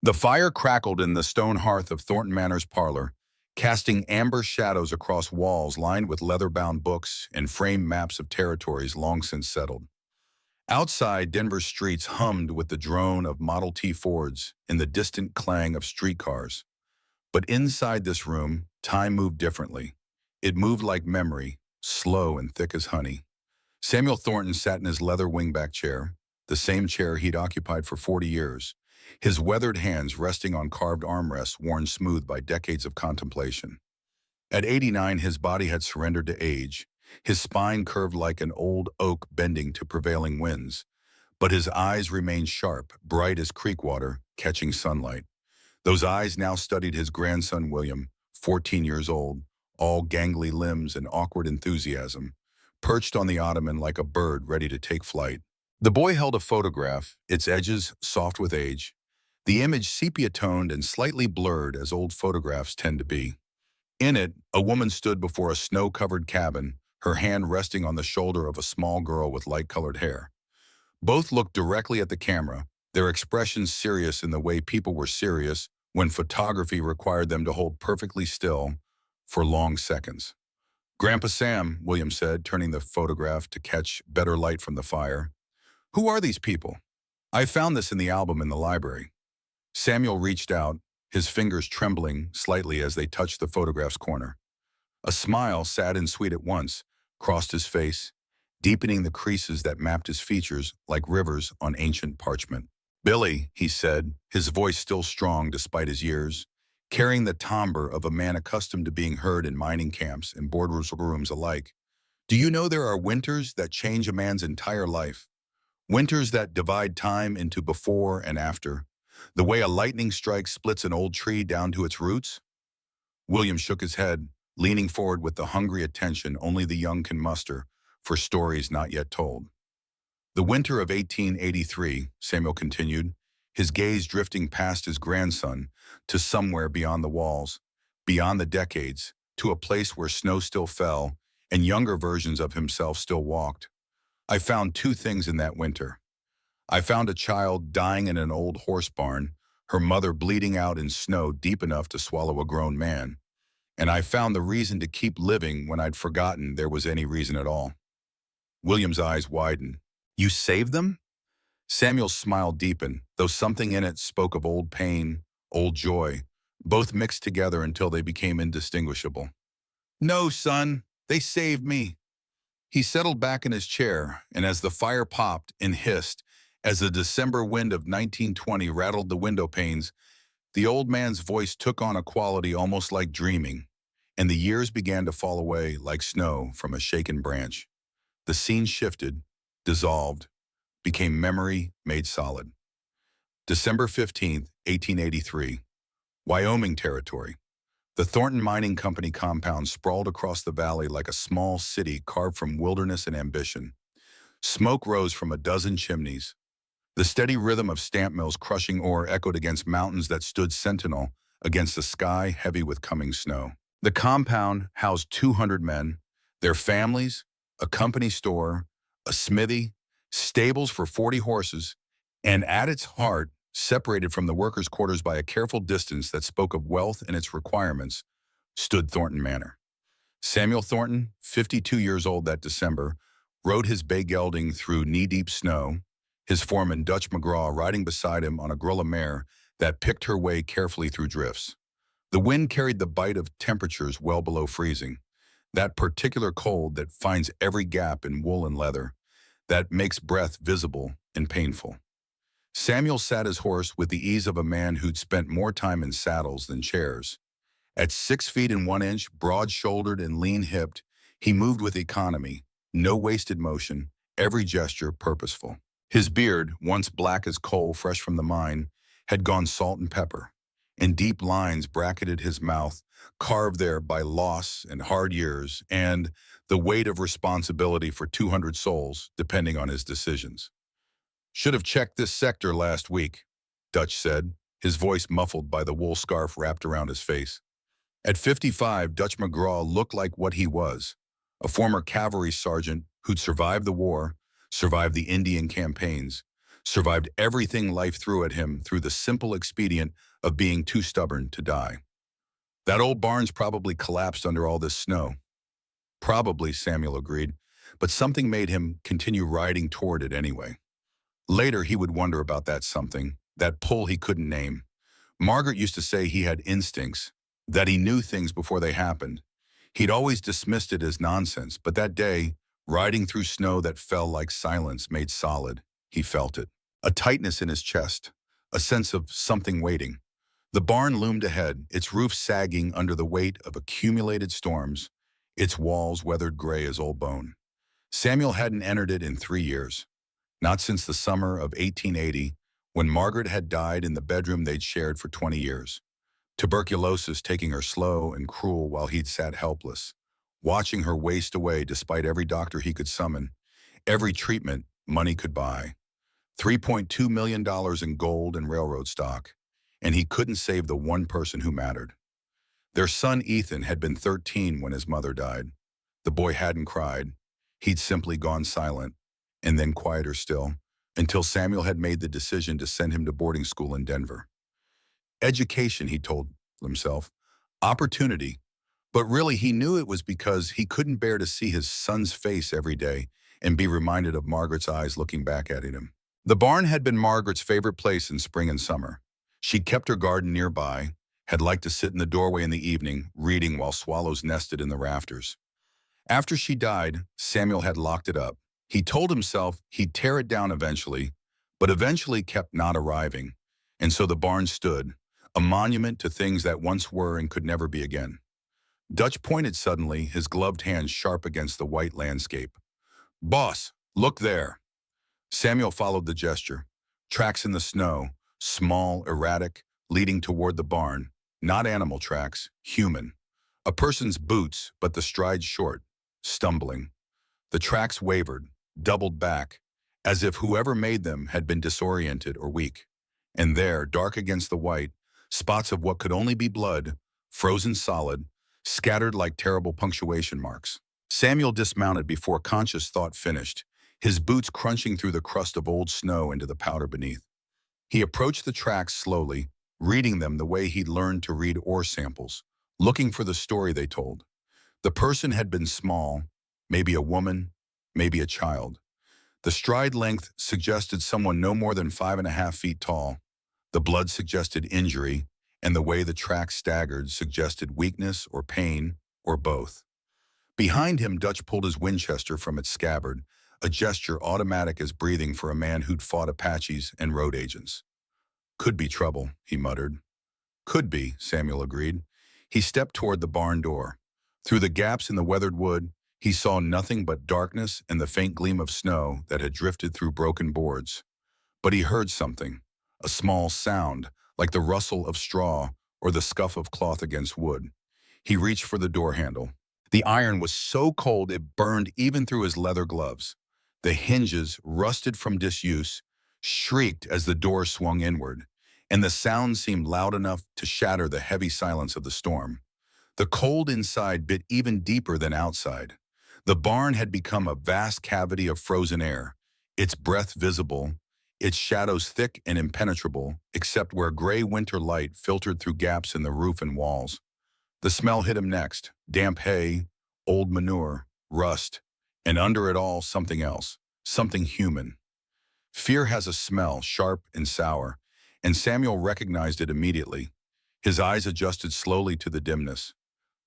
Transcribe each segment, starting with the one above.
The fire crackled in the stone hearth of Thornton Manor's parlor, casting amber shadows across walls lined with leather-bound books and framed maps of territories long since settled. Outside, Denver's streets hummed with the drone of Model T Fords and the distant clang of streetcars. But inside this room, time moved differently. It moved like memory, slow and thick as honey. Samuel Thornton sat in his leather wingback chair, the same chair he'd occupied for 40 years, his weathered hands resting on carved armrests worn smooth by decades of contemplation. At 89, his body had surrendered to age, his spine curved like an old oak bending to prevailing winds, but his eyes remained sharp, bright as creek water, catching sunlight. Those eyes now studied his grandson William, 14 years old, all gangly limbs and awkward enthusiasm, perched on the ottoman like a bird ready to take flight. The boy held a photograph, its edges soft with age, the image sepia-toned and slightly blurred as old photographs tend to be. In it, a woman stood before a snow-covered cabin, her hand resting on the shoulder of a small girl with light-colored hair. Both looked directly at the camera, their expressions serious in the way people were serious when photography required them to hold perfectly still for long seconds. "Grandpa Sam," William said, turning the photograph to catch better light from the fire. "Who are these people? I found this in the album in the library." Samuel reached out, his fingers trembling slightly as they touched the photograph's corner. A smile, sad and sweet at once, crossed his face, deepening the creases that mapped his features like rivers on ancient parchment. "Billy," he said, his voice still strong despite his years, carrying the timbre of a man accustomed to being heard in mining camps and boardrooms alike. "Do you know there are winters that change a man's entire life? Winters that divide time into before and after, the way a lightning strike splits an old tree down to its roots?" William shook his head, leaning forward with the hungry attention only the young can muster for stories not yet told. "The winter of 1883, Samuel continued, his gaze drifting past his grandson to somewhere beyond the walls, beyond the decades, to a place where snow still fell and younger versions of himself still walked. I found two things in that winter. I found a child dying in an old horse barn, her mother bleeding out in snow deep enough to swallow a grown man. And I found the reason to keep living when I'd forgotten there was any reason at all." William's eyes widened. "You saved them?" Samuel's smile deepened, though something in it spoke of old pain, old joy, both mixed together until they became indistinguishable. "No, son, they saved me." He settled back in his chair, and as the fire popped and hissed, as the December wind of 1920 rattled the window panes, the old man's voice took on a quality almost like dreaming, and the years began to fall away like snow from a shaken branch. The scene shifted, dissolved, became memory made solid. December 15th, 1883, Wyoming Territory. The Thornton Mining Company compound sprawled across the valley like a small city carved from wilderness and ambition. Smoke rose from a dozen chimneys. The steady rhythm of stamp mills crushing ore echoed against mountains that stood sentinel against a sky heavy with coming snow. The compound housed 200 men, their families, a company store, a smithy, stables for 40 horses, and at its heart, separated from the workers' quarters by a careful distance that spoke of wealth and its requirements, stood Thornton Manor. Samuel Thornton, 52 years old that December, rode his bay gelding through knee-deep snow, his foreman Dutch McGraw riding beside him on a grulla mare that picked her way carefully through drifts. The wind carried the bite of temperatures well below freezing, that particular cold that finds every gap in wool and leather, that makes breath visible and painful. Samuel sat his horse with the ease of a man who'd spent more time in saddles than chairs. At 6 feet and 1 inch, broad-shouldered and lean-hipped, he moved with economy, no wasted motion, every gesture purposeful. His beard, once black as coal fresh from the mine, had gone salt and pepper, and deep lines bracketed his mouth, carved there by loss and hard years and the weight of responsibility for 200 souls, depending on his decisions. "Should have checked this sector last week," Dutch said, his voice muffled by the wool scarf wrapped around his face. At 55, Dutch McGraw looked like what he was, a former cavalry sergeant who'd survived the war, survived the Indian campaigns, survived everything life threw at him through the simple expedient of being too stubborn to die. That old barn's probably collapsed under all this snow. Probably, Samuel agreed, but something made him continue riding toward it anyway. Later, he would wonder about that something, that pull he couldn't name. Margaret used to say he had instincts, that he knew things before they happened. He'd always dismissed it as nonsense, but that day, riding through snow that fell like silence made solid, he felt it. A tightness in his chest, a sense of something waiting. The barn loomed ahead, its roof sagging under the weight of accumulated storms, its walls weathered gray as old bone. Samuel hadn't entered it in 3 years, not since the summer of 1880, when Margaret had died in the bedroom they'd shared for 20 years. Tuberculosis taking her slow and cruel while he'd sat helpless, watching her waste away despite every doctor he could summon, every treatment money could buy. $3.2 million in gold and railroad stock, and he couldn't save the one person who mattered. Their son Ethan had been 13 when his mother died. The boy hadn't cried. He'd simply gone silent, and then quieter still, until Samuel had made the decision to send him to boarding school in Denver. Education, he told himself. Opportunity. But really, he knew it was because he couldn't bear to see his son's face every day and be reminded of Margaret's eyes looking back at him. The barn had been Margaret's favorite place in spring and summer. She'd kept her garden nearby, had liked to sit in the doorway in the evening, reading while swallows nested in the rafters. After she died, Samuel had locked it up. He told himself he'd tear it down eventually, but eventually kept not arriving, and so the barn stood, a monument to things that once were and could never be again. Dutch pointed suddenly, his gloved hands sharp against the white landscape. "Boss, look there." Samuel followed the gesture. Tracks in the snow, small, erratic, leading toward the barn. Not animal tracks, human. A person's boots, but the stride short, stumbling. The tracks wavered, doubled back, as if whoever made them had been disoriented or weak. And there, dark against the white, spots of what could only be blood, frozen solid, scattered like terrible punctuation marks. Samuel dismounted before conscious thought finished, his boots crunching through the crust of old snow into the powder beneath. He approached the tracks slowly, reading them the way he'd learned to read ore samples, looking for the story they told. The person had been small, maybe a woman, maybe a child. The stride length suggested someone no more than 5.5 feet tall. The blood suggested injury, and the way the tracks staggered suggested weakness or pain, or both. Behind him, Dutch pulled his Winchester from its scabbard, a gesture automatic as breathing for a man who'd fought Apaches and road agents. "Could be trouble," he muttered. "Could be," Samuel agreed. He stepped toward the barn door. Through the gaps in the weathered wood, he saw nothing but darkness and the faint gleam of snow that had drifted through broken boards. But he heard something, a small sound, like the rustle of straw or the scuff of cloth against wood. He reached for the door handle. The iron was so cold it burned even through his leather gloves. The hinges, rusted from disuse, shrieked as the door swung inward, and the sound seemed loud enough to shatter the heavy silence of the storm. The cold inside bit even deeper than outside. The barn had become a vast cavity of frozen air, its breath visible, its shadows thick and impenetrable, except where gray winter light filtered through gaps in the roof and walls. The smell hit him next, damp hay, old manure, rust, and under it all something else, something human. Fear has a smell, sharp and sour, and Samuel recognized it immediately. His eyes adjusted slowly to the dimness.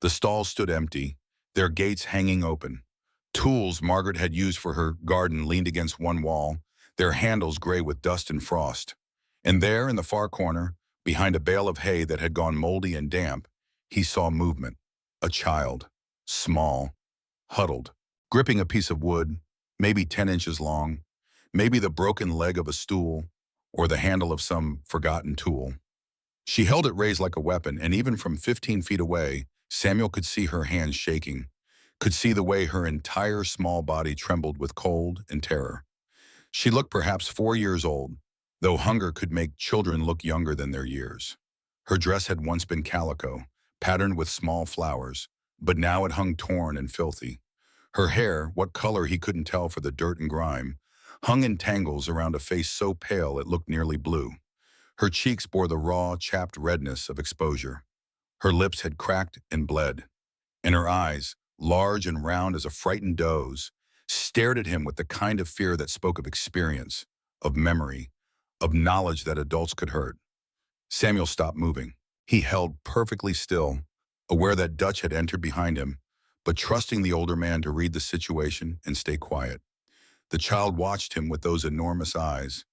The stalls stood empty, their gates hanging open. Tools Margaret had used for her garden leaned against one wall, their handles gray with dust and frost. And there, in the far corner, behind a bale of hay that had gone moldy and damp, he saw movement. A child, small, huddled, gripping a piece of wood, maybe 10 inches long, maybe the broken leg of a stool, or the handle of some forgotten tool. She held it raised like a weapon, and even from 15 feet away, Samuel could see her hands shaking, could see the way her entire small body trembled with cold and terror. She looked perhaps 4 years old, though hunger could make children look younger than their years. Her dress had once been calico, patterned with small flowers, but now it hung torn and filthy. Her hair, what color he couldn't tell for the dirt and grime, hung in tangles around a face so pale it looked nearly blue. Her cheeks bore the raw, chapped redness of exposure. Her lips had cracked and bled, and her eyes, large and round as a frightened doe's, stared at him with the kind of fear that spoke of experience, of memory, of knowledge that adults could hurt. Samuel stopped moving. He held perfectly still, aware that Dutch had entered behind him, but trusting the older man to read the situation and stay quiet. The child watched him with those enormous eyes,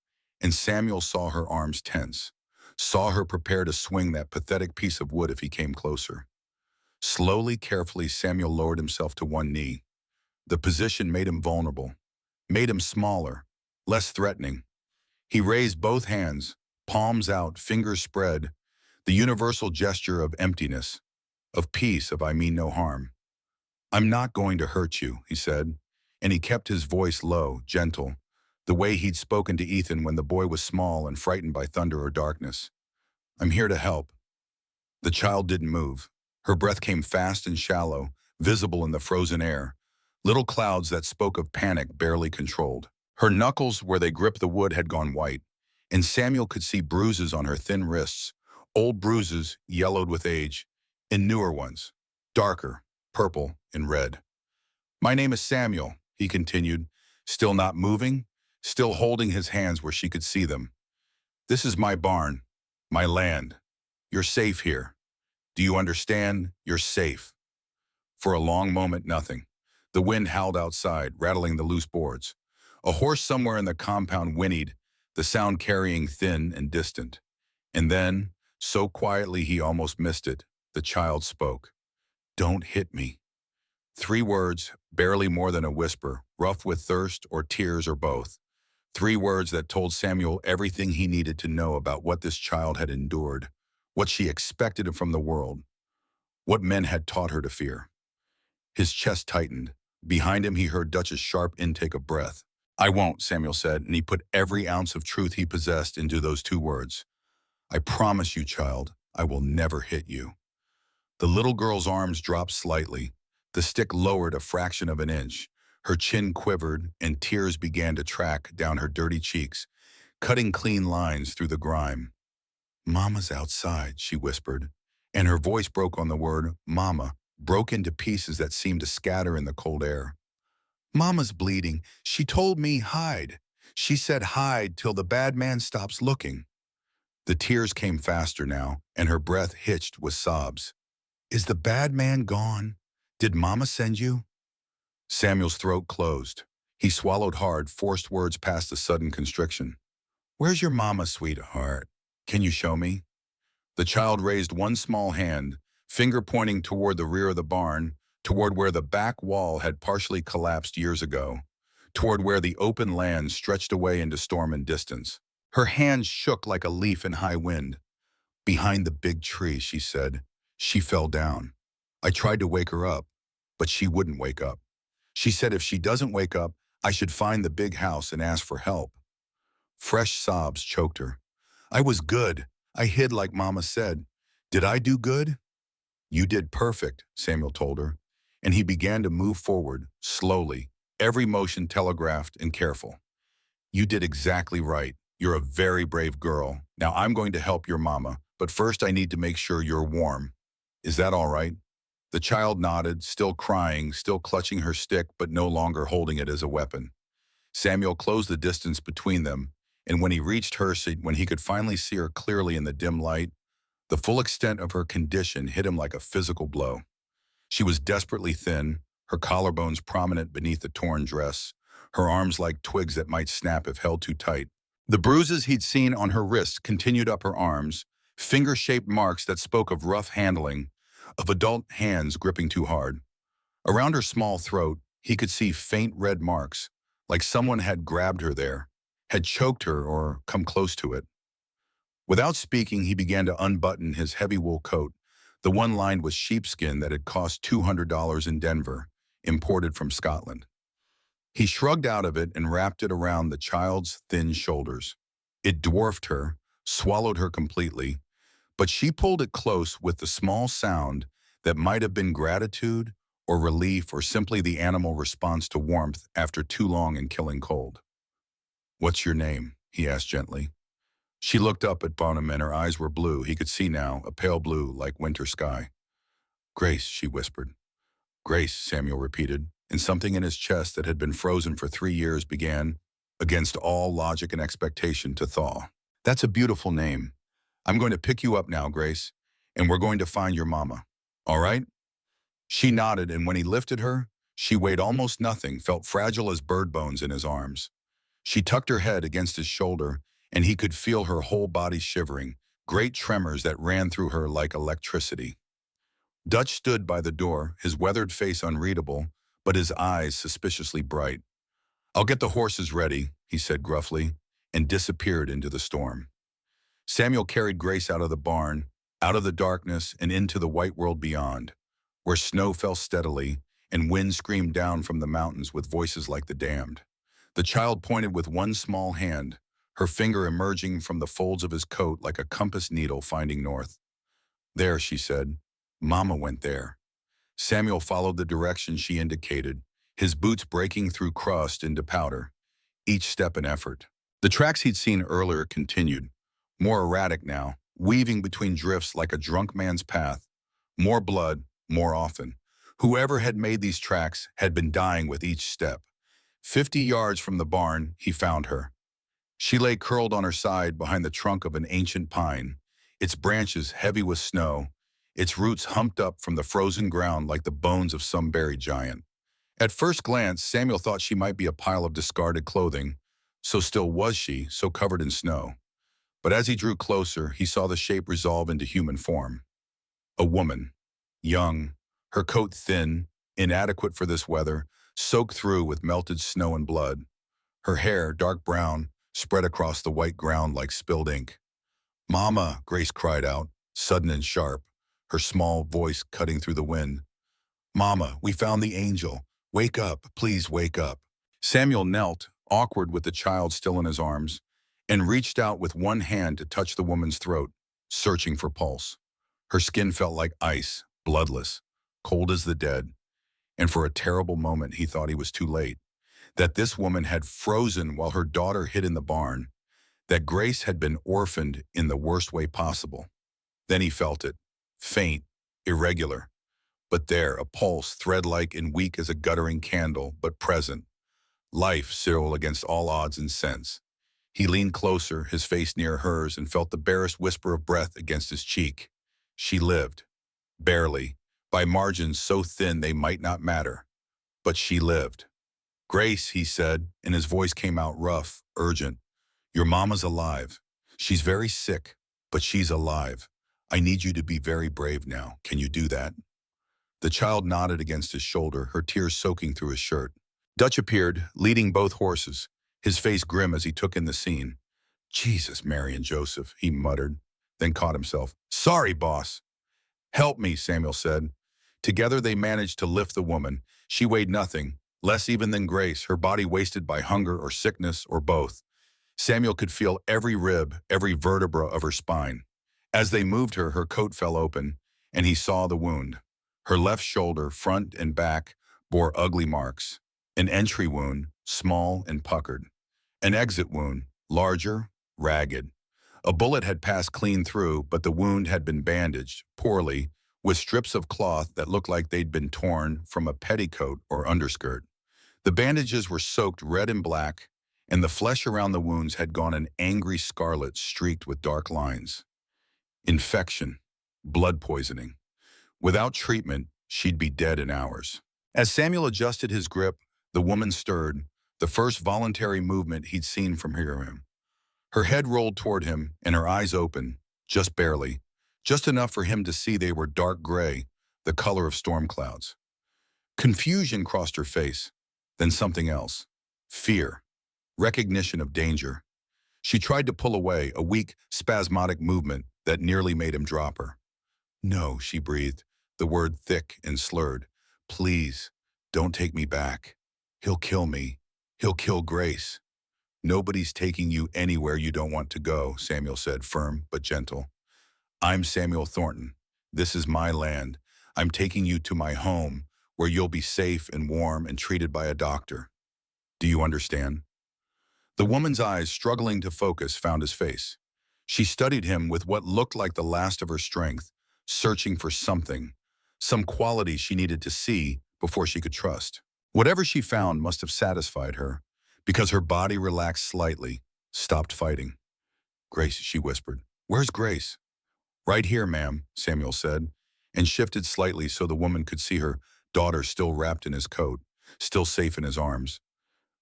and Samuel saw her arms tense, saw her prepare to swing that pathetic piece of wood if he came closer. Slowly, carefully, Samuel lowered himself to one knee. The position made him vulnerable, made him smaller, less threatening. He raised both hands, palms out, fingers spread, the universal gesture of emptiness, of peace, of I mean no harm. "I'm not going to hurt you," he said, and he kept his voice low, gentle, the way he'd spoken to Ethan when the boy was small and frightened by thunder or darkness. "I'm here to help." The child didn't move. Her breath came fast and shallow, visible in the frozen air, little clouds that spoke of panic barely controlled. Her knuckles, where they gripped the wood, had gone white, and Samuel could see bruises on her thin wrists, old bruises yellowed with age, and newer ones, darker, purple and red. "My name is Samuel," he continued, still not moving, still holding his hands where she could see them. "This is my barn, my land. You're safe here. Do you understand? You're safe." For a long moment, nothing. The wind howled outside, rattling the loose boards. A horse somewhere in the compound whinnied, the sound carrying thin and distant. And then, so quietly he almost missed it, the child spoke. "Don't hit me." 3 words, barely more than a whisper, rough with thirst or tears or both. 3 words that told Samuel everything he needed to know about what this child had endured, what she expected from the world, what men had taught her to fear. His chest tightened. Behind him he heard Dutch's sharp intake of breath. "I won't," Samuel said, and he put every ounce of truth he possessed into those 2 words. "I promise you, child, I will never hit you." The little girl's arms dropped slightly. The stick lowered a fraction of an inch. Her chin quivered, and tears began to track down her dirty cheeks, cutting clean lines through the grime. "Mama's outside," she whispered, and her voice broke on the word "mama," broke into pieces that seemed to scatter in the cold air. "Mama's bleeding. She told me hide. She said hide till the bad man stops looking." The tears came faster now, and her breath hitched with sobs. "Is the bad man gone? Did Mama send you?" Samuel's throat closed. He swallowed hard, forced words past a sudden constriction. "Where's your mama, sweetheart? Can you show me?" The child raised one small hand, finger pointing toward the rear of the barn, toward where the back wall had partially collapsed years ago, toward where the open land stretched away into storm and distance. Her hand shook like a leaf in high wind. "Behind the big tree," she said. "She fell down. I tried to wake her up, but she wouldn't wake up. She said if she doesn't wake up, I should find the big house and ask for help." Fresh sobs choked her. "I was good. I hid like Mama said. Did I do good?" "You did perfect," Samuel told her, and he began to move forward, slowly, every motion telegraphed and careful. "You did exactly right. You're a very brave girl. Now I'm going to help your mama, but first I need to make sure you're warm. Is that all right?" The child nodded, still crying, still clutching her stick, but no longer holding it as a weapon. Samuel closed the distance between them, and when he reached her seat, when he could finally see her clearly in the dim light, the full extent of her condition hit him like a physical blow. She was desperately thin, her collarbones prominent beneath the torn dress, her arms like twigs that might snap if held too tight. The bruises he'd seen on her wrists continued up her arms, finger-shaped marks that spoke of rough handling, of adult hands gripping too hard. Around her small throat, he could see faint red marks, like someone had grabbed her there, had choked her or come close to it. Without speaking, he began to unbutton his heavy wool coat, the one lined with sheepskin that had cost $200 in Denver, imported from Scotland. He shrugged out of it and wrapped it around the child's thin shoulders. It dwarfed her, swallowed her completely, but she pulled it close with the small sound that might have been gratitude or relief or simply the animal response to warmth after too long and killing cold. "What's your name?" he asked gently. She looked up at Bonham and her eyes were blue. He could see now, a pale blue like winter sky. "Grace," she whispered. "Grace," Samuel repeated, and something in his chest that had been frozen for 3 years began, against all logic and expectation, to thaw. "That's a beautiful name. I'm going to pick you up now, Grace, and we're going to find your mama. All right?" She nodded, and when he lifted her, she weighed almost nothing, felt fragile as bird bones in his arms. She tucked her head against his shoulder, and he could feel her whole body shivering, great tremors that ran through her like electricity. Dutch stood by the door, his weathered face unreadable, but his eyes suspiciously bright. "I'll get the horses ready," he said gruffly, and disappeared into the storm. Samuel carried Grace out of the barn, out of the darkness, and into the white world beyond, where snow fell steadily and wind screamed down from the mountains with voices like the damned. The child pointed with one small hand, her finger emerging from the folds of his coat like a compass needle finding north. "There," she said. "Mama went there." Samuel followed the direction she indicated, his boots breaking through crust into powder, each step an effort. The tracks he'd seen earlier continued, more erratic now, weaving between drifts like a drunk man's path. More blood, more often. Whoever had made these tracks had been dying with each step. 50 yards from the barn, he found her. She lay curled on her side behind the trunk of an ancient pine, its branches heavy with snow, its roots humped up from the frozen ground like the bones of some buried giant. At first glance, Samuel thought she might be a pile of discarded clothing. So still was she, so covered in snow. But as he drew closer, he saw the shape resolve into human form. A woman, young, her coat thin, inadequate for this weather, soaked through with melted snow and blood. Her hair, dark brown, spread across the white ground like spilled ink. "Mama," Grace cried out, sudden and sharp, her small voice cutting through the wind. "Mama, we found the angel. Wake up, please wake up." Samuel knelt, awkward with the child still in his arms, and reached out with one hand to touch the woman's throat, searching for pulse. Her skin felt like ice, bloodless, cold as the dead, and for a terrible moment he thought he was too late, that this woman had frozen while her daughter hid in the barn, that Grace had been orphaned in the worst way possible. Then he felt it, faint, irregular, but there, a pulse, thread-like and weak as a guttering candle, but present. Life still against all odds and sense. He leaned closer, his face near hers, and felt the barest whisper of breath against his cheek. She lived. Barely, by margins so thin they might not matter. But she lived. "Grace," he said, and his voice came out rough, urgent. "Your mama's alive. She's very sick, but she's alive. I need you to be very brave now. Can you do that?" The child nodded against his shoulder, her tears soaking through his shirt. Dutch appeared, leading both horses, his face grim as he took in the scene. "Jesus, Mary and Joseph," he muttered, then caught himself. "Sorry, boss." "Help me," Samuel said. Together they managed to lift the woman. She weighed nothing, less even than Grace, her body wasted by hunger or sickness or both. Samuel could feel every rib, every vertebra of her spine. As they moved her, her coat fell open, and he saw the wound. Her left shoulder, front and back, bore ugly marks. An entry wound, small and puckered. An exit wound, larger, ragged. A bullet had passed clean through, but the wound had been bandaged, poorly, with strips of cloth that looked like they'd been torn from a petticoat or underskirt. The bandages were soaked red and black, and the flesh around the wounds had gone an angry scarlet streaked with dark lines. Infection. Blood poisoning. Without treatment, she'd be dead in hours. As Samuel adjusted his grip, the woman stirred, the first voluntary movement he'd seen from him. Her head rolled toward him, and her eyes opened, just barely, just enough for him to see they were dark gray, the color of storm clouds. Confusion crossed her face, then something else. Fear. Recognition of danger. She tried to pull away, a weak, spasmodic movement that nearly made him drop her. "No," she breathed, the word thick and slurred. "Please, don't take me back. He'll kill me. He'll kill Grace." "Nobody's taking you anywhere you don't want to go," Samuel said, firm but gentle. "I'm Samuel Thornton. This is my land. I'm taking you to my home, where you'll be safe and warm and treated by a doctor. Do you understand?" The woman's eyes, struggling to focus, found his face. She studied him with what looked like the last of her strength, searching for something, some quality she needed to see before she could trust. Whatever she found must have satisfied her, because her body relaxed slightly, stopped fighting. "Grace," she whispered. "Where's Grace?" "Right here, ma'am," Samuel said, and shifted slightly so the woman could see her daughter still wrapped in his coat, still safe in his arms.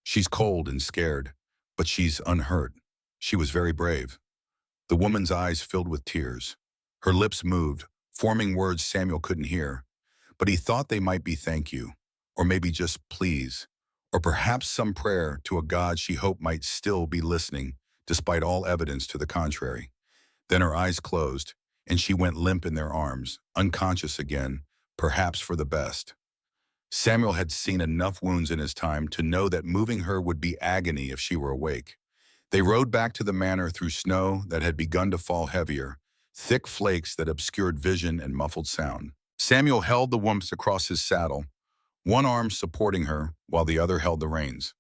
"She's cold and scared, but she's unhurt. She was very brave." The woman's eyes filled with tears. Her lips moved, forming words Samuel couldn't hear, but he thought they might be thank you, or maybe just please, or perhaps some prayer to a God she hoped might still be listening, despite all evidence to the contrary. Then her eyes closed, and she went limp in their arms, unconscious again, perhaps for the best. Samuel had seen enough wounds in his time to know that moving her would be agony if she were awake. They rode back to the manor through snow that had begun to fall heavier, thick flakes that obscured vision and muffled sound. Samuel held the woman across his saddle, one arm supporting her while the other held the reins.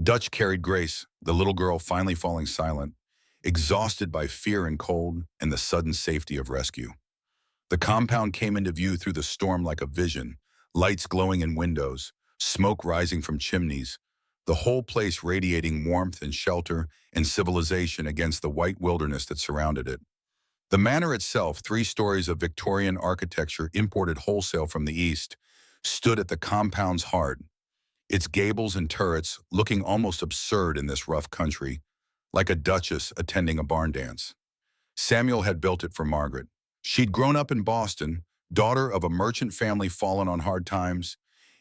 Dutch carried Grace, the little girl finally falling silent, exhausted by fear and cold and the sudden safety of rescue. The compound came into view through the storm like a vision, lights glowing in windows, smoke rising from chimneys, the whole place radiating warmth and shelter and civilization against the white wilderness that surrounded it. The manor itself, 3 stories of Victorian architecture imported wholesale from the east, stood at the compound's heart, its gables and turrets looking almost absurd in this rough country, like a duchess attending a barn dance. Samuel had built it for Margaret. She'd grown up in Boston, daughter of a merchant family fallen on hard times,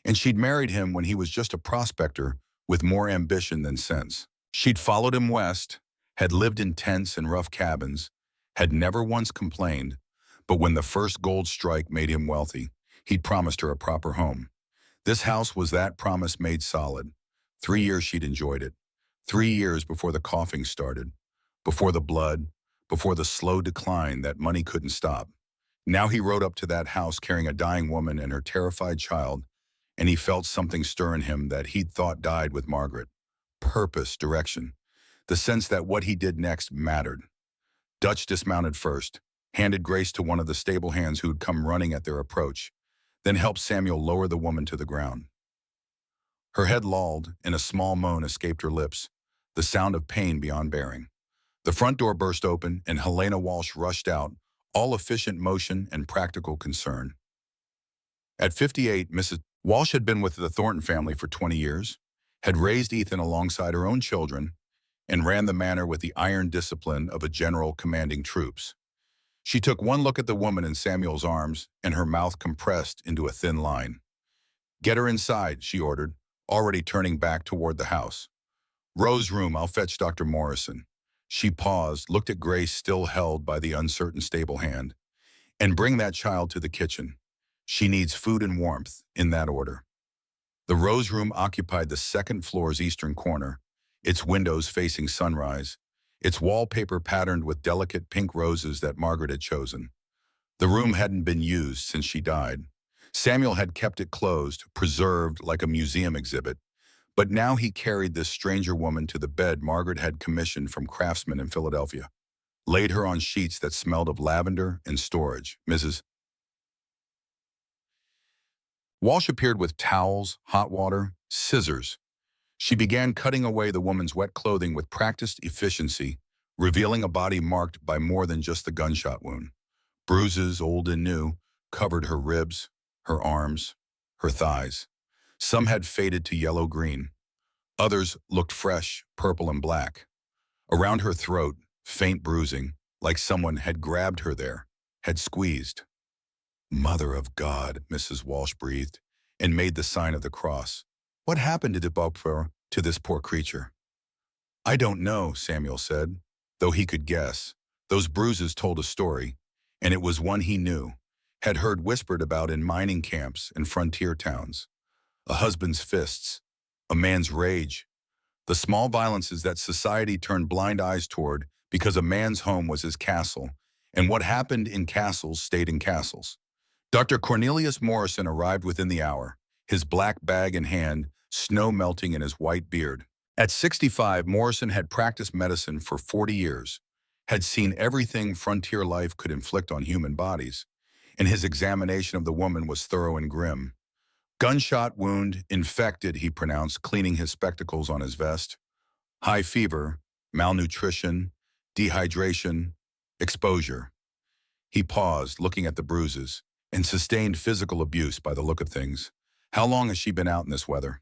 and she'd married him when he was just a prospector with more ambition than sense. She'd followed him west, had lived in tents and rough cabins, had never once complained, but when the first gold strike made him wealthy, he'd promised her a proper home. This house was that promise made solid. 3 years she'd enjoyed it. 3 years before the coughing started, before the blood, before the slow decline that money couldn't stop. Now he rode up to that house carrying a dying woman and her terrified child, and he felt something stir in him that he'd thought died with Margaret. Purpose, direction, the sense that what he did next mattered. Dutch dismounted first, handed Grace to one of the stable hands who'd come running at their approach, then helped Samuel lower the woman to the ground. Her head lolled, and a small moan escaped her lips, the sound of pain beyond bearing. The front door burst open, and Helena Walsh rushed out, all efficient motion and practical concern. At 58, Mrs. Walsh had been with the Thornton family for 20 years, had raised Ethan alongside her own children, and ran the manor with the iron discipline of a general commanding troops. She took one look at the woman in Samuel's arms, and her mouth compressed into a thin line. "Get her inside," she ordered, already turning back toward the house. "Rose room, I'll fetch Dr. Morrison." She paused, looked at Grace still held by the uncertain stable hand. "And bring that child to the kitchen. She needs food and warmth," in that order. The Rose room occupied the second floor's eastern corner, its windows facing sunrise, its wallpaper patterned with delicate pink roses that Margaret had chosen. The room hadn't been used since she died. Samuel had kept it closed, preserved like a museum exhibit, but now he carried this stranger woman to the bed Margaret had commissioned from craftsmen in Philadelphia, laid her on sheets that smelled of lavender and storage. Mrs. Walsh appeared with towels, hot water, scissors. She began cutting away the woman's wet clothing with practiced efficiency, revealing a body marked by more than just the gunshot wound. Bruises, old and new, covered her ribs, her arms, her thighs. Some had faded to yellow-green. Others looked fresh, purple and black. Around her throat, faint bruising, like someone had grabbed her there, had squeezed. "Mother of God," Mrs. Walsh breathed, and made the sign of the cross. "What happened to this poor creature?" "I don't know," Samuel said, though he could guess. Those bruises told a story, and it was one he knew, had heard whispered about in mining camps and frontier towns. A husband's fists, a man's rage, the small violences that society turned blind eyes toward because a man's home was his castle, and what happened in castles stayed in castles. Dr. Cornelius Morrison arrived within the hour, his black bag in hand, snow melting in his white beard. At 65, Morrison had practiced medicine for 40 years, had seen everything frontier life could inflict on human bodies, and his examination of the woman was thorough and grim. Gunshot wound, infected, he pronounced, cleaning his spectacles on his vest. High fever, malnutrition, dehydration, exposure. He paused, looking at the bruises, and sustained physical abuse by the look of things. How long has she been out in this weather?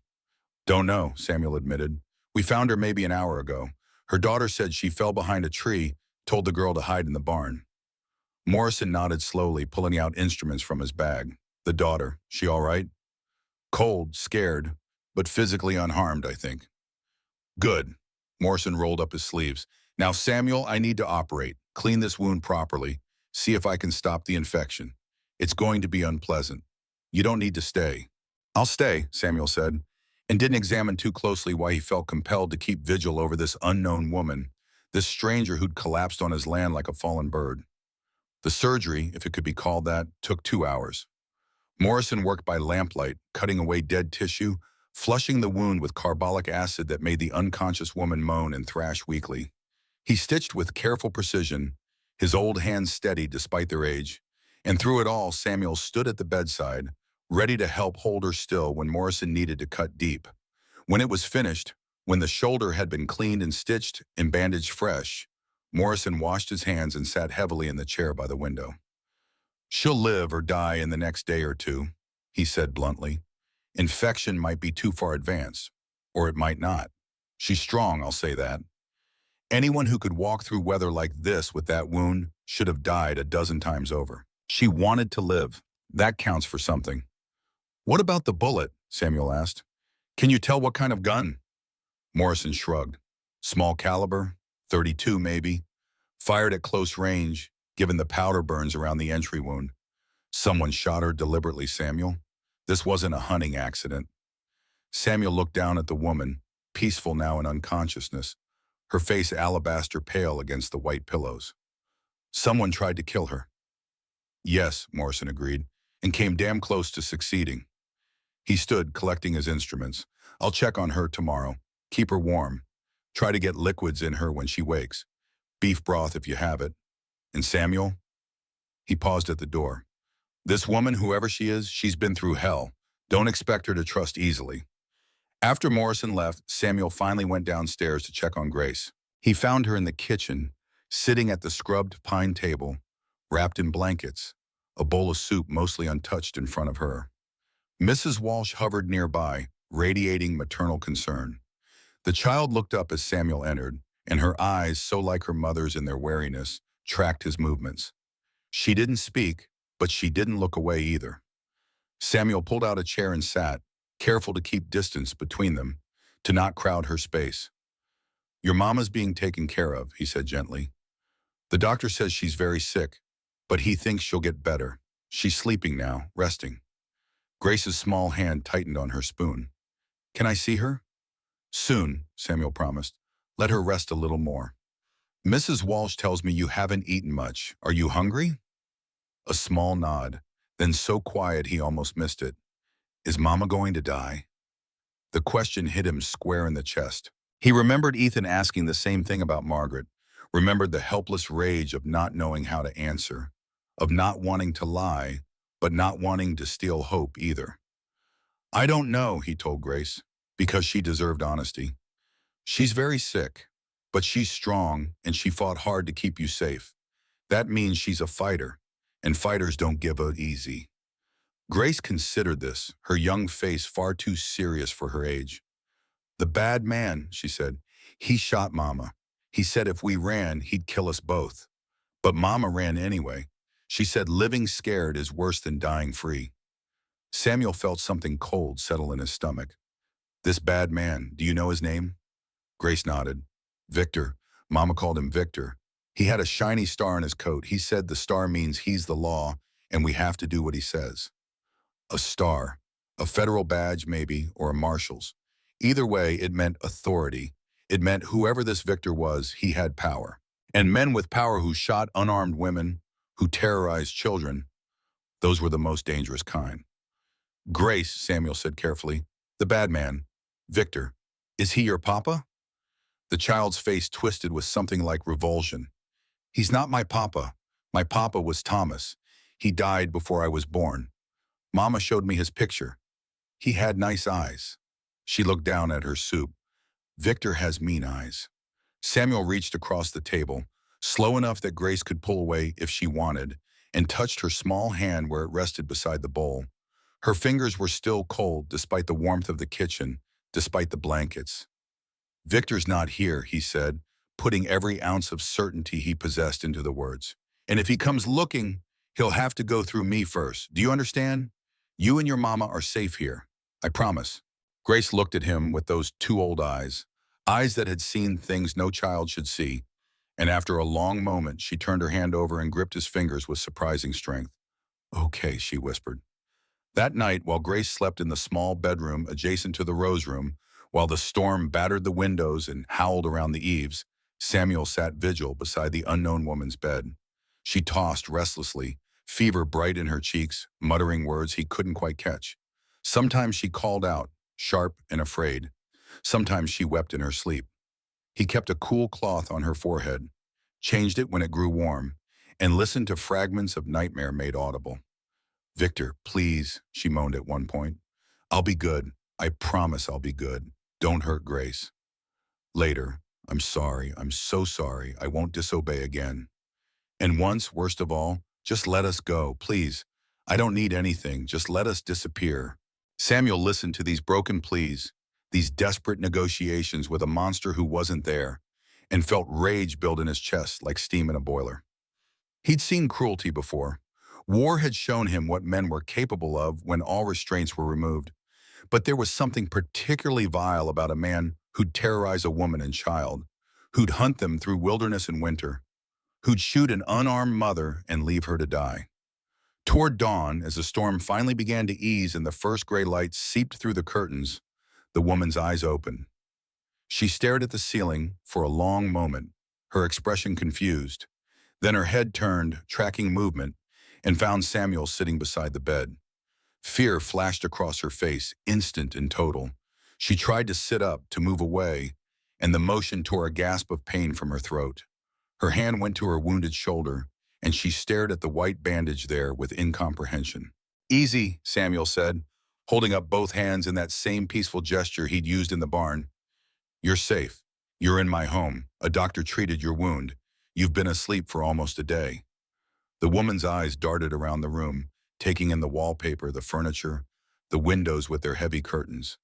Don't know, Samuel admitted. We found her maybe an hour ago. Her daughter said she fell behind a tree, told the girl to hide in the barn. Morrison nodded slowly, pulling out instruments from his bag. The daughter, she all right? Cold, scared, but physically unharmed, I think. Good. Morrison rolled up his sleeves. Now, Samuel, I need to operate. Clean this wound properly. See if I can stop the infection. It's going to be unpleasant. You don't need to stay. I'll stay, Samuel said, and didn't examine too closely why he felt compelled to keep vigil over this unknown woman, this stranger who'd collapsed on his land like a fallen bird. The surgery, if it could be called that, took 2 hours. Morrison worked by lamplight, cutting away dead tissue, flushing the wound with carbolic acid that made the unconscious woman moan and thrash weakly. He stitched with careful precision, his old hands steady despite their age, and through it all, Samuel stood at the bedside, ready to help hold her still when Morrison needed to cut deep. When it was finished, when the shoulder had been cleaned and stitched and bandaged fresh, Morrison washed his hands and sat heavily in the chair by the window. She'll live or die in the next day or two, he said bluntly. Infection might be too far advanced, or it might not. She's strong, I'll say that. Anyone who could walk through weather like this with that wound should have died a dozen times over. She wanted to live. That counts for something. What about the bullet? Samuel asked. Can you tell what kind of gun? Morrison shrugged. Small caliber, 32 maybe. Fired at close range, given the powder burns around the entry wound. Someone shot her deliberately, Samuel. This wasn't a hunting accident. Samuel looked down at the woman, peaceful now in unconsciousness, her face alabaster pale against the white pillows. Someone tried to kill her. Yes, Morrison agreed, and came damn close to succeeding. He stood, collecting his instruments. I'll check on her tomorrow. Keep her warm. Try to get liquids in her when she wakes. Beef broth if you have it. And Samuel? He paused at the door. This woman, whoever she is, she's been through hell. Don't expect her to trust easily. After Morrison left, Samuel finally went downstairs to check on Grace. He found her in the kitchen, sitting at the scrubbed pine table, wrapped in blankets, a bowl of soup mostly untouched in front of her. Mrs. Walsh hovered nearby, radiating maternal concern. The child looked up as Samuel entered, and her eyes, so like her mother's in their wariness, tracked his movements. She didn't speak, but she didn't look away either. Samuel pulled out a chair and sat, careful to keep distance between them, to not crowd her space. Your mama's being taken care of, he said gently. The doctor says she's very sick, but he thinks she'll get better. She's sleeping now, resting. Grace's small hand tightened on her spoon. Can I see her? Soon, Samuel promised. Let her rest a little more. Mrs. Walsh tells me you haven't eaten much. Are you hungry? A small nod, then so quiet he almost missed it. Is Mama going to die? The question hit him square in the chest. He remembered Ethan asking the same thing about Margaret, remembered the helpless rage of not knowing how to answer, of not wanting to lie, but not wanting to steal hope either. I don't know, he told Grace, because she deserved honesty. She's very sick, but she's strong and she fought hard to keep you safe. That means she's a fighter, and fighters don't give up easy. Grace considered this, her young face far too serious for her age. The bad man, she said, he shot Mama. He said if we ran, he'd kill us both. But Mama ran anyway. She said living scared is worse than dying free. Samuel felt something cold settle in his stomach. This bad man, do you know his name? Grace nodded. Victor. Mama called him Victor. He had a shiny star on his coat. He said the star means he's the law, and we have to do what he says. A star. A federal badge, maybe, or a marshal's. Either way, it meant authority. It meant whoever this Victor was, he had power. And men with power who shot unarmed women, who terrorized children, those were the most dangerous kind. Grace, Samuel said carefully, the bad man, Victor, Is he your papa? The child's face twisted with something like revulsion. He's not my papa. My papa was Thomas. He died before I was born. Mama showed me his picture. He had nice eyes. She looked down at her soup. Victor has mean eyes. Samuel reached across the table, slow enough that Grace could pull away if she wanted, and touched her small hand where it rested beside the bowl. Her fingers were still cold despite the warmth of the kitchen, despite the blankets. Victor's not here, he said, putting every ounce of certainty he possessed into the words. And if he comes looking, he'll have to go through me first. Do you understand? You and your mama are safe here. I promise. Grace looked at him with those two old eyes, eyes that had seen things no child should see, and after a long moment, she turned her hand over and gripped his fingers with surprising strength. Okay, she whispered. That night, while Grace slept in the small bedroom adjacent to the Rose Room, while the storm battered the windows and howled around the eaves, Samuel sat vigil beside the unknown woman's bed. She tossed restlessly, fever bright in her cheeks, muttering words he couldn't quite catch. Sometimes she called out, sharp and afraid. Sometimes she wept in her sleep. He kept a cool cloth on her forehead, changed it when it grew warm, and listened to fragments of nightmare made audible. Victor, please, she moaned at one point. I'll be good. I promise I'll be good. Don't hurt Grace. Later, I'm sorry. I'm so sorry. I won't disobey again. And once, worst of all, just let us go, please. I don't need anything. Just let us disappear. Samuel listened to these broken pleas, these desperate negotiations with a monster who wasn't there, and felt rage build in his chest like steam in a boiler. He'd seen cruelty before. War had shown him what men were capable of when all restraints were removed. But there was something particularly vile about a man who'd terrorize a woman and child, who'd hunt them through wilderness and winter, who'd shoot an unarmed mother and leave her to die. Toward dawn, as the storm finally began to ease and the first gray light seeped through the curtains, the woman's eyes opened. She stared at the ceiling for a long moment, her expression confused. Then her head turned, tracking movement, and found Samuel sitting beside the bed. Fear flashed across her face, instant and total. She tried to sit up, to move away, and the motion tore a gasp of pain from her throat. Her hand went to her wounded shoulder, and she stared at the white bandage there with incomprehension. Easy, Samuel said, holding up both hands in that same peaceful gesture he'd used in the barn. You're safe. You're in my home. A doctor treated your wound. You've been asleep for almost a day. The woman's eyes darted around the room, taking in the wallpaper, the furniture, the windows with their heavy curtains.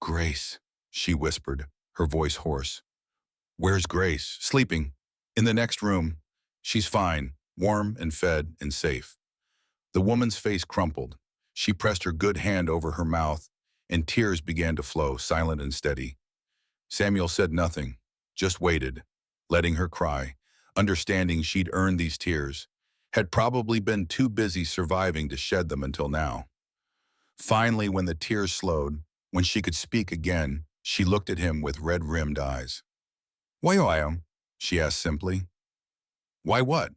Grace, she whispered, her voice hoarse. Where's Grace? Sleeping. In the next room. She's fine, warm and fed and safe. The woman's face crumpled. She pressed her good hand over her mouth, and tears began to flow, silent and steady. Samuel said nothing, just waited, letting her cry, understanding she'd earned these tears, had probably been too busy surviving to shed them until now. Finally, when the tears slowed, when she could speak again, she looked at him with red-rimmed eyes. Why, she asked simply. Why what?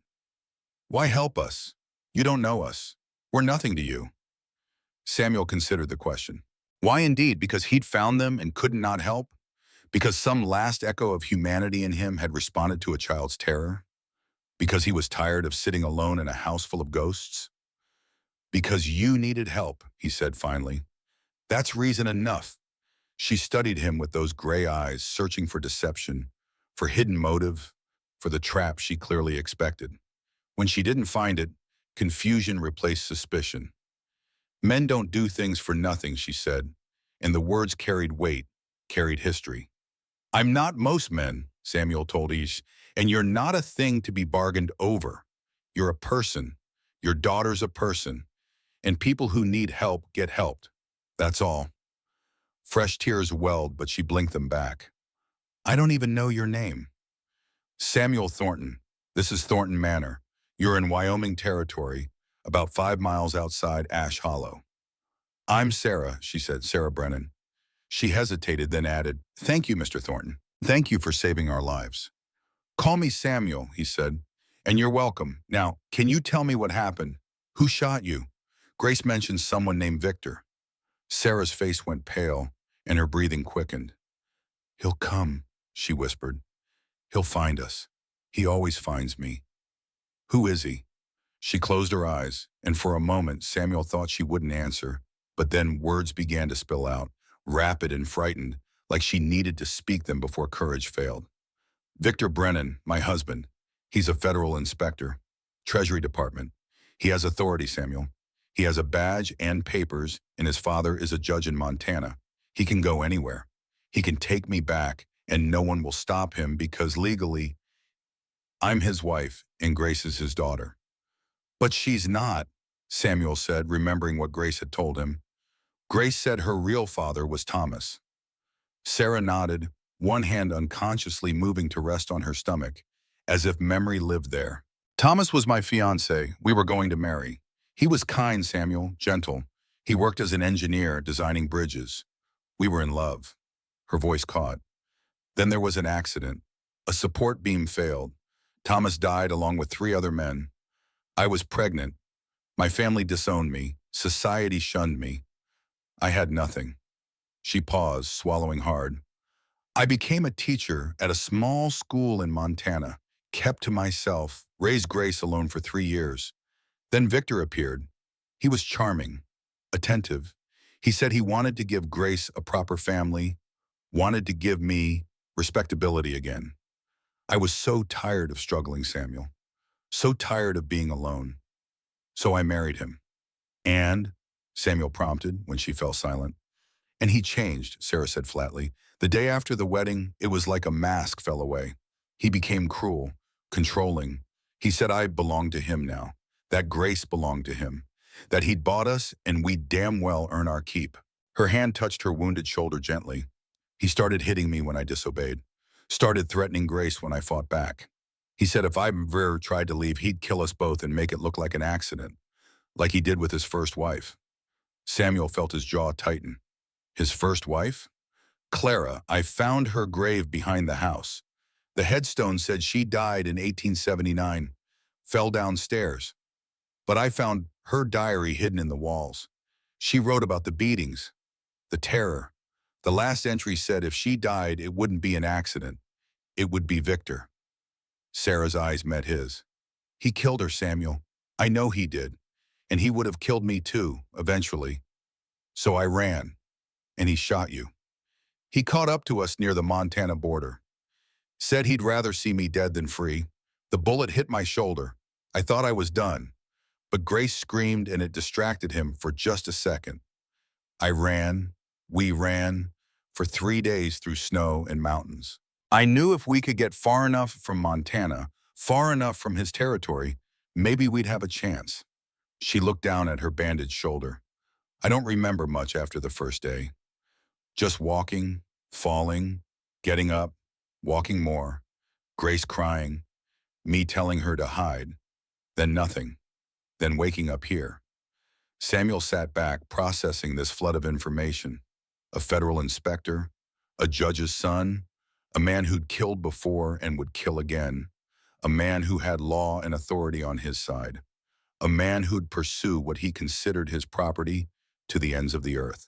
Why help us? You don't know us. We're nothing to you. Samuel considered the question. Why indeed? Because he'd found them and could not help? Because some last echo of humanity in him had responded to a child's terror? Because he was tired of sitting alone in a house full of ghosts? Because you needed help, he said finally. That's reason enough. She studied him with those gray eyes, searching for deception, for hidden motive, for the trap she clearly expected. When she didn't find it, confusion replaced suspicion. Men don't do things for nothing, she said, and the words carried weight, carried history. I'm not most men, Samuel told Ish, and you're not a thing to be bargained over. You're a person. Your daughter's a person. And people who need help get helped. That's all. Fresh tears welled, but she blinked them back. I don't even know your name. Samuel Thornton. This is Thornton Manor. You're in Wyoming territory, about 5 miles outside Ash Hollow. I'm Sarah, she said, Sarah Brennan. She hesitated, then added, Thank you, Mr. Thornton. Thank you for saving our lives. Call me Samuel, he said, and you're welcome. Now, can you tell me what happened? Who shot you? Grace mentioned someone named Victor. Sarah's face went pale, and her breathing quickened. He'll come, she whispered. He'll find us. He always finds me. Who is he? She closed her eyes, and for a moment Samuel thought she wouldn't answer, but then words began to spill out, rapid and frightened, like she needed to speak them before courage failed. Victor Brennan, my husband. He's a federal inspector. Treasury Department. He has authority, Samuel. He has a badge and papers, and his father is a judge in Montana. He can go anywhere. He can take me back, and no one will stop him because legally, I'm his wife, and Grace is his daughter. But she's not, Samuel said, remembering what Grace had told him. Grace said her real father was Thomas. Sarah nodded, one hand unconsciously moving to rest on her stomach, as if memory lived there. Thomas was my fiancé. We were going to marry. He was kind, Samuel, gentle. He worked as an engineer, designing bridges. We were in love. Her voice caught. Then there was an accident. A support beam failed. Thomas died along with 3 other men. I was pregnant. My family disowned me. Society shunned me. I had nothing. She paused, swallowing hard. I became a teacher at a small school in Montana, kept to myself, raised Grace alone for 3 years. Then Victor appeared. He was charming, attentive. He said he wanted to give Grace a proper family, wanted to give me respectability again. I was so tired of struggling, Samuel, so tired of being alone. So I married him. And, Samuel prompted when she fell silent. And he changed, Sarah said flatly. The day after the wedding, it was like a mask fell away. He became cruel, controlling. He said I belonged to him now, that Grace belonged to him, that he'd bought us and we'd damn well earn our keep. Her hand touched her wounded shoulder gently. He started hitting me when I disobeyed, started threatening Grace when I fought back. He said if I ever tried to leave, he'd kill us both and make it look like an accident, like he did with his first wife. Samuel felt his jaw tighten. His first wife? Clara. I found her grave behind the house. The headstone said she died in 1879, fell downstairs. But I found her diary hidden in the walls. She wrote about the beatings, the terror. The last entry said if she died, it wouldn't be an accident. It would be Victor. Sarah's eyes met his. He killed her, Samuel. I know he did. And he would have killed me too, eventually. So I ran. And he shot you. He caught up to us near the Montana border. Said he'd rather see me dead than free. The bullet hit my shoulder. I thought I was done. But Grace screamed and it distracted him for just a second. I ran, we ran, for 3 days through snow and mountains. I knew if we could get far enough from Montana, far enough from his territory, maybe we'd have a chance. She looked down at her bandaged shoulder. I don't remember much after the first day. Just walking, falling, getting up, walking more, Grace crying, me telling her to hide, then nothing, then waking up here. Samuel sat back, processing this flood of information. A federal inspector, a judge's son, a man who'd killed before and would kill again, a man who had law and authority on his side, a man who'd pursue what he considered his property to the ends of the earth.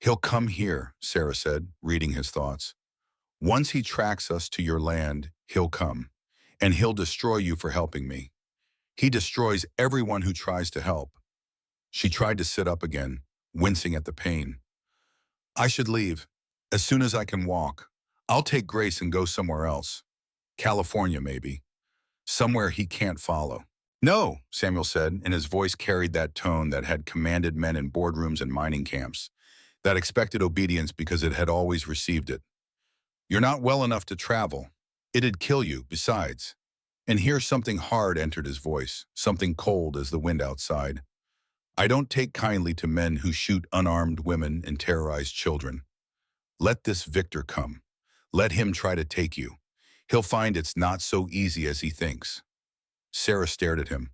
He'll come here, Sarah said, reading his thoughts. Once he tracks us to your land, he'll come, and he'll destroy you for helping me. He destroys everyone who tries to help. She tried to sit up again, wincing at the pain. I should leave, as soon as I can walk. I'll take Grace and go somewhere else. California, maybe. Somewhere he can't follow. No, Samuel said, and his voice carried that tone that had commanded men in boardrooms and mining camps, that expected obedience because it had always received it. You're not well enough to travel. It'd kill you, besides. And here something hard entered his voice, something cold as the wind outside. I don't take kindly to men who shoot unarmed women and terrorize children. Let this Victor come. Let him try to take you. He'll find it's not so easy as he thinks. Sarah stared at him.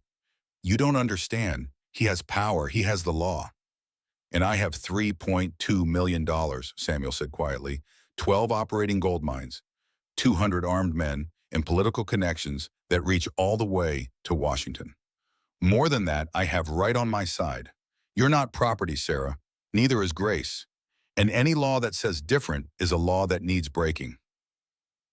You don't understand. He has power. He has the law. And I have $3.2 million, Samuel said quietly, 12 operating gold mines, 200 armed men, and political connections that reach all the way to Washington. More than that, I have right on my side. You're not property, Sarah. Neither is Grace. And any law that says different is a law that needs breaking.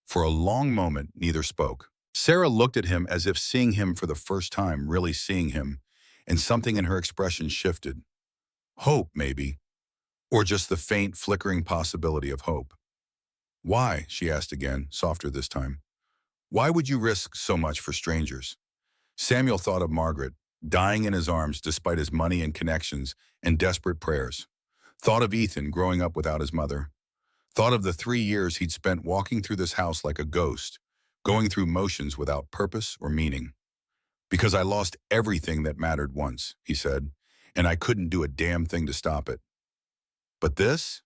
For a long moment, neither spoke. Sarah looked at him as if seeing him for the first time, really seeing him, and something in her expression shifted. Hope, maybe, or just the faint, flickering possibility of hope. Why, she asked again, softer this time. Why would you risk so much for strangers? Samuel thought of Margaret, dying in his arms despite his money and connections and desperate prayers. Thought of Ethan growing up without his mother. Thought of the 3 years he'd spent walking through this house like a ghost, going through motions without purpose or meaning. Because I lost everything that mattered once, he said, and I couldn't do a damn thing to stop it. But this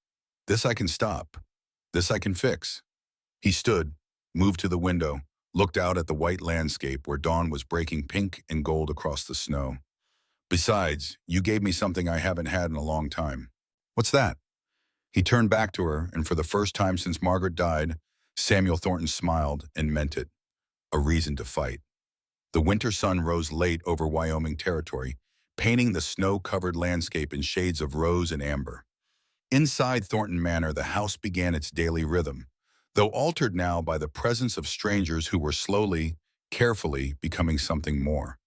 I can stop. This I can fix. He stood, moved to the window, looked out at the white landscape where dawn was breaking pink and gold across the snow. Besides, you gave me something I haven't had in a long time. What's that? He turned back to her, and for the first time since Margaret died, Samuel Thornton smiled and meant it. A reason to fight. The winter sun rose late over Wyoming territory, painting the snow-covered landscape in shades of rose and amber. Inside Thornton Manor, the house began its daily rhythm, though altered now by the presence of strangers who were slowly, carefully becoming something more.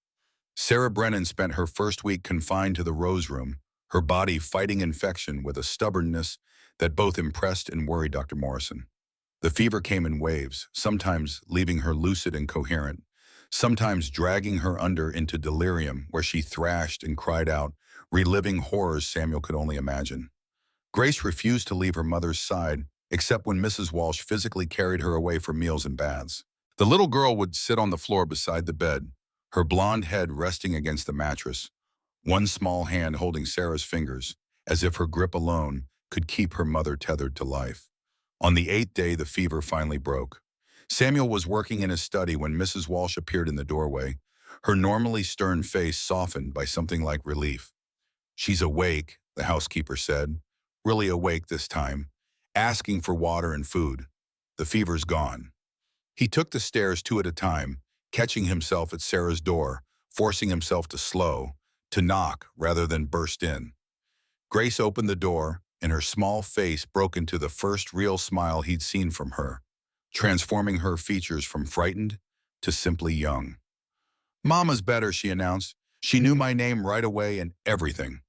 Sarah Brennan spent her first week confined to the Rose Room, her body fighting infection with a stubbornness that both impressed and worried Dr. Morrison. The fever came in waves, sometimes leaving her lucid and coherent, sometimes dragging her under into delirium where she thrashed and cried out, reliving horrors Samuel could only imagine. Grace refused to leave her mother's side, except when Mrs. Walsh physically carried her away for meals and baths. The little girl would sit on the floor beside the bed, her blonde head resting against the mattress, one small hand holding Sarah's fingers, as if her grip alone could keep her mother tethered to life. On the 8th day, the fever finally broke. Samuel was working in his study when Mrs. Walsh appeared in the doorway, her normally stern face softened by something like relief. She's awake, the housekeeper said, really awake this time, asking for water and food. The fever's gone. He took the stairs 2 at a time, catching himself at Sarah's door, forcing himself to slow, to knock rather than burst in. Grace opened the door, and her small face broke into the first real smile he'd seen from her, transforming her features from frightened to simply young. "Mama's better," she announced. She knew my name right away and everything.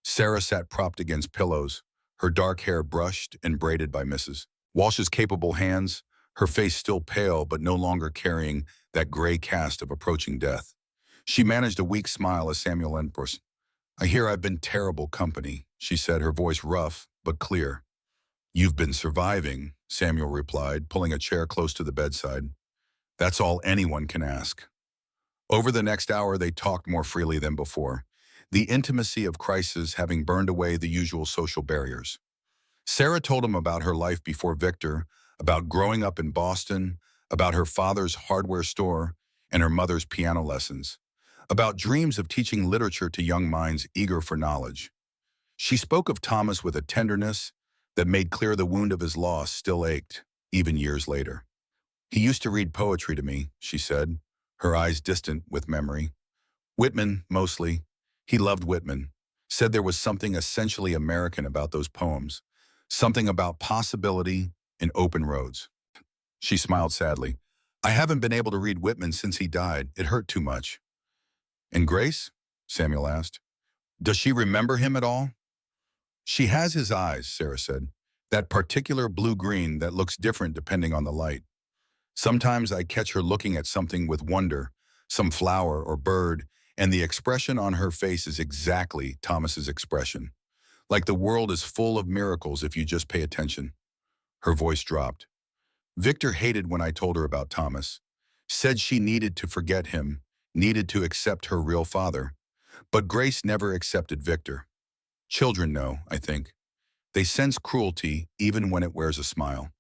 Sarah sat propped against pillows, her dark hair brushed and braided by Mrs. Walsh's capable hands, her face still pale but no longer carrying that gray cast of approaching death. She managed a weak smile as Samuel endorsed. "I hear I've been terrible company," she said, her voice rough but clear. "You've been surviving," Samuel replied, pulling a chair close to the bedside. "That's all anyone can ask." Over the next hour, they talked more freely than before, the intimacy of crisis having burned away the usual social barriers. Sarah told him about her life before Victor, about growing up in Boston, about her father's hardware store and her mother's piano lessons, about dreams of teaching literature to young minds eager for knowledge. She spoke of Thomas with a tenderness that made clear the wound of his loss still ached, even years later. "He used to read poetry to me," she said, her eyes distant with memory. "Whitman, mostly. He loved Whitman. Said there was something essentially American about those poems, something about possibility and open roads." She smiled sadly. "I haven't been able to read Whitman since he died. It hurt too much." "And Grace?" Samuel asked. "Does she remember him at all?" "She has his eyes," Sarah said. "That particular blue-green that looks different depending on the light. Sometimes I catch her looking at something with wonder, some flower or bird, and the expression on her face is exactly Thomas's expression. Like the world is full of miracles if you just pay attention." Her voice dropped. "Victor hated when I told her about Thomas. Said she needed to forget him, needed to accept her real father. But Grace never accepted Victor. Children know, I think. They sense cruelty even when it wears a smile."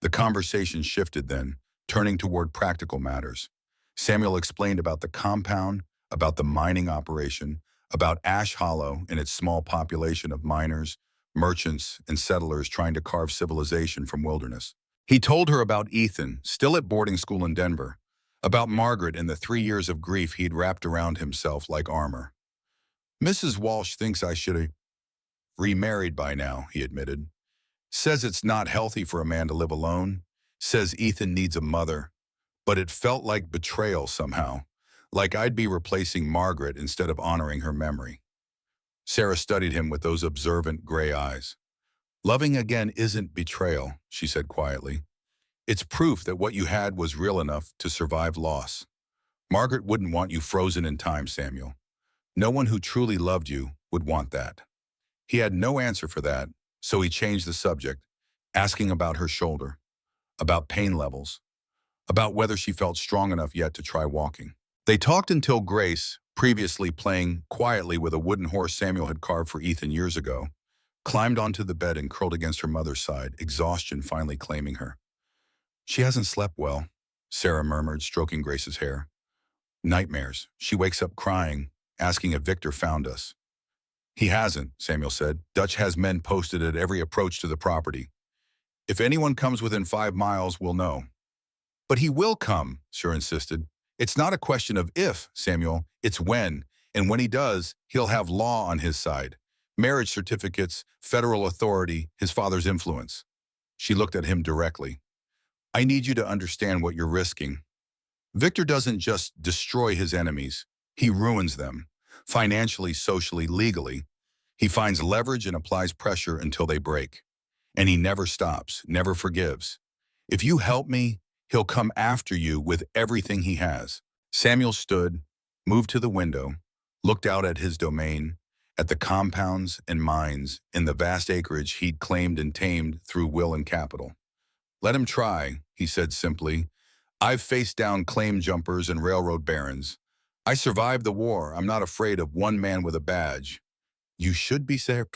The conversation shifted then, turning toward practical matters. Samuel explained about the compound, about the mining operation, about Ash Hollow and its small population of miners, merchants, and settlers trying to carve civilization from wilderness. He told her about Ethan, still at boarding school in Denver, about Margaret and the 3 years of grief he'd wrapped around himself like armor. "Mrs. Walsh thinks I should..." Remarried by now, he admitted. Says it's not healthy for a man to live alone. Says Ethan needs a mother. But it felt like betrayal somehow. Like I'd be replacing Margaret instead of honoring her memory. Sarah studied him with those observant gray eyes. Loving again isn't betrayal, she said quietly. It's proof that what you had was real enough to survive loss. Margaret wouldn't want you frozen in time, Samuel. No one who truly loved you would want that. He had no answer for that, so he changed the subject, asking about her shoulder, about pain levels, about whether she felt strong enough yet to try walking. They talked until Grace, previously playing quietly with a wooden horse Samuel had carved for Ethan years ago, climbed onto the bed and curled against her mother's side, exhaustion finally claiming her. She hasn't slept well, Sarah murmured, stroking Grace's hair. Nightmares. She wakes up crying, asking if Victor found us. He hasn't, Samuel said. Dutch has men posted at every approach to the property. If anyone comes within 5 miles, we'll know. But he will come, Sarah insisted. It's not a question of if, Samuel, it's when. And when he does, he'll have law on his side. Marriage certificates, federal authority, his father's influence. She looked at him directly. I need you to understand what you're risking. Victor doesn't just destroy his enemies. He ruins them. Financially, socially, legally. He finds leverage and applies pressure until they break. And he never stops, never forgives. If you help me, he'll come after you with everything he has. Samuel stood, moved to the window, looked out at his domain, at the compounds and mines in the vast acreage he'd claimed and tamed through will and capital. Let him try, he said simply. I've faced down claim jumpers and railroad barons. I survived the war. I'm not afraid of one man with a badge. You should be, Sarah,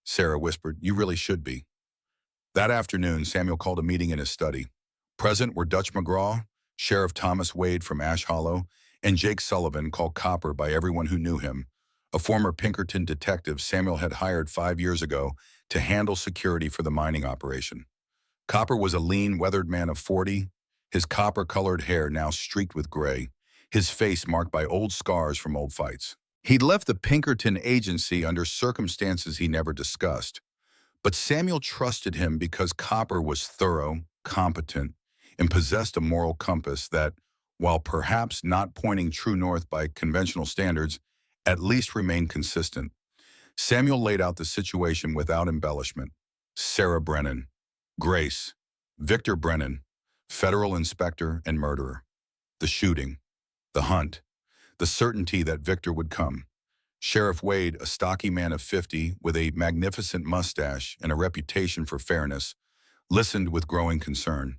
Sarah whispered. You really should be. That afternoon, Samuel called a meeting in his study. Present were Dutch McGraw, Sheriff Thomas Wade from Ash Hollow, and Jake Sullivan, called Copper by everyone who knew him, a former Pinkerton detective Samuel had hired 5 years ago to handle security for the mining operation. Copper was a lean, weathered man of 40, his copper-colored hair now streaked with gray, his face marked by old scars from old fights. He'd left the Pinkerton agency under circumstances he never discussed, but Samuel trusted him because Copper was thorough, competent, and possessed a moral compass that, while perhaps not pointing true north by conventional standards, at least remained consistent. Samuel laid out the situation without embellishment. Sarah Brennan, Grace, Victor Brennan, federal inspector and murderer. The shooting, the hunt, the certainty that Victor would come. Sheriff Wade, a stocky man of 50 with a magnificent mustache and a reputation for fairness, listened with growing concern.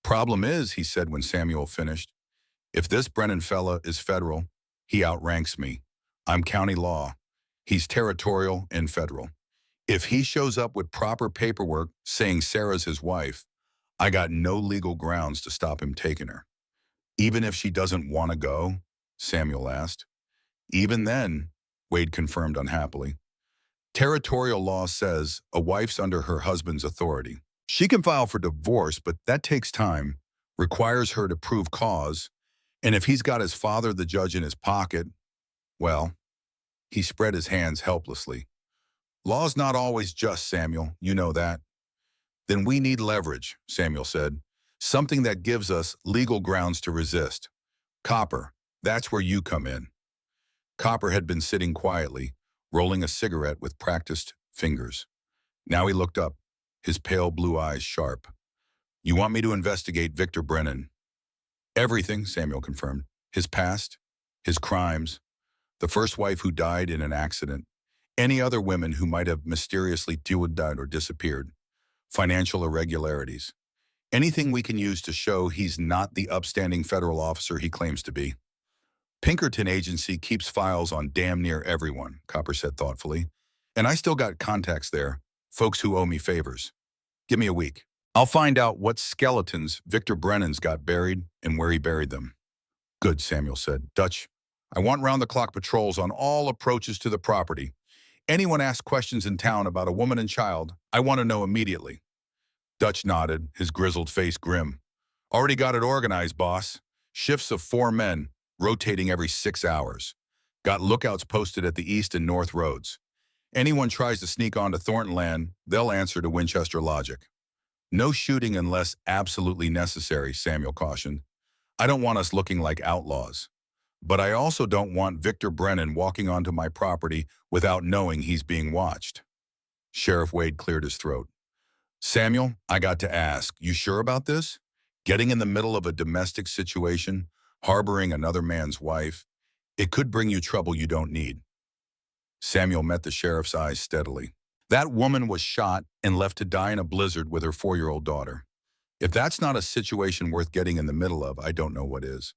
Problem is, he said when Samuel finished, if this Brennan fella is federal, he outranks me. I'm county law. He's territorial and federal. If he shows up with proper paperwork saying Sarah's his wife, I got no legal grounds to stop him taking her. Even if she doesn't want to go, Samuel asked. Even then, Wade confirmed unhappily. Territorial law says a wife's under her husband's authority. She can file for divorce, but that takes time, requires her to prove cause, and if he's got his father, the judge, in his pocket, well, he spread his hands helplessly. Law's not always just, Samuel, you know that. Then we need leverage, Samuel said, something that gives us legal grounds to resist. Copper, that's where you come in. Copper had been sitting quietly, rolling a cigarette with practiced fingers. Now he looked up, his pale blue eyes sharp. You want me to investigate Victor Brennan? Everything, Samuel confirmed. His past, his crimes, the first wife who died in an accident, any other women who might have mysteriously died or disappeared, financial irregularities, anything we can use to show he's not the upstanding federal officer he claims to be. Pinkerton agency keeps files on damn near everyone, Copper said thoughtfully, and I still got contacts there, folks who owe me favors. Give me a week. I'll find out what skeletons Victor Brennan's got buried and where he buried them. Good, Samuel said. Dutch, I want round-the-clock patrols on all approaches to the property. Anyone asks questions in town about a woman and child, I want to know immediately. Dutch nodded, his grizzled face grim. Already got it organized, boss. Shifts of 4 men, rotating every 6 hours. Got lookouts posted at the east and north roads. Anyone tries to sneak onto Thorntonland, they'll answer to Winchester logic. No shooting unless absolutely necessary, Samuel cautioned. I don't want us looking like outlaws. But I also don't want Victor Brennan walking onto my property without knowing he's being watched. Sheriff Wade cleared his throat. Samuel, I got to ask, you sure about this? Getting in the middle of a domestic situation, harboring another man's wife, it could bring you trouble you don't need. Samuel met the sheriff's eyes steadily. That woman was shot and left to die in a blizzard with her 4-year-old daughter. If that's not a situation worth getting in the middle of, I don't know what is.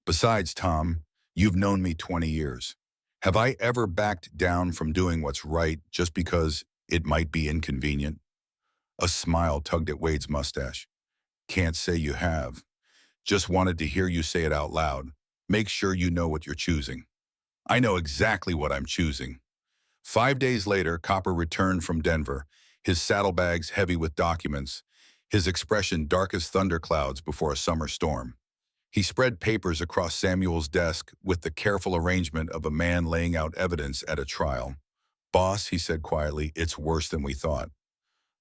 Besides, Tom, you've known me 20 years. Have I ever backed down from doing what's right just because it might be inconvenient? A smile tugged at Wade's mustache. Can't say you have. Just wanted to hear you say it out loud. Make sure you know what you're choosing. I know exactly what I'm choosing. 5 days later, Copper returned from Denver, his saddlebags heavy with documents, his expression dark as thunderclouds before a summer storm. He spread papers across Samuel's desk with the careful arrangement of a man laying out evidence at a trial. Boss, he said quietly, it's worse than we thought.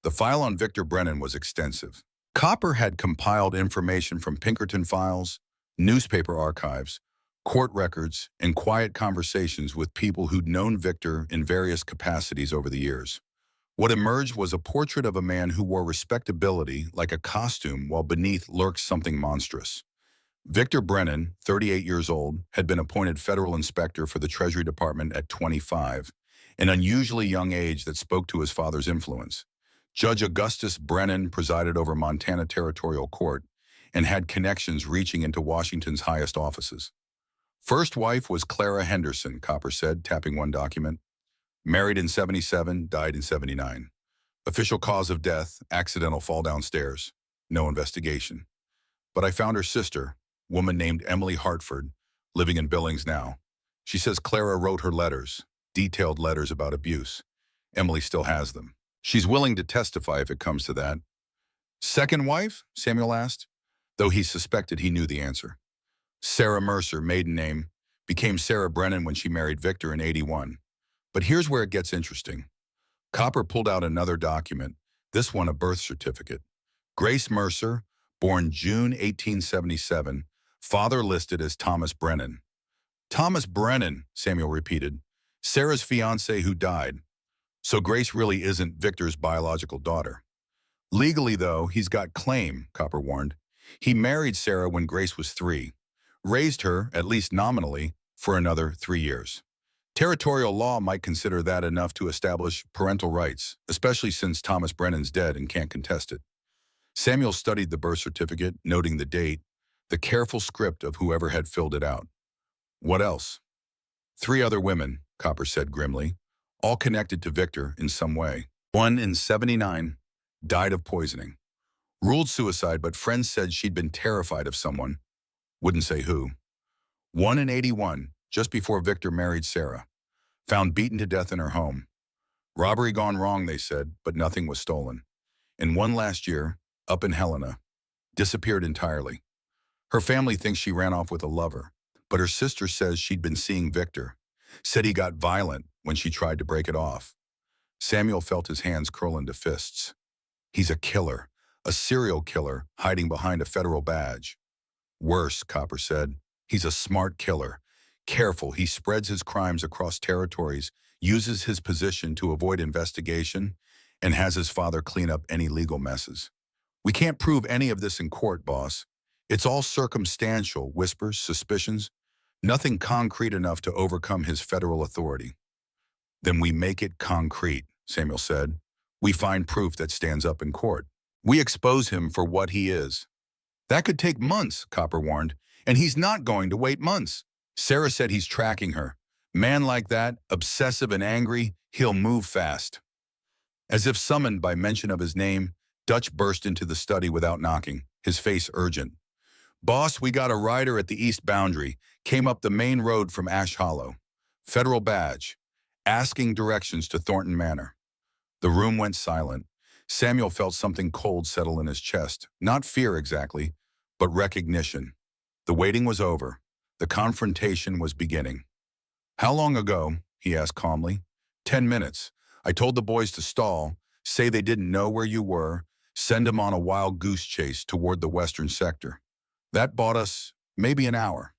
The file on Victor Brennan was extensive. Copper had compiled information from Pinkerton files, newspaper archives, court records, and quiet conversations with people who'd known Victor in various capacities over the years. What emerged was a portrait of a man who wore respectability like a costume while beneath lurked something monstrous. Victor Brennan, 38 years old, had been appointed federal inspector for the Treasury Department at 25, an unusually young age that spoke to his father's influence. Judge Augustus Brennan presided over Montana Territorial Court and had connections reaching into Washington's highest offices. First wife was Clara Henderson, Copper said, tapping one document. Married in 77, died in 79. Official cause of death, accidental fall downstairs. No investigation. But I found her sister, woman named Emily Hartford, living in Billings now. She says Clara wrote her letters, detailed letters about abuse. Emily still has them. She's willing to testify if it comes to that. Second wife? Samuel asked, though he suspected he knew the answer. Sarah Mercer, maiden name, became Sarah Brennan when she married Victor in 81. But here's where it gets interesting. Copper pulled out another document, this one a birth certificate. Grace Mercer, born June 1877, father listed as Thomas Brennan. Thomas Brennan, Samuel repeated. Sarah's fiancé who died. So Grace really isn't Victor's biological daughter. Legally, though, he's got claim, Copper warned. He married Sarah when Grace was 3, raised her, at least nominally, for another 3 years. Territorial law might consider that enough to establish parental rights, especially since Thomas Brennan's dead and can't contest it. Samuel studied the birth certificate, noting the date, the careful script of whoever had filled it out. What else? 3 other women, Copper said grimly, all connected to Victor in some way. One in 79 died of poisoning. Ruled suicide, but friends said she'd been terrified of someone. Wouldn't say who. One in 81, just before Victor married Sarah. Found beaten to death in her home. Robbery gone wrong, they said, but nothing was stolen. And one last year, up in Helena, disappeared entirely. Her family thinks she ran off with a lover, but her sister says she'd been seeing Victor. Said he got violent when she tried to break it off. Samuel felt his hands curl into fists. He's a killer, a serial killer hiding behind a federal badge. Worse, Copper said, he's a smart killer. Careful, he spreads his crimes across territories, uses his position to avoid investigation, and has his father clean up any legal messes. We can't prove any of this in court, boss. It's all circumstantial, whispers, suspicions, nothing concrete enough to overcome his federal authority. Then we make it concrete, Samuel said. We find proof that stands up in court. We expose him for what he is. That could take months, Copper warned, and he's not going to wait months. Sarah said he's tracking her. Man like that, obsessive and angry, he'll move fast. As if summoned by mention of his name, Dutch burst into the study without knocking, his face urgent. Boss, we got a rider at the east boundary, came up the main road from Ash Hollow. Federal badge, asking directions to Thornton Manor. The room went silent. Samuel felt something cold settle in his chest, not fear exactly, but recognition. The waiting was over. The confrontation was beginning. How long ago? He asked calmly. 10 minutes. I told the boys to stall, say they didn't know where you were, send them on a wild goose chase toward the western sector. That bought us maybe an hour.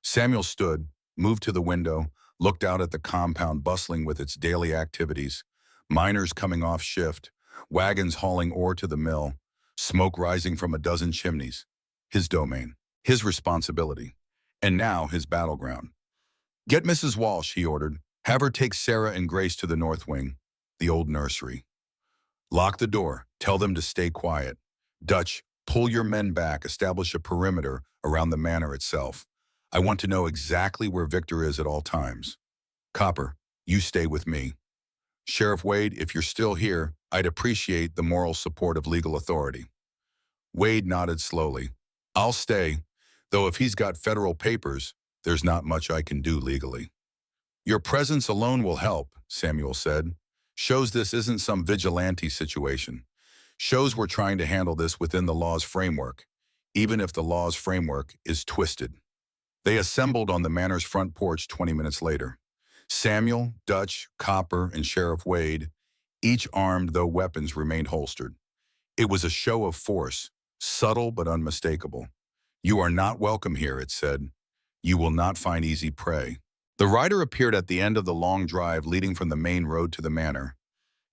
Samuel stood, moved to the window, looked out at the compound bustling with its daily activities, miners coming off shift, wagons hauling ore to the mill, smoke rising from a dozen chimneys. His domain, his responsibility, and now his battleground. Get Mrs. Walsh, he ordered. Have her take Sarah and Grace to the north wing, the old nursery. Lock the door, tell them to stay quiet. Dutch, pull your men back, establish a perimeter around the manor itself. I want to know exactly where Victor is at all times. Copper, you stay with me. Sheriff Wade, if you're still here, I'd appreciate the moral support of legal authority. Wade nodded slowly. I'll stay, though if he's got federal papers, there's not much I can do legally. Your presence alone will help, Samuel said. Shows this isn't some vigilante situation. Shows we're trying to handle this within the law's framework, even if the law's framework is twisted. They assembled on the manor's front porch 20 minutes later. Samuel, Dutch, Copper, and Sheriff Wade, each armed though weapons remained holstered. It was a show of force, subtle but unmistakable. You are not welcome here, it said. You will not find easy prey. The rider appeared at the end of the long drive leading from the main road to the manor,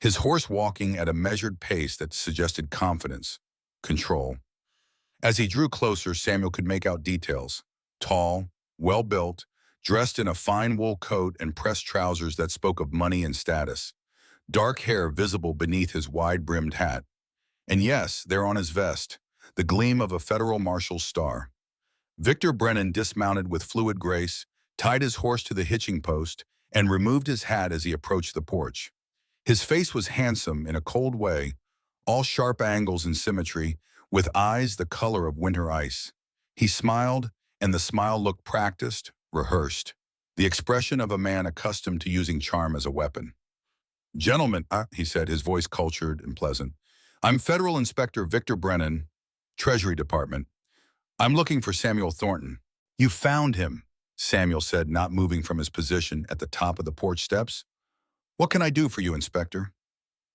his horse walking at a measured pace that suggested confidence, control. As he drew closer, Samuel could make out details. Tall, well-built, dressed in a fine wool coat and pressed trousers that spoke of money and status. Dark hair visible beneath his wide-brimmed hat. And yes, there on his vest, the gleam of a federal marshal's star. Victor Brennan dismounted with fluid grace, tied his horse to the hitching post, and removed his hat as he approached the porch. His face was handsome in a cold way, all sharp angles and symmetry, with eyes the color of winter ice. He smiled, and the smile looked practiced, rehearsed, the expression of a man accustomed to using charm as a weapon. Gentlemen, he said, his voice cultured and pleasant. I'm Federal Inspector Victor Brennan, Treasury Department. I'm looking for Samuel Thornton. You found him, Samuel said, not moving from his position at the top of the porch steps. What can I do for you, Inspector?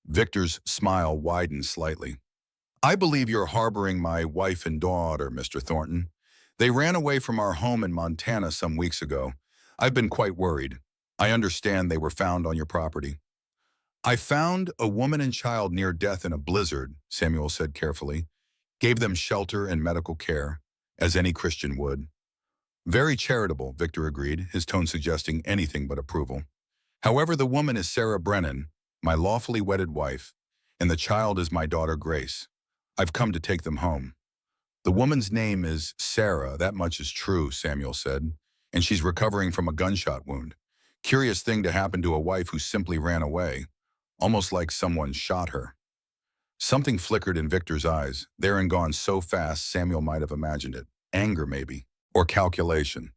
Victor's smile widened slightly. I believe you're harboring my wife and daughter, Mr. Thornton. They ran away from our home in Montana some weeks ago. I've been quite worried. I understand they were found on your property. I found a woman and child near death in a blizzard, Samuel said carefully. Gave them shelter and medical care, as any Christian would. Very charitable, Victor agreed, his tone suggesting anything but approval. However, the woman is Sarah Brennan, my lawfully wedded wife, and the child is my daughter Grace. I've come to take them home. The woman's name is Sarah, that much is true, Samuel said, and she's recovering from a gunshot wound. Curious thing to happen to a wife who simply ran away, almost like someone shot her. Something flickered in Victor's eyes, there and gone so fast Samuel might have imagined it. Anger, maybe, or calculation.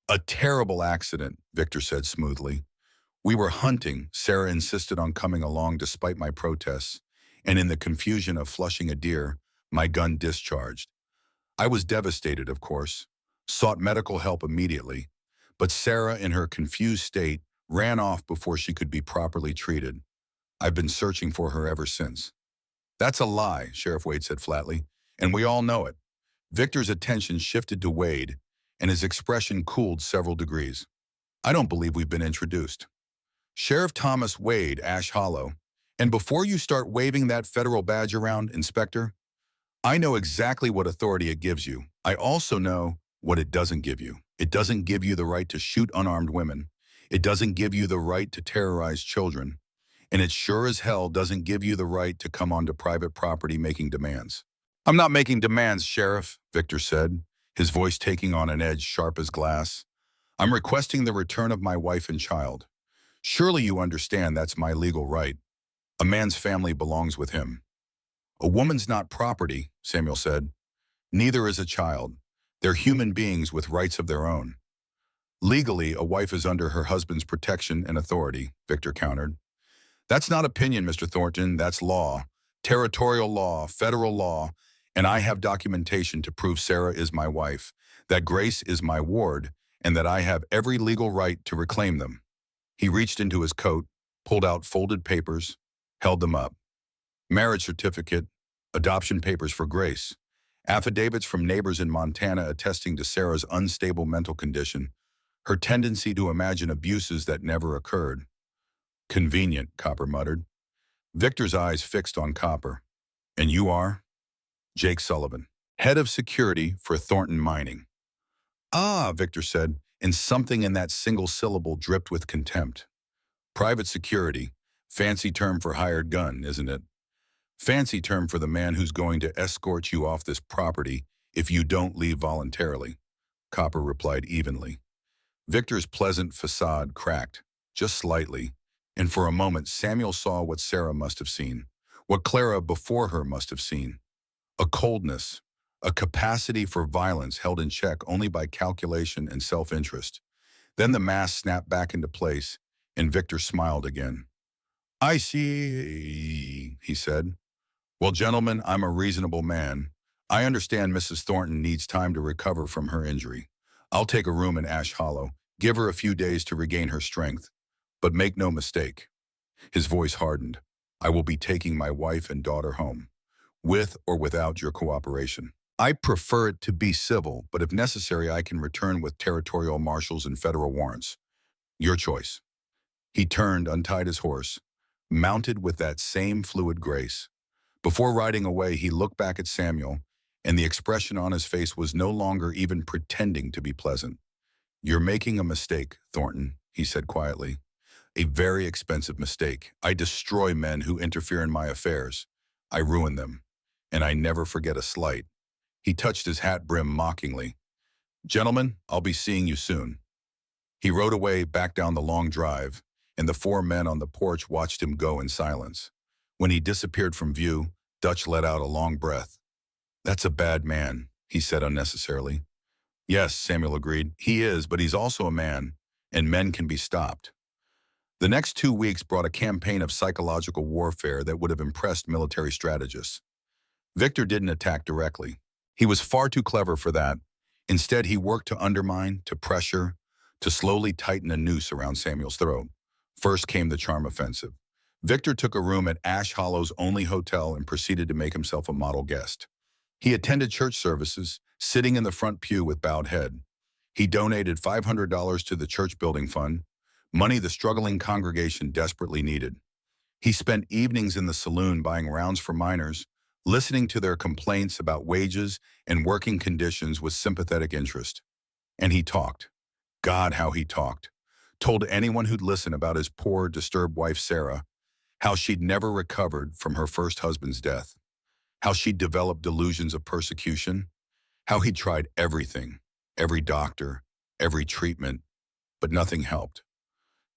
A terrible accident, Victor said smoothly. We were hunting. Sarah insisted on coming along despite my protests, and in the confusion of flushing a deer, my gun discharged. I was devastated, of course, sought medical help immediately, but Sarah, in her confused state, ran off before she could be properly treated. I've been searching for her ever since. That's a lie, Sheriff Wade said flatly, and we all know it. Victor's attention shifted to Wade, and his expression cooled several degrees. I don't believe we've been introduced. Sheriff Thomas Wade, Ash Hollow, and before you start waving that federal badge around, Inspector, I know exactly what authority it gives you. I also know what it doesn't give you. It doesn't give you the right to shoot unarmed women. It doesn't give you the right to terrorize children. And it sure as hell doesn't give you the right to come onto private property making demands. I'm not making demands, Sheriff, Victor said, his voice taking on an edge sharp as glass. I'm requesting the return of my wife and child. Surely you understand that's my legal right. A man's family belongs with him. A woman's not property, Samuel said. Neither is a child. They're human beings with rights of their own. Legally, a wife is under her husband's protection and authority, Victor countered. That's not opinion, Mr. Thornton, that's law. Territorial law, federal law, and I have documentation to prove Sarah is my wife, that Grace is my ward, and that I have every legal right to reclaim them. He reached into his coat, pulled out folded papers, held them up. Marriage certificate, adoption papers for Grace, affidavits from neighbors in Montana attesting to Sarah's unstable mental condition, her tendency to imagine abuses that never occurred. Convenient, Copper muttered. Victor's eyes fixed on Copper. And you are? Jake Sullivan, head of security for Thornton Mining. Ah, Victor said, and something in that single syllable dripped with contempt. Private security, fancy term for hired gun, isn't it? Fancy term for the man who's going to escort you off this property if you don't leave voluntarily, Copper replied evenly. Victor's pleasant facade cracked, just slightly, and for a moment Samuel saw what Sarah must have seen, what Clara before her must have seen. A coldness, a capacity for violence held in check only by calculation and self-interest. Then the mask snapped back into place, and Victor smiled again. I see, he said. Well, gentlemen, I'm a reasonable man. I understand Mrs. Thornton needs time to recover from her injury. I'll take a room in Ash Hollow, give her a few days to regain her strength. But make no mistake. His voice hardened. I will be taking my wife and daughter home, with or without your cooperation. I prefer it to be civil, but if necessary, I can return with territorial marshals and federal warrants. Your choice. He turned, untied his horse, mounted with that same fluid grace. Before riding away, he looked back at Samuel, and the expression on his face was no longer even pretending to be pleasant. You're making a mistake, Thornton, he said quietly. A very expensive mistake. I destroy men who interfere in my affairs. I ruin them, and I never forget a slight. He touched his hat brim mockingly. Gentlemen, I'll be seeing you soon. He rode away back down the long drive, and the four men on the porch watched him go in silence. When he disappeared from view, Dutch let out a long breath. That's a bad man, he said unnecessarily. Yes, Samuel agreed. He is, but he's also a man, and men can be stopped. The next 2 weeks brought a campaign of psychological warfare that would have impressed military strategists. Victor didn't attack directly. He was far too clever for that. Instead, he worked to undermine, to pressure, to slowly tighten a noose around Samuel's throat. First came the charm offensive. Victor took a room at Ash Hollow's only hotel and proceeded to make himself a model guest. He attended church services, sitting in the front pew with bowed head. He donated $500 to the church building fund, money the struggling congregation desperately needed. He spent evenings in the saloon buying rounds for miners, listening to their complaints about wages and working conditions with sympathetic interest. And he talked. God, how he talked. Told anyone who'd listen about his poor, disturbed wife, Sarah, how she'd never recovered from her first husband's death, how she'd developed delusions of persecution, how he'd tried everything, every doctor, every treatment, but nothing helped.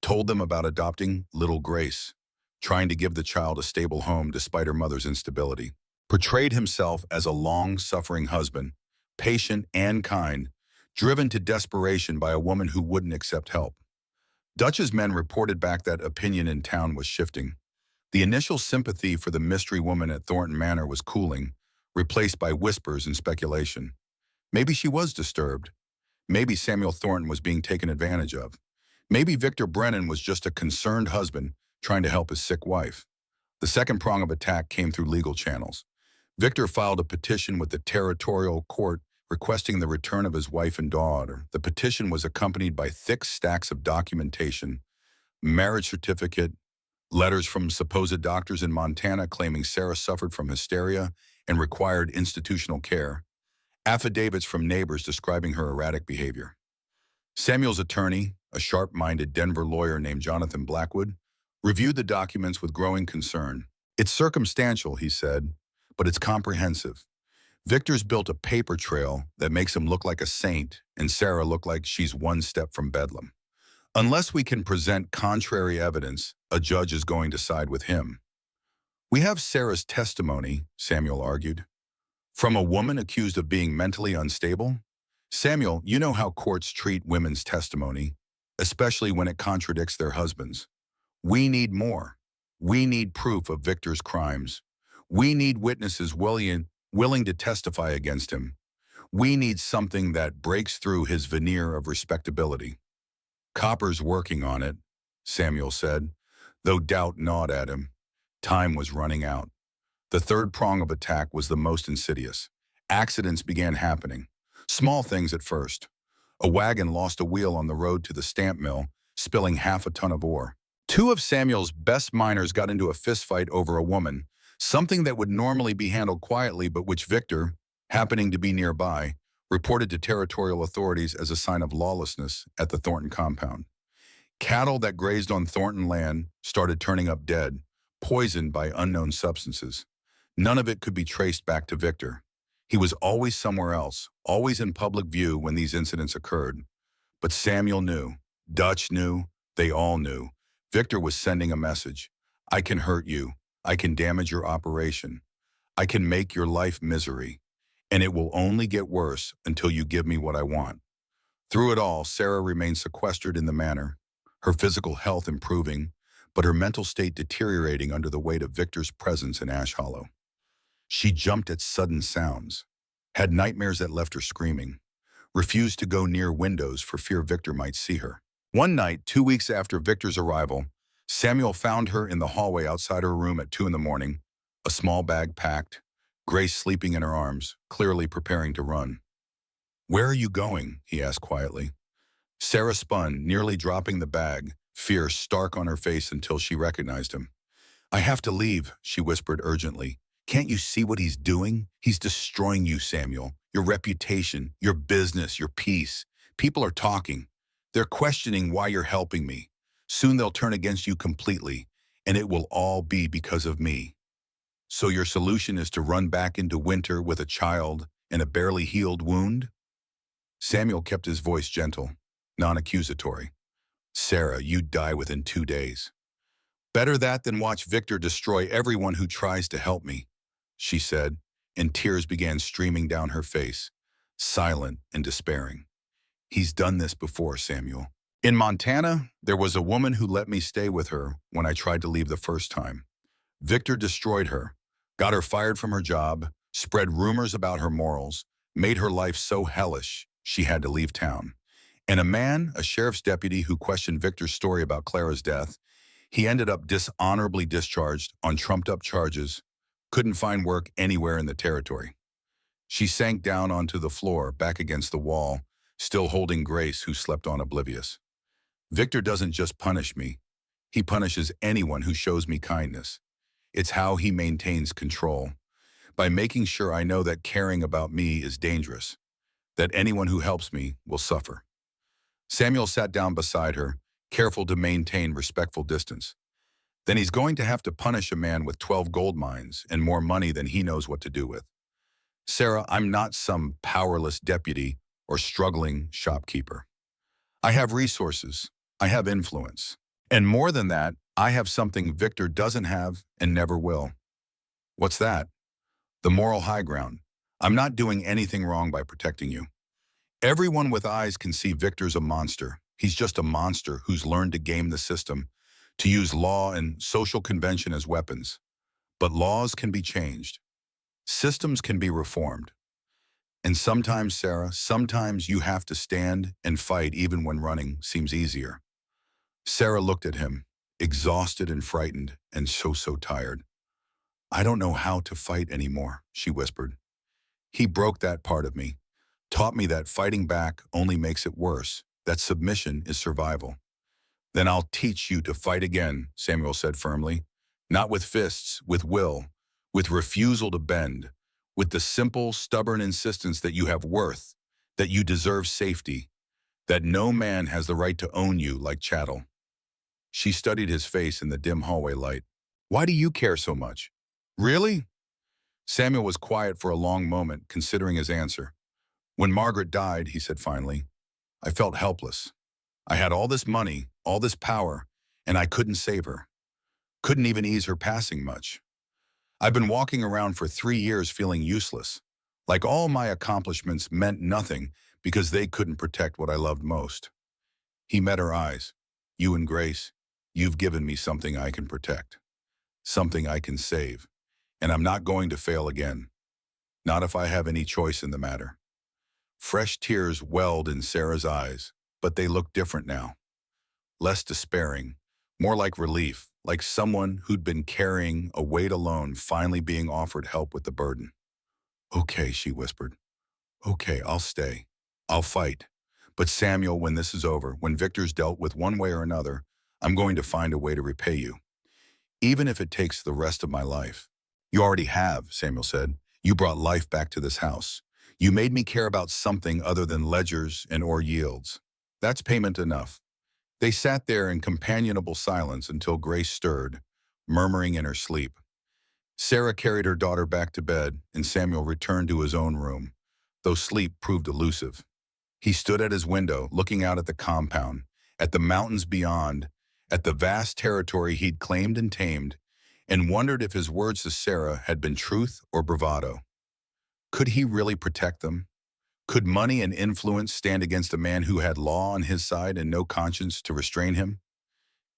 Told them about adopting little Grace, trying to give the child a stable home despite her mother's instability. Portrayed himself as a long-suffering husband, patient and kind, driven to desperation by a woman who wouldn't accept help. Dutch's men reported back that opinion in town was shifting. The initial sympathy for the mystery woman at Thornton Manor was cooling, replaced by whispers and speculation. Maybe she was disturbed. Maybe Samuel Thornton was being taken advantage of. Maybe Victor Brennan was just a concerned husband trying to help his sick wife. The second prong of attack came through legal channels. Victor filed a petition with the territorial court requesting the return of his wife and daughter. The petition was accompanied by thick stacks of documentation, marriage certificate, letters from supposed doctors in Montana claiming Sarah suffered from hysteria and required institutional care, affidavits from neighbors describing her erratic behavior. Samuel's attorney, a sharp-minded Denver lawyer named Jonathan Blackwood, reviewed the documents with growing concern. It's circumstantial, he said, but it's comprehensive. Victor's built a paper trail that makes him look like a saint and Sarah look like she's one step from Bedlam. Unless we can present contrary evidence, a judge is going to side with him. We have Sarah's testimony, Samuel argued. From a woman accused of being mentally unstable? Samuel, you know how courts treat women's testimony, especially when it contradicts their husbands. We need more. We need proof of Victor's crimes. We need witnesses willing to testify against him. We need something that breaks through his veneer of respectability. Copper's working on it, Samuel said. Though doubt gnawed at him, time was running out. The third prong of attack was the most insidious. Accidents began happening. Small things at first. A wagon lost a wheel on the road to the stamp mill, spilling half a ton of ore. Two of Samuel's best miners got into a fistfight over a woman, something that would normally be handled quietly but which Victor, happening to be nearby, reported to territorial authorities as a sign of lawlessness at the Thornton compound. Cattle that grazed on Thornton land started turning up dead, poisoned by unknown substances. None of it could be traced back to Victor. He was always somewhere else, always in public view when these incidents occurred. But Samuel knew, Dutch knew, they all knew. Victor was sending a message. I can hurt you. I can damage your operation. I can make your life misery. And it will only get worse until you give me what I want. Through it all, Sarah remained sequestered in the manor, her physical health improving, but her mental state deteriorating under the weight of Victor's presence in Ash Hollow. She jumped at sudden sounds, had nightmares that left her screaming, refused to go near windows for fear Victor might see her. One night, 2 weeks after Victor's arrival, Samuel found her in the hallway outside her room at 2 in the morning, a small bag packed, Grace sleeping in her arms, clearly preparing to run. "Where are you going?" he asked quietly. Sarah spun, nearly dropping the bag, fear stark on her face until she recognized him. "I have to leave," she whispered urgently. "Can't you see what he's doing? He's destroying you, Samuel. Your reputation, your business, your peace. People are talking. They're questioning why you're helping me. Soon they'll turn against you completely, and it will all be because of me. So your solution is to run back into winter with a child and a barely healed wound?" Samuel kept his voice gentle, non-accusatory. "Sarah, you'd die within 2 days. Better that than watch Victor destroy everyone who tries to help me," she said, and tears began streaming down her face, silent and despairing. "He's done this before, Samuel. In Montana, there was a woman who let me stay with her when I tried to leave the first time. Victor destroyed her, got her fired from her job, spread rumors about her morals, made her life so hellish she had to leave town. And a man, a sheriff's deputy who questioned Victor's story about Clara's death, he ended up dishonorably discharged on trumped-up charges, couldn't find work anywhere in the territory." She sank down onto the floor, back against the wall, still holding Grace, who slept on oblivious. "Victor doesn't just punish me. He punishes anyone who shows me kindness. It's how he maintains control, by making sure I know that caring about me is dangerous, that anyone who helps me will suffer." Samuel sat down beside her, careful to maintain respectful distance. "Then he's going to have to punish a man with 12 gold mines and more money than he knows what to do with. Sarah, I'm not some powerless deputy or struggling shopkeeper. I have resources. I have influence. And more than that, I have something Victor doesn't have and never will." "What's that?" "The moral high ground. I'm not doing anything wrong by protecting you. Everyone with eyes can see Victor's a monster. He's just a monster who's learned to game the system, to use law and social convention as weapons. But laws can be changed. Systems can be reformed. And sometimes, Sarah, sometimes you have to stand and fight even when running seems easier." Sarah looked at him, exhausted and frightened and so tired. "I don't know how to fight anymore," she whispered. "He broke that part of me, taught me that fighting back only makes it worse, that submission is survival." "Then I'll teach you to fight again," Samuel said firmly. "Not with fists, with will, with refusal to bend, with the simple, stubborn insistence that you have worth, that you deserve safety, that no man has the right to own you like chattel." She studied his face in the dim hallway light. "Why do you care so much?" "Really?" Samuel was quiet for a long moment, considering his answer. "When Margaret died," he said finally, "I felt helpless. I had all this money, all this power, and I couldn't save her. Couldn't even ease her passing much. I've been walking around for 3 years feeling useless, like all my accomplishments meant nothing because they couldn't protect what I loved most." He met her eyes. "You and Grace, you've given me something I can protect, something I can save, and I'm not going to fail again. Not if I have any choice in the matter." Fresh tears welled in Sarah's eyes, but they looked different now. Less despairing, More like relief, like someone who'd been carrying a weight alone finally being offered help with the burden. Okay, she whispered. Okay, I'll stay. I'll fight. But Samuel, when this is over, when Victor's dealt with one way or another, I'm going to find a way to repay you, even if it takes the rest of my life. You already have, Samuel said. You brought life back to this house. You made me care about something other than ledgers and or yields. That's payment enough. They sat there in companionable silence until Grace stirred, murmuring in her sleep. Sarah carried her daughter back to bed, and Samuel returned to his own room, though sleep proved elusive. He stood at his window, looking out at the compound, at the mountains beyond, at the vast territory he'd claimed and tamed, and wondered if his words to Sarah had been truth or bravado. Could he really protect them? Could money and influence stand against a man who had law on his side and no conscience to restrain him?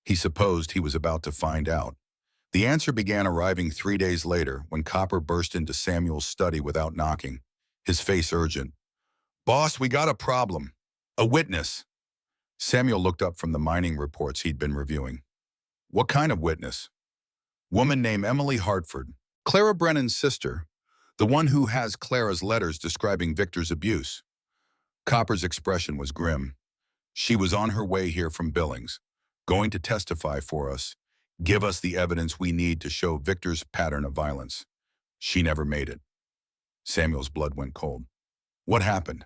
He supposed he was about to find out. The answer began arriving 3 days later when Copper burst into Samuel's study without knocking, his face urgent. Boss, we got a problem. A witness. Samuel looked up from the mining reports he'd been reviewing. What kind of witness? Woman named Emily Hartford, Clara Brennan's sister, the one who has Clara's letters describing Victor's abuse. Copper's expression was grim. She was on her way here from Billings, going to testify for us, give us the evidence we need to show Victor's pattern of violence. She never made it. Samuel's blood went cold. What happened?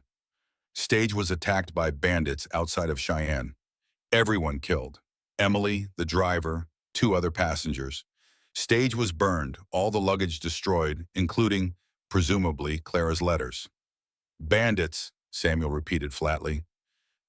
Stage was attacked by bandits outside of Cheyenne. Everyone killed. Emily, the driver, 2 other passengers. Stage was burned, all the luggage destroyed, including, presumably, Clara's letters. Bandits, Samuel repeated flatly.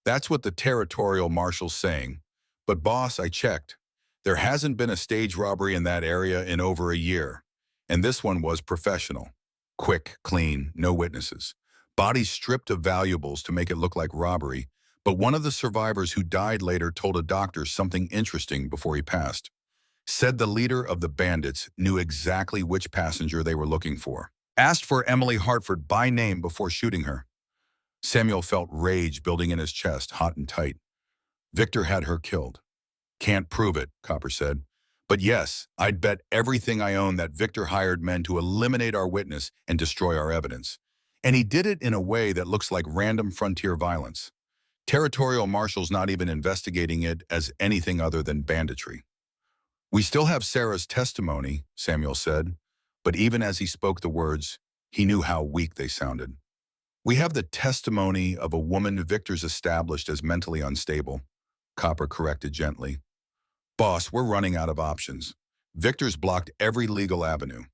That's what the territorial marshal's saying. But boss, I checked. There hasn't been a stage robbery in that area in over a year. And this one was professional. Quick, clean, no witnesses. Bodies stripped of valuables to make it look like robbery, but one of the survivors who died later told a doctor something interesting before he passed. Said the leader of the bandits knew exactly which passenger they were looking for. Asked for Emily Hartford by name before shooting her. Samuel felt rage building in his chest, hot and tight. Victor had her killed. Can't prove it, Copper said. But yes, I'd bet everything I own that Victor hired men to eliminate our witness and destroy our evidence. And he did it in a way that looks like random frontier violence. Territorial marshals not even investigating it as anything other than banditry. We still have Sarah's testimony, Samuel said, but even as he spoke the words, he knew how weak they sounded. We have the testimony of a woman Victor's established as mentally unstable, Copper corrected gently. Boss, we're running out of options. Victor's blocked every legal avenue.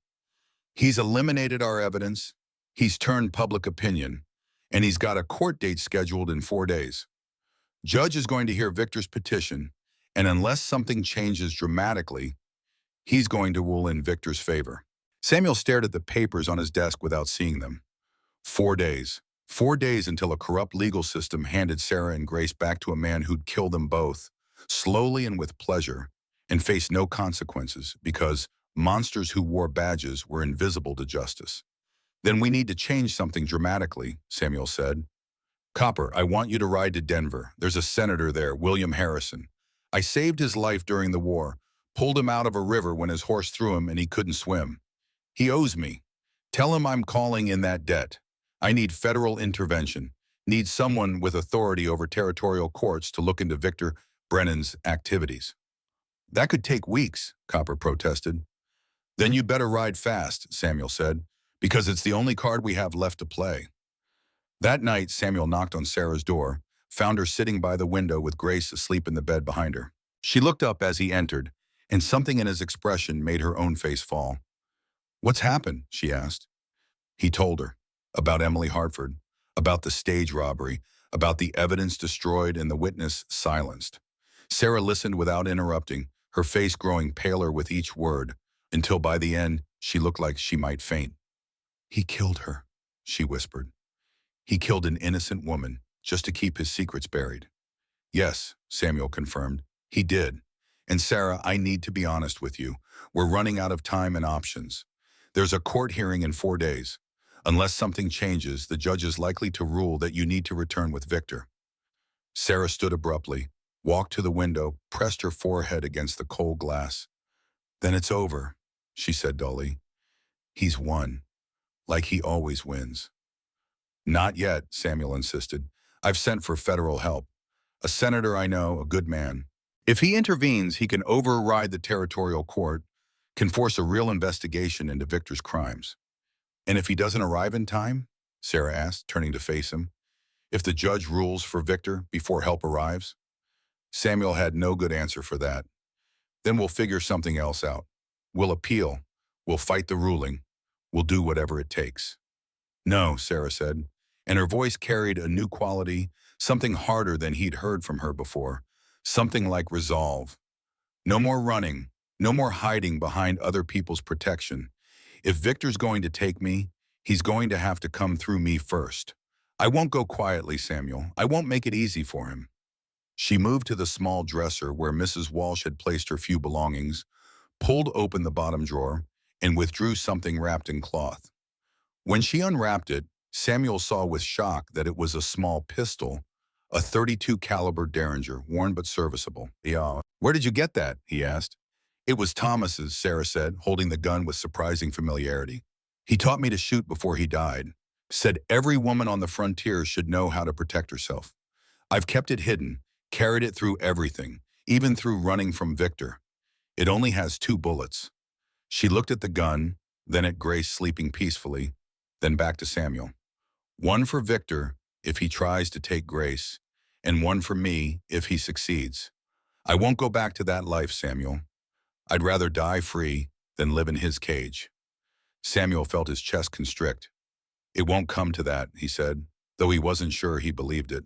He's eliminated our evidence, he's turned public opinion, and he's got a court date scheduled in 4 days. Judge is going to hear Victor's petition, and unless something changes dramatically, he's going to rule in Victor's favor. Samuel stared at the papers on his desk without seeing them. 4 days. 4 days until a corrupt legal system handed Sarah and Grace back to a man who'd kill them both, slowly and with pleasure, and faced no consequences because monsters who wore badges were invisible to justice. Then we need to change something dramatically, Samuel said. Copper, I want you to ride to Denver. There's a senator there, William Harrison. I saved his life during the war, pulled him out of a river when his horse threw him and he couldn't swim. He owes me. Tell him I'm calling in that debt. I need federal intervention, need someone with authority over territorial courts to look into Victor Brennan's activities. That could take weeks, Copper protested. Then you better ride fast, Samuel said, because it's the only card we have left to play. That night, Samuel knocked on Sarah's door, found her sitting by the window with Grace asleep in the bed behind her. She looked up as he entered, and something in his expression made her own face fall. What's happened? She asked. He told her about Emily Hartford, about the stage robbery, about the evidence destroyed and the witness silenced. Sarah listened without interrupting, her face growing paler with each word, until by the end she looked like she might faint. He killed her, she whispered. He killed an innocent woman just to keep his secrets buried. Yes, Samuel confirmed, he did. And Sarah, I need to be honest with you. We're running out of time and options. There's a court hearing in 4 days. Unless something changes, the judge is likely to rule that you need to return with Victor. Sarah stood abruptly, walked to the window, pressed her forehead against the cold glass. "Then it's over," she said dully. "He's won, like he always wins." "Not yet," Samuel insisted. "I've sent for federal help. A senator I know, a good man. If he intervenes, he can override the territorial court, can force a real investigation into Victor's crimes." "And if he doesn't arrive in time?" Sarah asked, turning to face him. "If the judge rules for Victor before help arrives?" Samuel had no good answer for that. "Then we'll figure something else out. We'll appeal. We'll fight the ruling. We'll do whatever it takes." "No," Sarah said, and her voice carried a new quality, something harder than he'd heard from her before, something like resolve. "No more running, no more hiding behind other people's protection. If Victor's going to take me, he's going to have to come through me first. I won't go quietly, Samuel. I won't make it easy for him." She moved to the small dresser where Mrs. Walsh had placed her few belongings, pulled open the bottom drawer, and withdrew something wrapped in cloth. When she unwrapped it, Samuel saw with shock that it was a small pistol, a .32 caliber Derringer, worn but serviceable. "Yeah, where did you get that?" he asked. "It was Thomas's," Sarah said, holding the gun with surprising familiarity. "He taught me to shoot before he died. Said every woman on the frontier should know how to protect herself. I've kept it hidden, carried it through everything, even through running from Victor. It only has 2 bullets." She looked at the gun, then at Grace sleeping peacefully, then back to Samuel. "One for Victor if he tries to take Grace, and one for me if he succeeds. I won't go back to that life, Samuel. I'd rather die free than live in his cage." Samuel felt his chest constrict. "It won't come to that," he said, though he wasn't sure he believed it.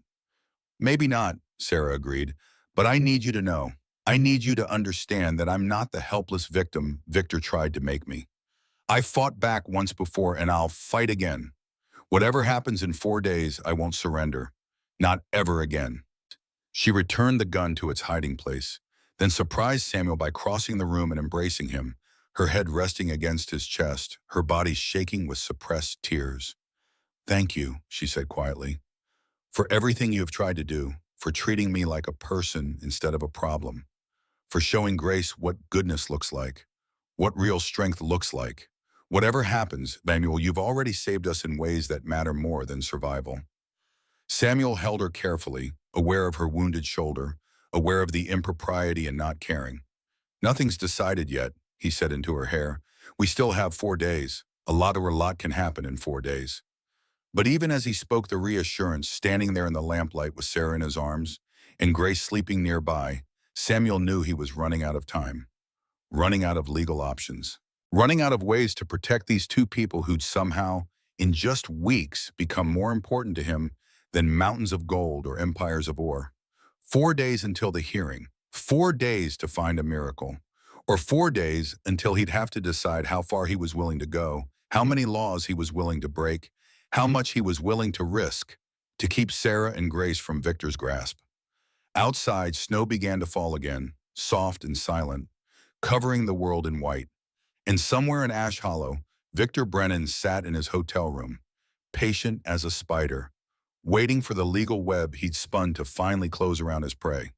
"Maybe not," Sarah agreed, "but I need you to know. I need you to understand that I'm not the helpless victim Victor tried to make me. I fought back once before and I'll fight again. Whatever happens in 4 days, I won't surrender. Not ever again." She returned the gun to its hiding place, then surprised Samuel by crossing the room and embracing him, her head resting against his chest, her body shaking with suppressed tears. "Thank you," she said quietly, "for everything you have tried to do, for treating me like a person instead of a problem, for showing Grace what goodness looks like, what real strength looks like. Whatever happens, Samuel, you've already saved us in ways that matter more than survival." Samuel held her carefully, aware of her wounded shoulder, aware of the impropriety in not caring. "Nothing's decided yet," he said into her hair. "We still have 4 days. A lot can happen in 4 days." But even as he spoke the reassurance, standing there in the lamplight with Sarah in his arms and Grace sleeping nearby, Samuel knew he was running out of time, running out of legal options, running out of ways to protect these 2 people who'd somehow, in just weeks, become more important to him than mountains of gold or empires of ore. 4 days until the hearing, 4 days to find a miracle, or 4 days until he'd have to decide how far he was willing to go, how many laws he was willing to break, how much he was willing to risk to keep Sarah and Grace from Victor's grasp. Outside, snow began to fall again, soft and silent, covering the world in white. And somewhere in Ash Hollow, Victor Brennan sat in his hotel room, patient as a spider, waiting for the legal web he'd spun to finally close around his prey.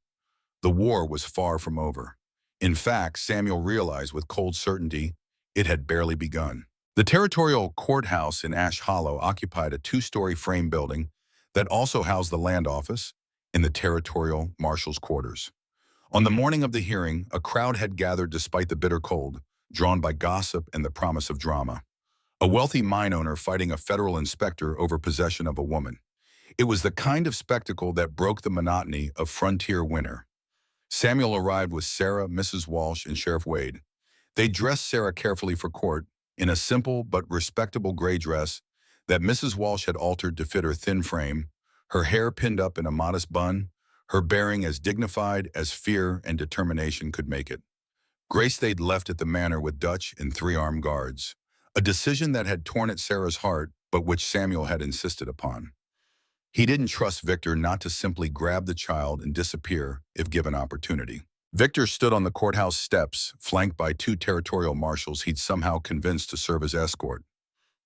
The war was far from over. In fact, Samuel realized with cold certainty it had barely begun. The territorial courthouse in Ash Hollow occupied a 2-story frame building that also housed the land office and the territorial marshal's quarters. On the morning of the hearing, a crowd had gathered despite the bitter cold, drawn by gossip and the promise of drama. A wealthy mine owner fighting a federal inspector over possession of a woman. It was the kind of spectacle that broke the monotony of frontier winter. Samuel arrived with Sarah, Mrs. Walsh, and Sheriff Wade. They dressed Sarah carefully for court in a simple but respectable gray dress that Mrs. Walsh had altered to fit her thin frame, her hair pinned up in a modest bun, her bearing as dignified as fear and determination could make it. Grace they'd left at the manor with Dutch and 3 armed guards, a decision that had torn at Sarah's heart but which Samuel had insisted upon. He didn't trust Victor not to simply grab the child and disappear if given opportunity. Victor stood on the courthouse steps, flanked by 2 territorial marshals he'd somehow convinced to serve as escort.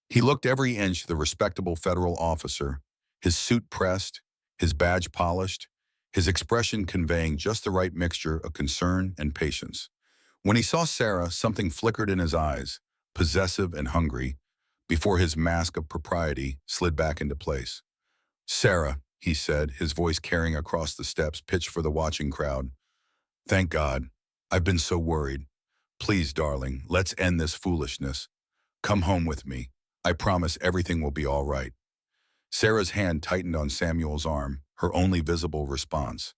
He looked every inch the respectable federal officer, his suit pressed, his badge polished, his expression conveying just the right mixture of concern and patience. When he saw Sarah, something flickered in his eyes, possessive and hungry, before his mask of propriety slid back into place. "Sarah," he said, his voice carrying across the steps pitched for the watching crowd. "Thank God. I've been so worried. Please, darling, let's end this foolishness. Come home with me. I promise everything will be all right." Sarah's hand tightened on Samuel's arm, her only visible response.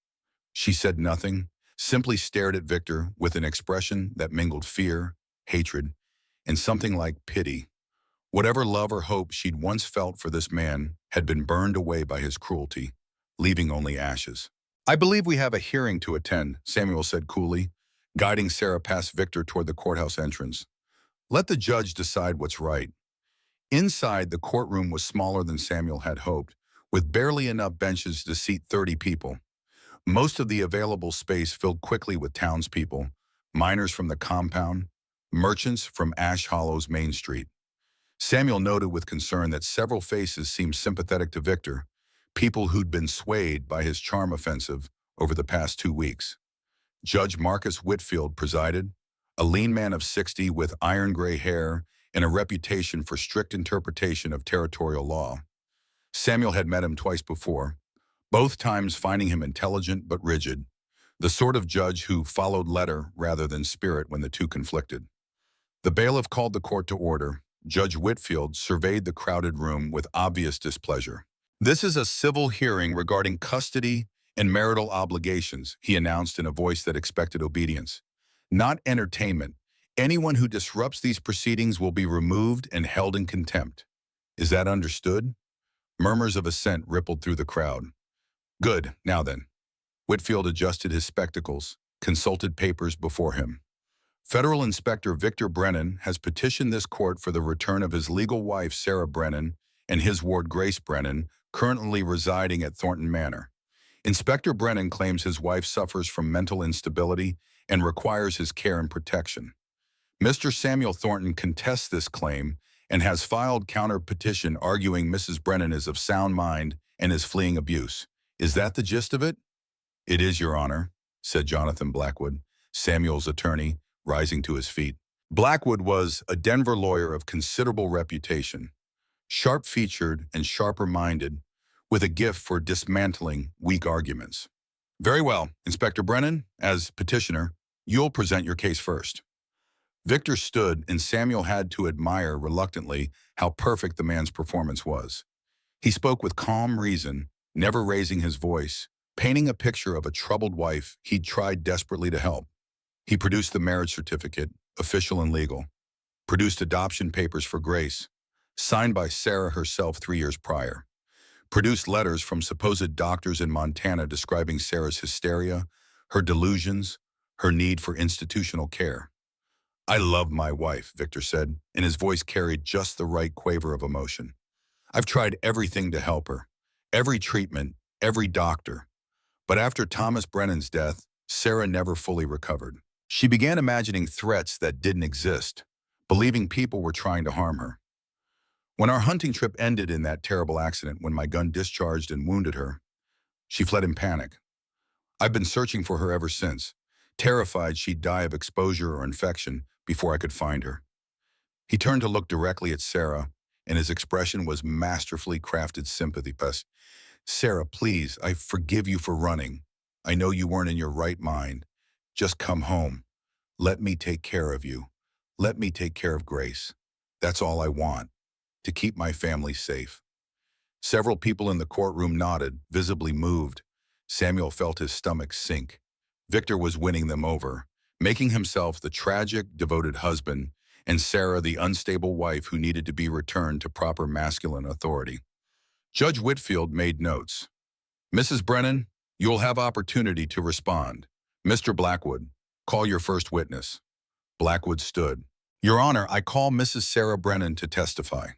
She said nothing, simply stared at Victor with an expression that mingled fear, hatred, and something like pity. Whatever love or hope she'd once felt for this man had been burned away by his cruelty, leaving only ashes. "I believe we have a hearing to attend," Samuel said coolly, guiding Sarah past Victor toward the courthouse entrance. "Let the judge decide what's right." Inside, the courtroom was smaller than Samuel had hoped, with barely enough benches to seat 30 people. Most of the available space filled quickly with townspeople, miners from the compound, merchants from Ash Hollow's Main Street. Samuel noted with concern that several faces seemed sympathetic to Victor, people who'd been swayed by his charm offensive over the past 2 weeks. Judge Marcus Whitfield presided, a lean man of 60 with iron-gray hair and a reputation for strict interpretation of territorial law. Samuel had met him twice before, both times finding him intelligent but rigid, the sort of judge who followed letter rather than spirit when the two conflicted. The bailiff called the court to order. Judge Whitfield surveyed the crowded room with obvious displeasure. "This is a civil hearing regarding custody and marital obligations," he announced in a voice that expected obedience. "Not entertainment. Anyone who disrupts these proceedings will be removed and held in contempt. Is that understood?" Murmurs of assent rippled through the crowd. "Good. Now then." Whitfield adjusted his spectacles, consulted papers before him. "Federal Inspector Victor Brennan has petitioned this court for the return of his legal wife, Sarah Brennan, and his ward, Grace Brennan, currently residing at Thornton Manor. Inspector Brennan claims his wife suffers from mental instability and requires his care and protection. Mr. Samuel Thornton contests this claim and has filed counter-petition arguing Mrs. Brennan is of sound mind and is fleeing abuse. Is that the gist of it?" "It is, Your Honor," said Jonathan Blackwood, Samuel's attorney, rising to his feet. Blackwood was a Denver lawyer of considerable reputation, sharp-featured and sharper-minded, with a gift for dismantling weak arguments. "Very well, Inspector Brennan, as petitioner, you'll present your case first." Victor stood, and Samuel had to admire reluctantly how perfect the man's performance was. He spoke with calm reason, never raising his voice, painting a picture of a troubled wife he'd tried desperately to help. He produced the marriage certificate, official and legal, produced adoption papers for Grace, signed by Sarah herself 3 years prior, produced letters from supposed doctors in Montana describing Sarah's hysteria, her delusions, her need for institutional care. "I love my wife," Victor said, and his voice carried just the right quaver of emotion. "I've tried everything to help her, every treatment, every doctor. But after Thomas Brennan's death, Sarah never fully recovered. She began imagining threats that didn't exist, believing people were trying to harm her. When our hunting trip ended in that terrible accident when my gun discharged and wounded her, she fled in panic. I've been searching for her ever since, terrified she'd die of exposure or infection before I could find her." He turned to look directly at Sarah, and his expression was masterfully crafted sympathy. "Sarah, please, I forgive you for running. I know you weren't in your right mind. Just come home. Let me take care of you. Let me take care of Grace. That's all I want, to keep my family safe." Several people in the courtroom nodded, visibly moved. Samuel felt his stomach sink. Victor was winning them over, making himself the tragic, devoted husband, and Sarah the unstable wife who needed to be returned to proper masculine authority. Judge Whitfield made notes. "Mrs. Brennan, you'll have opportunity to respond. Mr. Blackwood, call your first witness." Blackwood stood. "Your Honor, I call Mrs. Sarah Brennan to testify."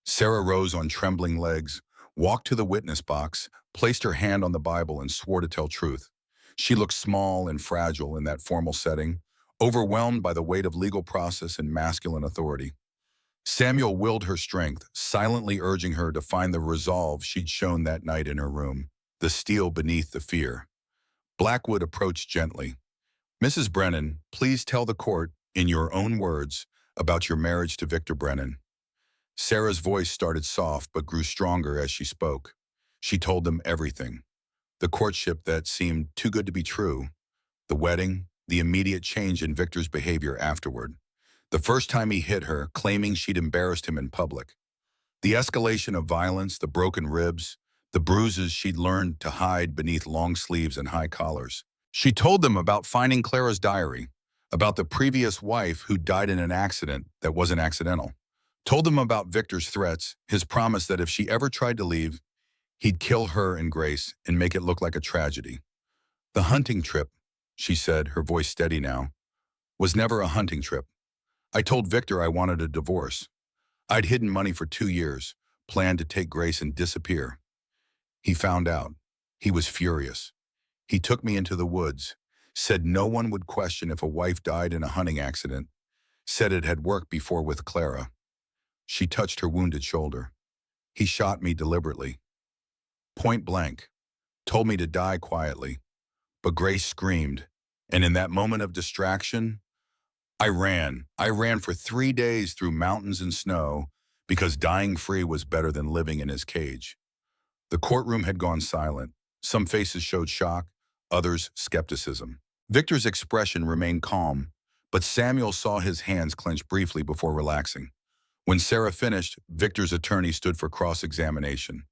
Sarah rose on trembling legs, walked to the witness box, placed her hand on the Bible, and swore to tell truth. She looked small and fragile in that formal setting, overwhelmed by the weight of legal process and masculine authority. Samuel willed her strength, silently urging her to find the resolve she'd shown that night in her room. the steel beneath the fear. Blackwood approached gently. Mrs. Brennan, please tell the court, in your own words, about your marriage to Victor Brennan. Sarah's voice started soft but grew stronger as she spoke. She told them everything. The courtship that seemed too good to be true, the wedding, the immediate change in Victor's behavior afterward. The first time he hit her, claiming she'd embarrassed him in public. The escalation of violence, the broken ribs, the bruises she'd learned to hide beneath long sleeves and high collars. She told them about finding Clara's diary, about the previous wife who died in an accident that wasn't accidental. Told them about Victor's threats, his promise that if she ever tried to leave, he'd kill her and Grace and make it look like a tragedy. The hunting trip, she said, her voice steady now, was never a hunting trip. I told Victor I wanted a divorce. I'd hidden money for 2 years, planned to take Grace and disappear. He found out. He was furious. He took me into the woods, said no one would question if a wife died in a hunting accident, said it had worked before with Clara. She touched her wounded shoulder. He shot me deliberately. Point blank. Told me to die quietly. But Grace screamed, and in that moment of distraction, I ran. I ran for 3 days through mountains and snow because dying free was better than living in his cage. The courtroom had gone silent. Some faces showed shock, others skepticism. Victor's expression remained calm, but Samuel saw his hands clench briefly before relaxing. When Sarah finished, Victor's attorney stood for cross-examination.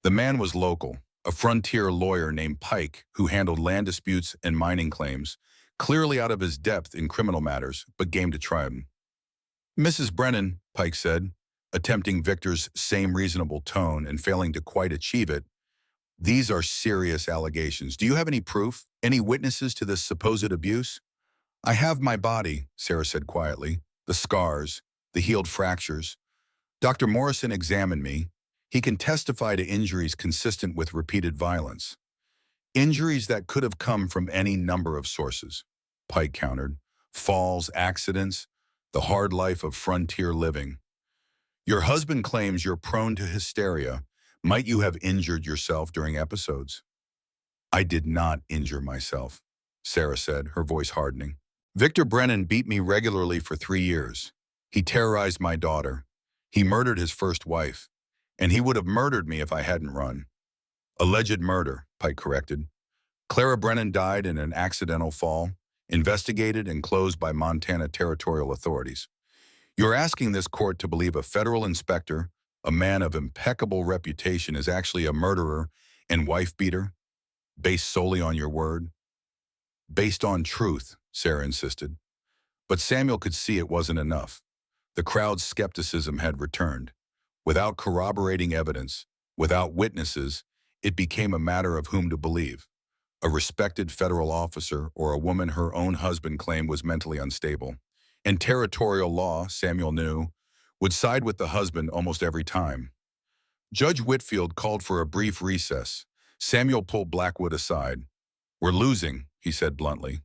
The man was local, a frontier lawyer named Pike who handled land disputes and mining claims, clearly out of his depth in criminal matters, but game to try him. Mrs. Brennan, Pike said, attempting Victor's same reasonable tone and failing to quite achieve it, these are serious allegations. Do you have any proof? Any witnesses to this supposed abuse? I have my body, Sarah said quietly, the scars, the healed fractures. Dr. Morrison examined me. He can testify to injuries consistent with repeated violence. Injuries that could have come from any number of sources, Pike countered. Falls, accidents, the hard life of frontier living. Your husband claims you're prone to hysteria. Might you have injured yourself during episodes? I did not injure myself, Sarah said, her voice hardening. Victor Brennan beat me regularly for 3 years. He terrorized my daughter. He murdered his first wife. And he would have murdered me if I hadn't run. Alleged murder, Pike corrected. Clara Brennan died in an accidental fall, investigated and closed by Montana territorial authorities. You're asking this court to believe a federal inspector, a man of impeccable reputation, is actually a murderer and wife beater, based solely on your word? Based on truth, Sarah insisted. But Samuel could see it wasn't enough. The crowd's skepticism had returned. Without corroborating evidence, without witnesses, it became a matter of whom to believe. A respected federal officer or a woman her own husband claimed was mentally unstable. And territorial law, Samuel knew, would side with the husband almost every time. Judge Whitfield called for a brief recess. Samuel pulled Blackwood aside. We're losing, he said bluntly.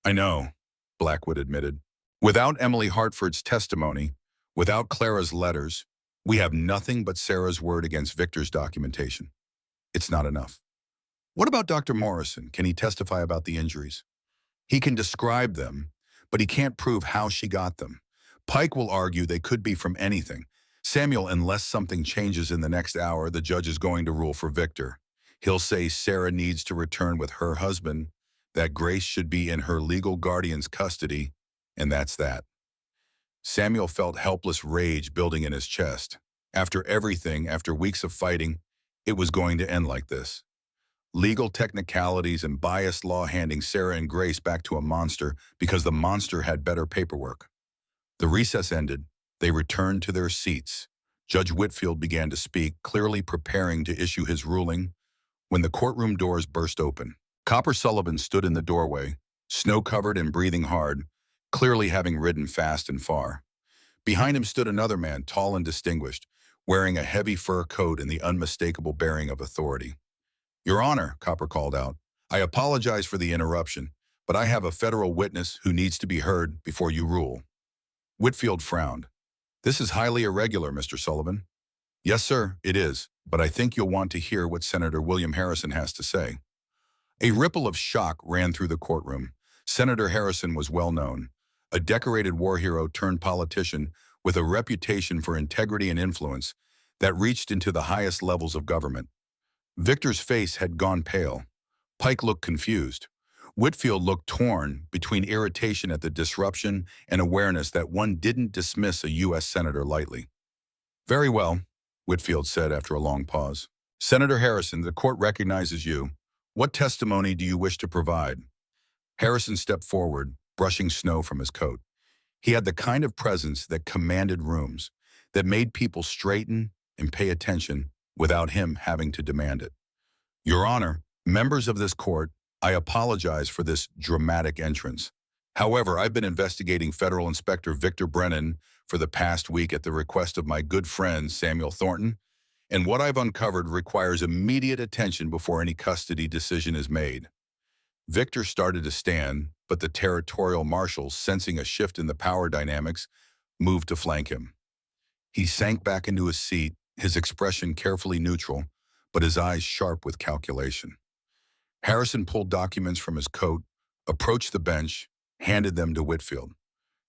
I know, Blackwood admitted. Without Emily Hartford's testimony, without Clara's letters, we have nothing but Sarah's word against Victor's documentation. It's not enough. What about Dr. Morrison? Can he testify about the injuries? He can describe them, but he can't prove how she got them. Pike will argue they could be from anything. Samuel, unless something changes in the next hour, the judge is going to rule for Victor. He'll say Sarah needs to return with her husband, that Grace should be in her legal guardian's custody, and that's that. Samuel felt helpless rage building in his chest. After everything, after weeks of fighting, it was going to end like this. Legal technicalities and biased law handing Sarah and Grace back to a monster because the monster had better paperwork. The recess ended. They returned to their seats. Judge Whitfield began to speak, clearly preparing to issue his ruling, when the courtroom doors burst open. Copper Sullivan stood in the doorway, snow-covered and breathing hard, clearly having ridden fast and far. Behind him stood another man, tall and distinguished, wearing a heavy fur coat and the unmistakable bearing of authority. Your Honor, Copper called out, I apologize for the interruption, but I have a federal witness who needs to be heard before you rule. Whitfield frowned. This is highly irregular, Mr. Sullivan. Yes, sir, it is, but I think you'll want to hear what Senator William Harrison has to say. A ripple of shock ran through the courtroom. Senator Harrison was well known, a decorated war hero turned politician with a reputation for integrity and influence that reached into the highest levels of government. Victor's face had gone pale. Pike looked confused. Whitfield looked torn between irritation at the disruption and awareness that one didn't dismiss a U.S. senator lightly. Very well, Whitfield said after a long pause. Senator Harrison, the court recognizes you. What testimony do you wish to provide? Harrison stepped forward, brushing snow from his coat. He had the kind of presence that commanded rooms, that made people straighten and pay attention without him having to demand it. Your Honor, members of this court, I apologize for this dramatic entrance. However, I've been investigating Federal Inspector Victor Brennan for the past week at the request of my good friend Samuel Thornton, and what I've uncovered requires immediate attention before any custody decision is made. Victor started to stand, but the territorial marshals, sensing a shift in the power dynamics, moved to flank him. He sank back into his seat, his expression carefully neutral, but his eyes sharp with calculation. Harrison pulled documents from his coat, approached the bench, handed them to Whitfield.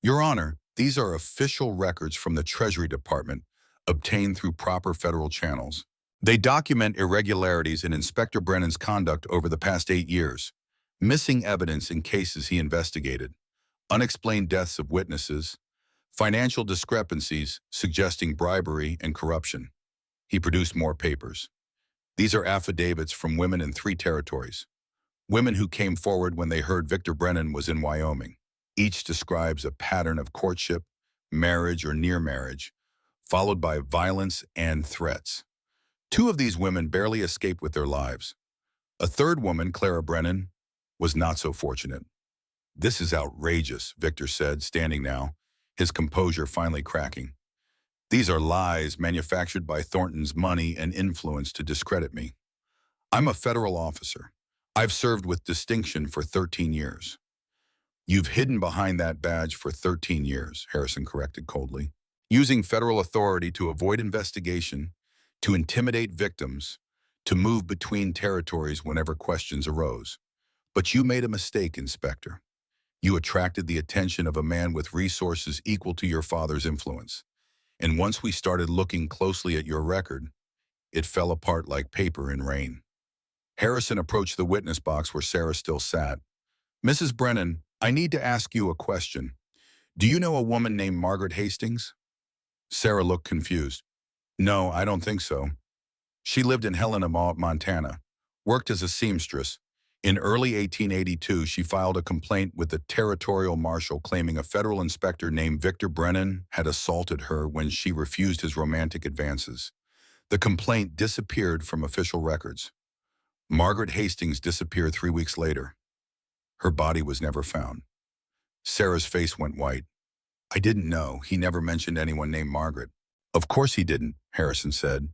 Your Honor, these are official records from the Treasury Department, obtained through proper federal channels. They document irregularities in Inspector Brennan's conduct over the past 8 years, missing evidence in cases he investigated, unexplained deaths of witnesses, financial discrepancies suggesting bribery and corruption. He produced more papers. These are affidavits from women in 3 territories, women who came forward when they heard Victor Brennan was in Wyoming. Each describes a pattern of courtship, marriage, or near marriage, followed by violence and threats. 2 of these women barely escaped with their lives. A third woman, Clara Brennan, was not so fortunate. This is outrageous, Victor said, standing now, his composure finally cracking. These are lies manufactured by Thornton's money and influence to discredit me. I'm a federal officer. I've served with distinction for 13 years. You've hidden behind that badge for 13 years, Harrison corrected coldly, using federal authority to avoid investigation, to intimidate victims, to move between territories whenever questions arose. But you made a mistake, Inspector. You attracted the attention of a man with resources equal to your father's influence. And once we started looking closely at your record, it fell apart like paper in rain. Harrison approached the witness box where Sarah still sat. Mrs. Brennan, I need to ask you a question. Do you know a woman named Margaret Hastings? Sarah looked confused. No, I don't think so. She lived in Helena, Montana, worked as a seamstress. In early 1882, she filed a complaint with the territorial marshal claiming a federal inspector named Victor Brennan had assaulted her when she refused his romantic advances. The complaint disappeared from official records. Margaret Hastings disappeared 3 weeks later. Her body was never found. Sarah's face went white. I didn't know. He never mentioned anyone named Margaret. Of course he didn't, Harrison said,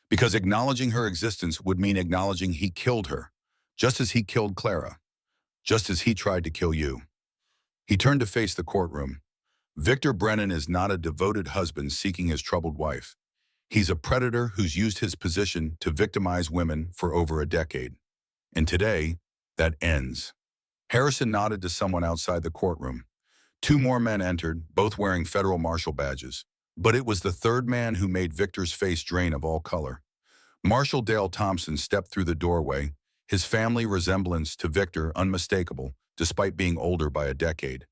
because acknowledging her existence would mean acknowledging he killed her, just as he killed Clara, just as he tried to kill you. He turned to face the courtroom. Victor Brennan is not a devoted husband seeking his troubled wife. He's a predator who's used his position to victimize women for over a decade. And today, that ends. Harrison nodded to someone outside the courtroom. 2 more men entered, both wearing federal marshal badges. But it was the third man who made Victor's face drain of all color. Marshal Dale Thompson stepped through the doorway, his family resemblance to Victor unmistakable, despite being older by a decade.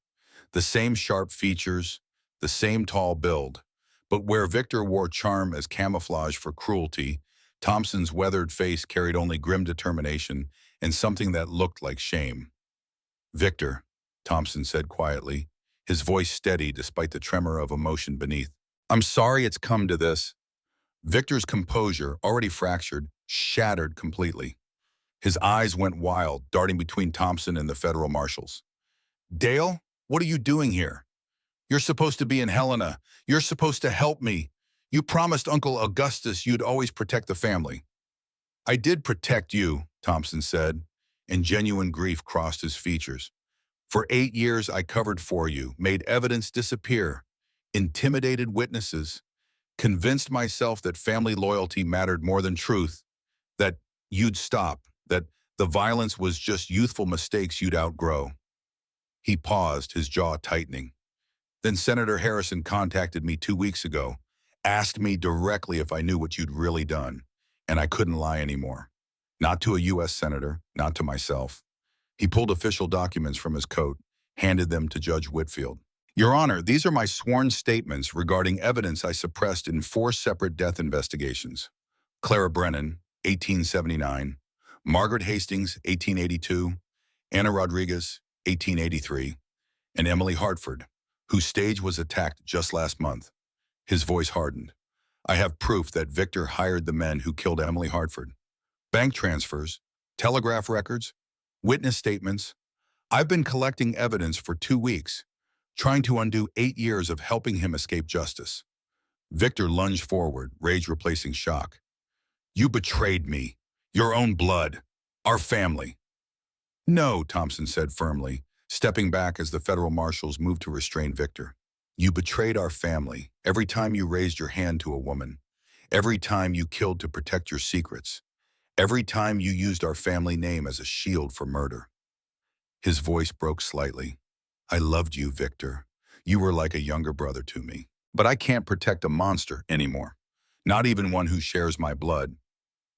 The same sharp features, the same tall build. But where Victor wore charm as camouflage for cruelty, Thompson's weathered face carried only grim determination and something that looked like shame. Victor, Thompson said quietly, his voice steady despite the tremor of emotion beneath. I'm sorry it's come to this. Victor's composure, already fractured, shattered completely. His eyes went wild, darting between Thompson and the federal marshals. Dale, what are you doing here? You're supposed to be in Helena. You're supposed to help me. You promised Uncle Augustus you'd always protect the family. I did protect you, Thompson said, and genuine grief crossed his features. For 8 years I covered for you, made evidence disappear, intimidated witnesses, Convinced myself that family loyalty mattered more than truth, that you'd stop, that the violence was just youthful mistakes you'd outgrow. He paused, his jaw tightening. Then Senator Harrison contacted me 2 weeks ago, asked me directly if I knew what you'd really done, and I couldn't lie anymore. Not to a U.S. senator, not to myself. He pulled official documents from his coat, handed them to Judge Whitfield. Your Honor, these are my sworn statements regarding evidence I suppressed in 4 separate death investigations. Clara Brennan, 1879, Margaret Hastings, 1882, Anna Rodriguez, 1883, and Emily Hartford, whose stage was attacked just last month. His voice hardened. I have proof that Victor hired the men who killed Emily Hartford. Bank transfers, telegraph records, witness statements. I've been collecting evidence for 2 weeks, trying to undo 8 years of helping him escape justice. Victor lunged forward, rage replacing shock. You betrayed me, your own blood, our family. No, Thompson said firmly, stepping back as the federal marshals moved to restrain Victor. You betrayed our family every time you raised your hand to a woman, every time you killed to protect your secrets, every time you used our family name as a shield for murder. His voice broke slightly. I loved you, Victor. You were like a younger brother to me. But I can't protect a monster anymore, not even one who shares my blood.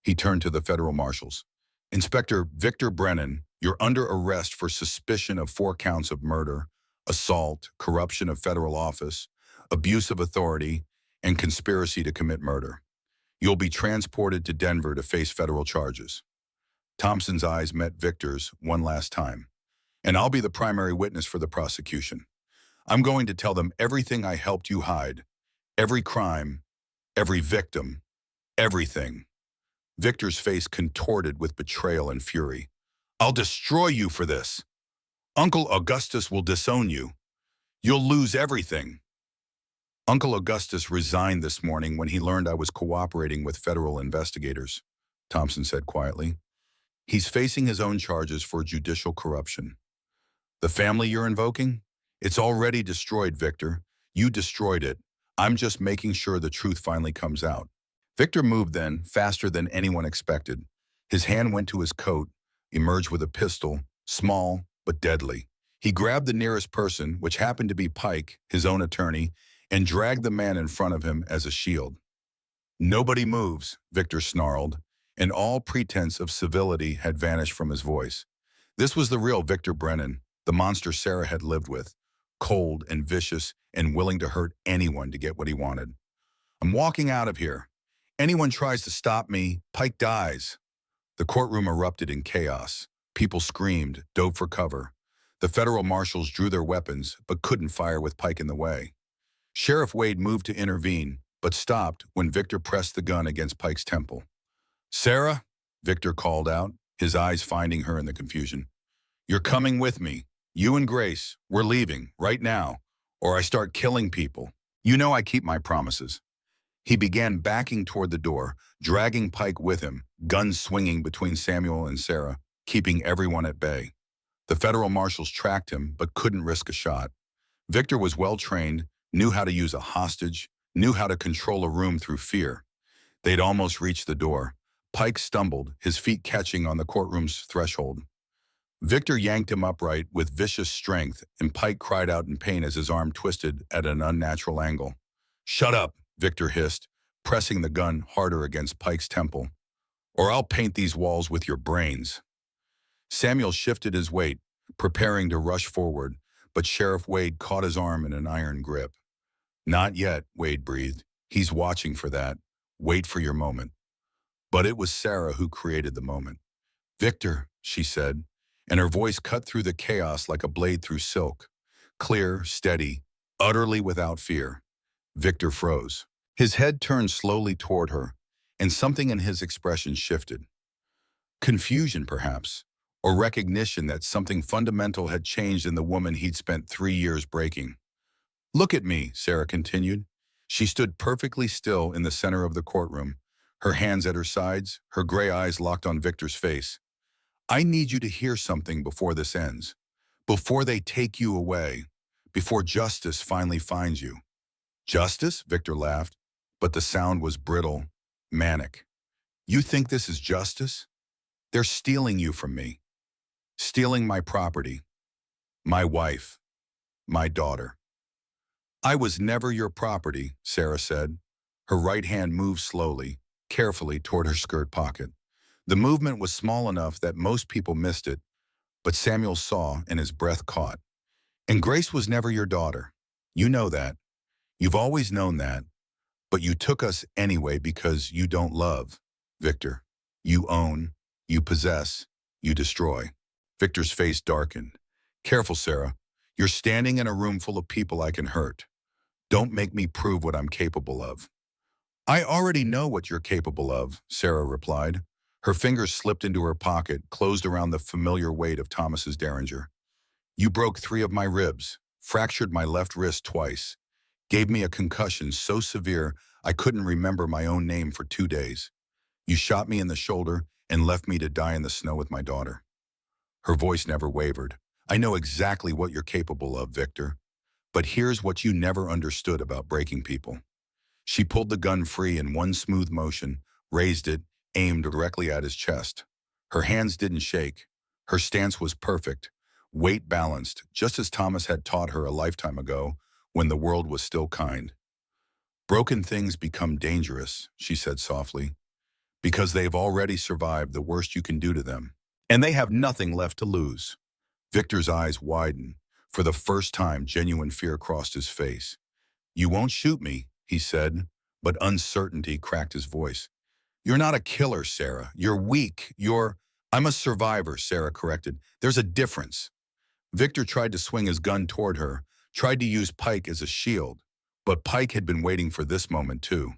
He turned to the federal marshals. Inspector Victor Brennan, you're under arrest for suspicion of 4 counts of murder, assault, corruption of federal office, abuse of authority, and conspiracy to commit murder. You'll be transported to Denver to face federal charges. Thompson's eyes met Victor's one last time. And I'll be the primary witness for the prosecution. I'm going to tell them everything I helped you hide. Every crime, every victim, everything. Victor's face contorted with betrayal and fury. I'll destroy you for this. Uncle Augustus will disown you. You'll lose everything. Uncle Augustus resigned this morning when he learned I was cooperating with federal investigators, Thompson said quietly. He's facing his own charges for judicial corruption. The family you're invoking? It's already destroyed, Victor. You destroyed it. I'm just making sure the truth finally comes out. Victor moved then, faster than anyone expected. His hand went to his coat, emerged with a pistol, small but deadly. He grabbed the nearest person, which happened to be Pike, his own attorney, and dragged the man in front of him as a shield. Nobody moves, Victor snarled, and all pretense of civility had vanished from his voice. This was the real Victor Brennan, the monster Sarah had lived with, cold and vicious and willing to hurt anyone to get what he wanted. I'm walking out of here. Anyone tries to stop me, Pike dies. The courtroom erupted in chaos. People screamed, dove for cover. The federal marshals drew their weapons, but couldn't fire with Pike in the way. Sheriff Wade moved to intervene, but stopped when Victor pressed the gun against Pike's temple. Sarah, Victor called out, his eyes finding her in the confusion. You're coming with me. You and Grace, we're leaving, right now, or I start killing people. You know I keep my promises. He began backing toward the door, dragging Pike with him, guns swinging between Samuel and Sarah, keeping everyone at bay. The federal marshals tracked him, but couldn't risk a shot. Victor was well-trained, knew how to use a hostage, knew how to control a room through fear. They'd almost reached the door. Pike stumbled, his feet catching on the courtroom's threshold. Victor yanked him upright with vicious strength, and Pike cried out in pain as his arm twisted at an unnatural angle. Shut up, Victor hissed, pressing the gun harder against Pike's temple. Or I'll paint these walls with your brains. Samuel shifted his weight, preparing to rush forward, but Sheriff Wade caught his arm in an iron grip. Not yet, Wade breathed. He's watching for that. Wait for your moment. But it was Sarah who created the moment. Victor, she said, and her voice cut through the chaos like a blade through silk. Clear, steady, utterly without fear. Victor froze. His head turned slowly toward her, and something in his expression shifted. Confusion, perhaps, or recognition that something fundamental had changed in the woman he'd spent 3 years breaking. Look at me, Sarah continued. She stood perfectly still in the center of the courtroom, her hands at her sides, her gray eyes locked on Victor's face. I need you to hear something before this ends, before they take you away, before justice finally finds you. Justice? Victor laughed. but the sound was brittle, manic. You think this is justice? They're stealing you from me. Stealing my property, my wife, my daughter. I was never your property, Sarah said. Her right hand moved slowly, carefully toward her skirt pocket. The movement was small enough that most people missed it, but Samuel saw and his breath caught. And Grace was never your daughter. You know that. You've always known that. But you took us anyway because you don't love, Victor. You own, you possess, you destroy. Victor's face darkened. Careful, Sarah. You're standing in a room full of people I can hurt. Don't make me prove what I'm capable of. I already know what you're capable of, Sarah replied. Her fingers slipped into her pocket, closed around the familiar weight of Thomas's derringer. You broke 3 of my ribs, fractured my left wrist twice, gave me a concussion so severe I couldn't remember my own name for 2 days. You shot me in the shoulder and left me to die in the snow with my daughter. Her voice never wavered. I know exactly what you're capable of, Victor. But here's what you never understood about breaking people. She pulled the gun free in one smooth motion, raised it, aimed directly at his chest. Her hands didn't shake. Her stance was perfect, weight balanced, just as Thomas had taught her a lifetime ago when the world was still kind. Broken things become dangerous, she said softly, because they've already survived the worst you can do to them, and they have nothing left to lose. Victor's eyes widened. For the first time, genuine fear crossed his face. You won't shoot me, he said, but uncertainty cracked his voice. You're not a killer, Sarah. You're weak. I'm a survivor, Sarah corrected. There's a difference. Victor tried to swing his gun toward her, tried to use Pike as a shield, but Pike had been waiting for this moment too.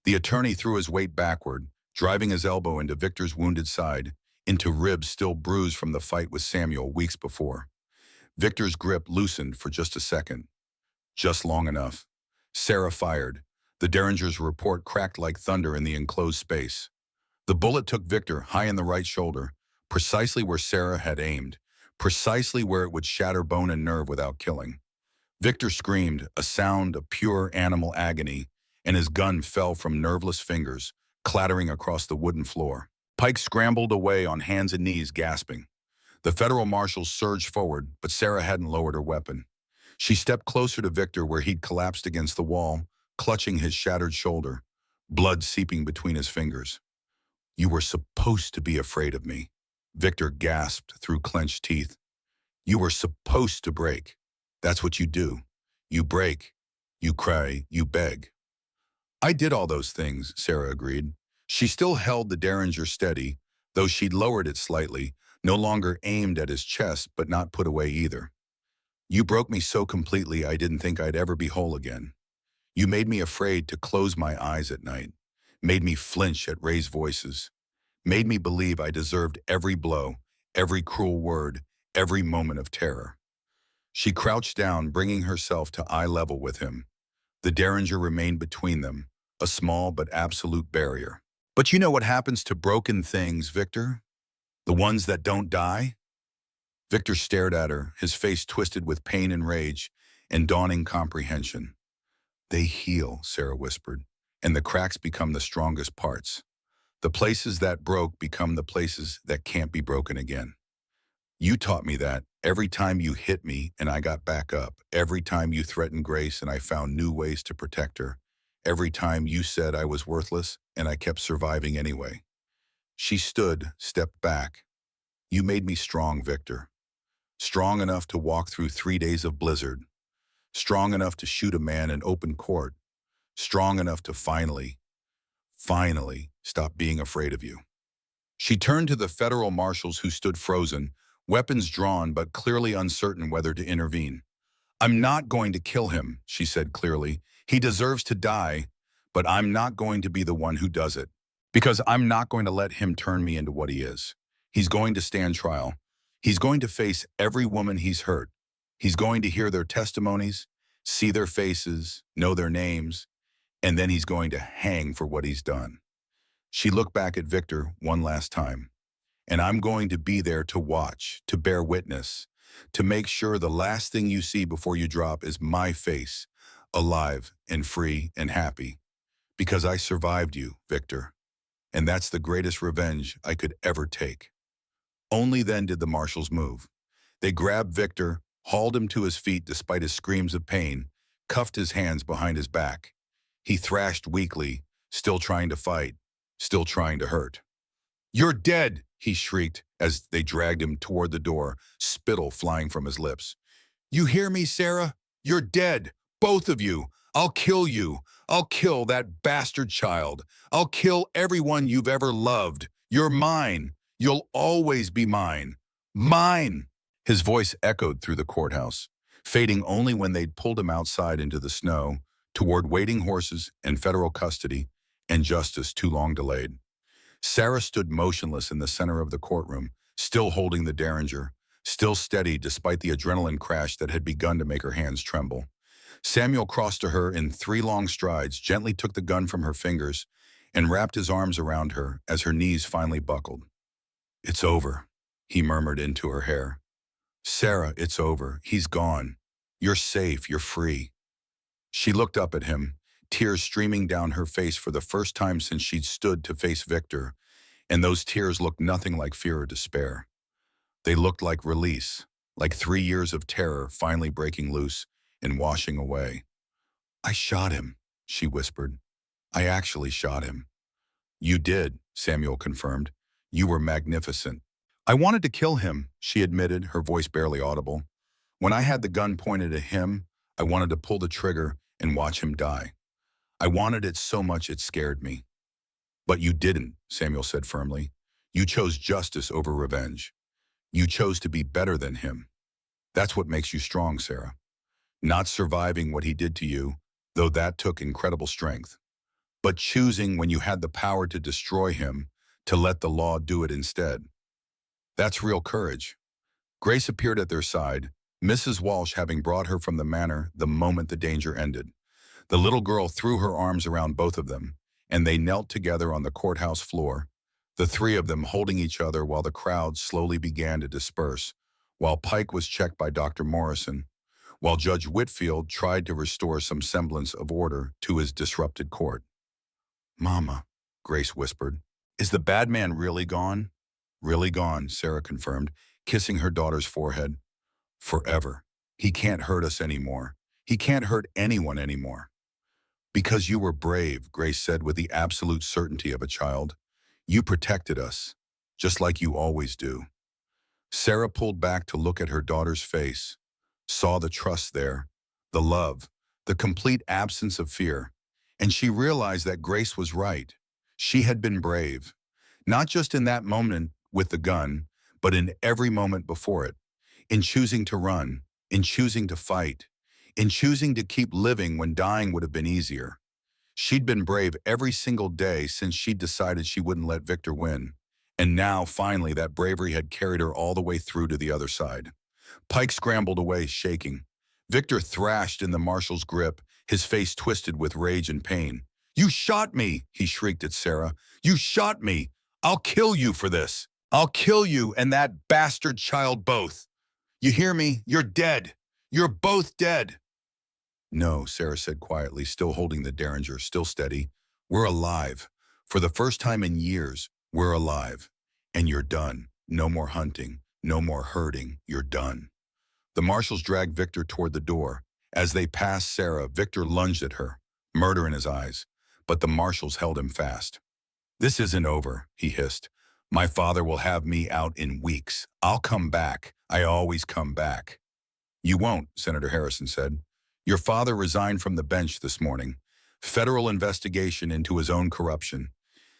The attorney threw his weight backward, driving his elbow into Victor's wounded side, into ribs still bruised from the fight with Samuel weeks before. Victor's grip loosened for just a second, just long enough. Sarah fired. The Derringer's report cracked like thunder in the enclosed space. The bullet took Victor high in the right shoulder, precisely where Sarah had aimed, precisely where it would shatter bone and nerve without killing. Victor screamed, a sound of pure animal agony, and his gun fell from nerveless fingers, clattering across the wooden floor. Pike scrambled away on hands and knees, gasping. The federal marshals surged forward, but Sarah hadn't lowered her weapon. She stepped closer to Victor where he'd collapsed against the wall, clutching his shattered shoulder, blood seeping between his fingers. You were supposed to be afraid of me, Victor gasped through clenched teeth. You were supposed to break. That's what you do. You break, you cry, you beg. I did all those things, Sarah agreed. She still held the Derringer steady, though she'd lowered it slightly, no longer aimed at his chest but not put away either. You broke me so completely I didn't think I'd ever be whole again. You made me afraid to close my eyes at night, made me flinch at raised voices, made me believe I deserved every blow, every cruel word, every moment of terror. She crouched down, bringing herself to eye level with him. The Derringer remained between them, a small but absolute barrier. But you know what happens to broken things, Victor? The ones that don't die? Victor stared at her, his face twisted with pain and rage and dawning comprehension. They heal, Sarah whispered, and the cracks become the strongest parts. The places that broke become the places that can't be broken again. You taught me that every time you hit me and I got back up, every time you threatened Grace and I found new ways to protect her, every time you said I was worthless and I kept surviving anyway. She stood, stepped back. You made me strong, Victor. Strong enough to walk through 3 days of blizzard. Strong enough to shoot a man in open court. Strong enough to finally stop being afraid of you. She turned to the federal marshals who stood frozen, weapons drawn but clearly uncertain whether to intervene. I'm not going to kill him, she said clearly. He deserves to die, but I'm not going to be the one who does it. Because I'm not going to let him turn me into what he is. He's going to stand trial. He's going to face every woman he's hurt. He's going to hear their testimonies, see their faces, know their names, and then he's going to hang for what he's done. She looked back at Victor one last time. And I'm going to be there to watch, to bear witness, to make sure the last thing you see before you drop is my face, alive and free and happy. Because I survived you, Victor, and that's the greatest revenge I could ever take. Only then did the marshals move. They grabbed Victor, hauled him to his feet despite his screams of pain, cuffed his hands behind his back. He thrashed weakly, still trying to fight, still trying to hurt. "You're dead!" he shrieked as they dragged him toward the door, spittle flying from his lips. "You hear me, Sarah? You're dead, both of you. I'll kill you. I'll kill that bastard child. I'll kill everyone you've ever loved. You're mine. You'll always be mine. Mine!" His voice echoed through the courthouse, fading only when they'd pulled him outside into the snow, toward waiting horses and federal custody and justice too long delayed. Sarah stood motionless in the center of the courtroom, still holding the derringer, still steady despite the adrenaline crash that had begun to make her hands tremble. Samuel crossed to her in 3 long strides, gently took the gun from her fingers, and wrapped his arms around her as her knees finally buckled. "It's over," he murmured into her hair. "Sarah, it's over. He's gone. You're safe. You're free." She looked up at him, tears streaming down her face for the first time since she'd stood to face Victor, and those tears looked nothing like fear or despair. They looked like release, like 3 years of terror finally breaking loose and washing away. "I shot him," she whispered. "I actually shot him." "You did," Samuel confirmed. "You were magnificent." "I wanted to kill him," she admitted, her voice barely audible. "When I had the gun pointed at him, I wanted to pull the trigger and watch him die. I wanted it so much it scared me." "But you didn't," Samuel said firmly. "You chose justice over revenge. You chose to be better than him. That's what makes you strong, Sarah. Not surviving what he did to you, though that took incredible strength, but choosing when you had the power to destroy him, to let the law do it instead. That's real courage." Grace appeared at their side, Mrs. Walsh having brought her from the manor the moment the danger ended. The little girl threw her arms around both of them, and they knelt together on the courthouse floor, the 3 of them holding each other while the crowd slowly began to disperse, while Pike was checked by Dr. Morrison, while Judge Whitfield tried to restore some semblance of order to his disrupted court. "Mama," Grace whispered, "is the bad man really gone?" "Really gone," Sarah confirmed, kissing her daughter's forehead. "Forever. He can't hurt us anymore. He can't hurt anyone anymore." "Because you were brave," Grace said with the absolute certainty of a child. "You protected us, just like you always do." Sarah pulled back to look at her daughter's face, saw the trust there, the love, the complete absence of fear, and she realized that Grace was right. She had been brave, not just in that moment with the gun, but in every moment before it, in choosing to run, in choosing to fight, in choosing to keep living when dying would have been easier. She'd been brave every single day since she'd decided she wouldn't let Victor win. And now, finally, that bravery had carried her all the way through to the other side. Pike scrambled away, shaking. Victor thrashed in the marshal's grip, his face twisted with rage and pain. "You shot me!" he shrieked at Sarah. "You shot me! I'll kill you for this! I'll kill you and that bastard child both! You hear me? You're dead! You're both dead!" "No," Sarah said quietly, still holding the derringer, still steady. "We're alive. For the first time in years, we're alive. And you're done. No more hunting. No more hurting. You're done." The marshals dragged Victor toward the door. As they passed Sarah, Victor lunged at her, murder in his eyes. But the marshals held him fast. "This isn't over," he hissed. "My father will have me out in weeks. I'll come back. I always come back." "You won't," Senator Harrison said. "Your father resigned from the bench this morning. Federal investigation into his own corruption.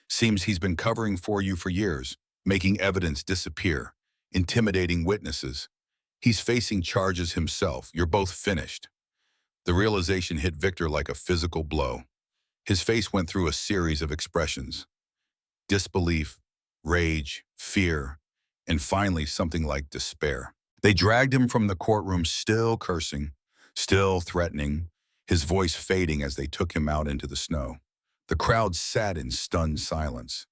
Seems he's been covering for you for years, making evidence disappear, intimidating witnesses. He's facing charges himself. You're both finished." The realization hit Victor like a physical blow. His face went through a series of expressions. Disbelief, rage, fear, and finally something like despair. They dragged him from the courtroom still cursing, still threatening, his voice fading as they took him out into the snow. The crowd sat in stunned silence.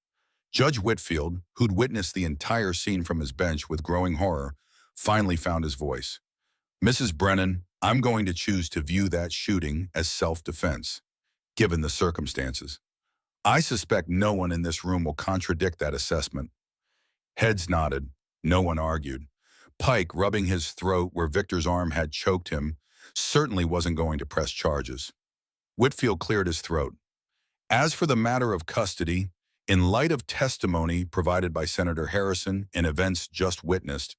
Judge Whitfield, who'd witnessed the entire scene from his bench with growing horror, finally found his voice. "Mrs. Brennan, I'm going to choose to view that shooting as self-defense. given the circumstances. I suspect no one in this room will contradict that assessment. Heads nodded. No one argued. Pike, rubbing his throat where Victor's arm had choked him, certainly wasn't going to press charges. Whitfield cleared his throat. As for the matter of custody, in light of testimony provided by Senator Harrison and events just witnessed,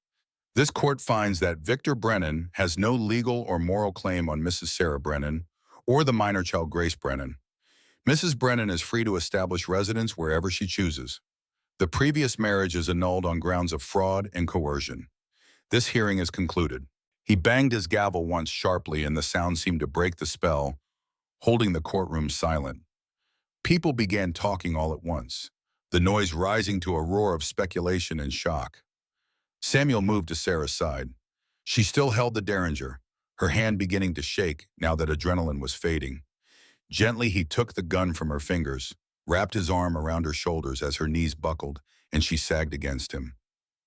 this court finds that Victor Brennan has no legal or moral claim on Mrs. Sarah Brennan or the minor child Grace Brennan. Mrs. Brennan is free to establish residence wherever she chooses. The previous marriage is annulled on grounds of fraud and coercion. This hearing is concluded. He banged his gavel once sharply, and the sound seemed to break the spell, holding the courtroom silent. People began talking all at once, the noise rising to a roar of speculation and shock. Samuel moved to Sarah's side. She still held the derringer, her hand beginning to shake now that adrenaline was fading. Gently, he took the gun from her fingers, wrapped his arm around her shoulders as her knees buckled, and she sagged against him.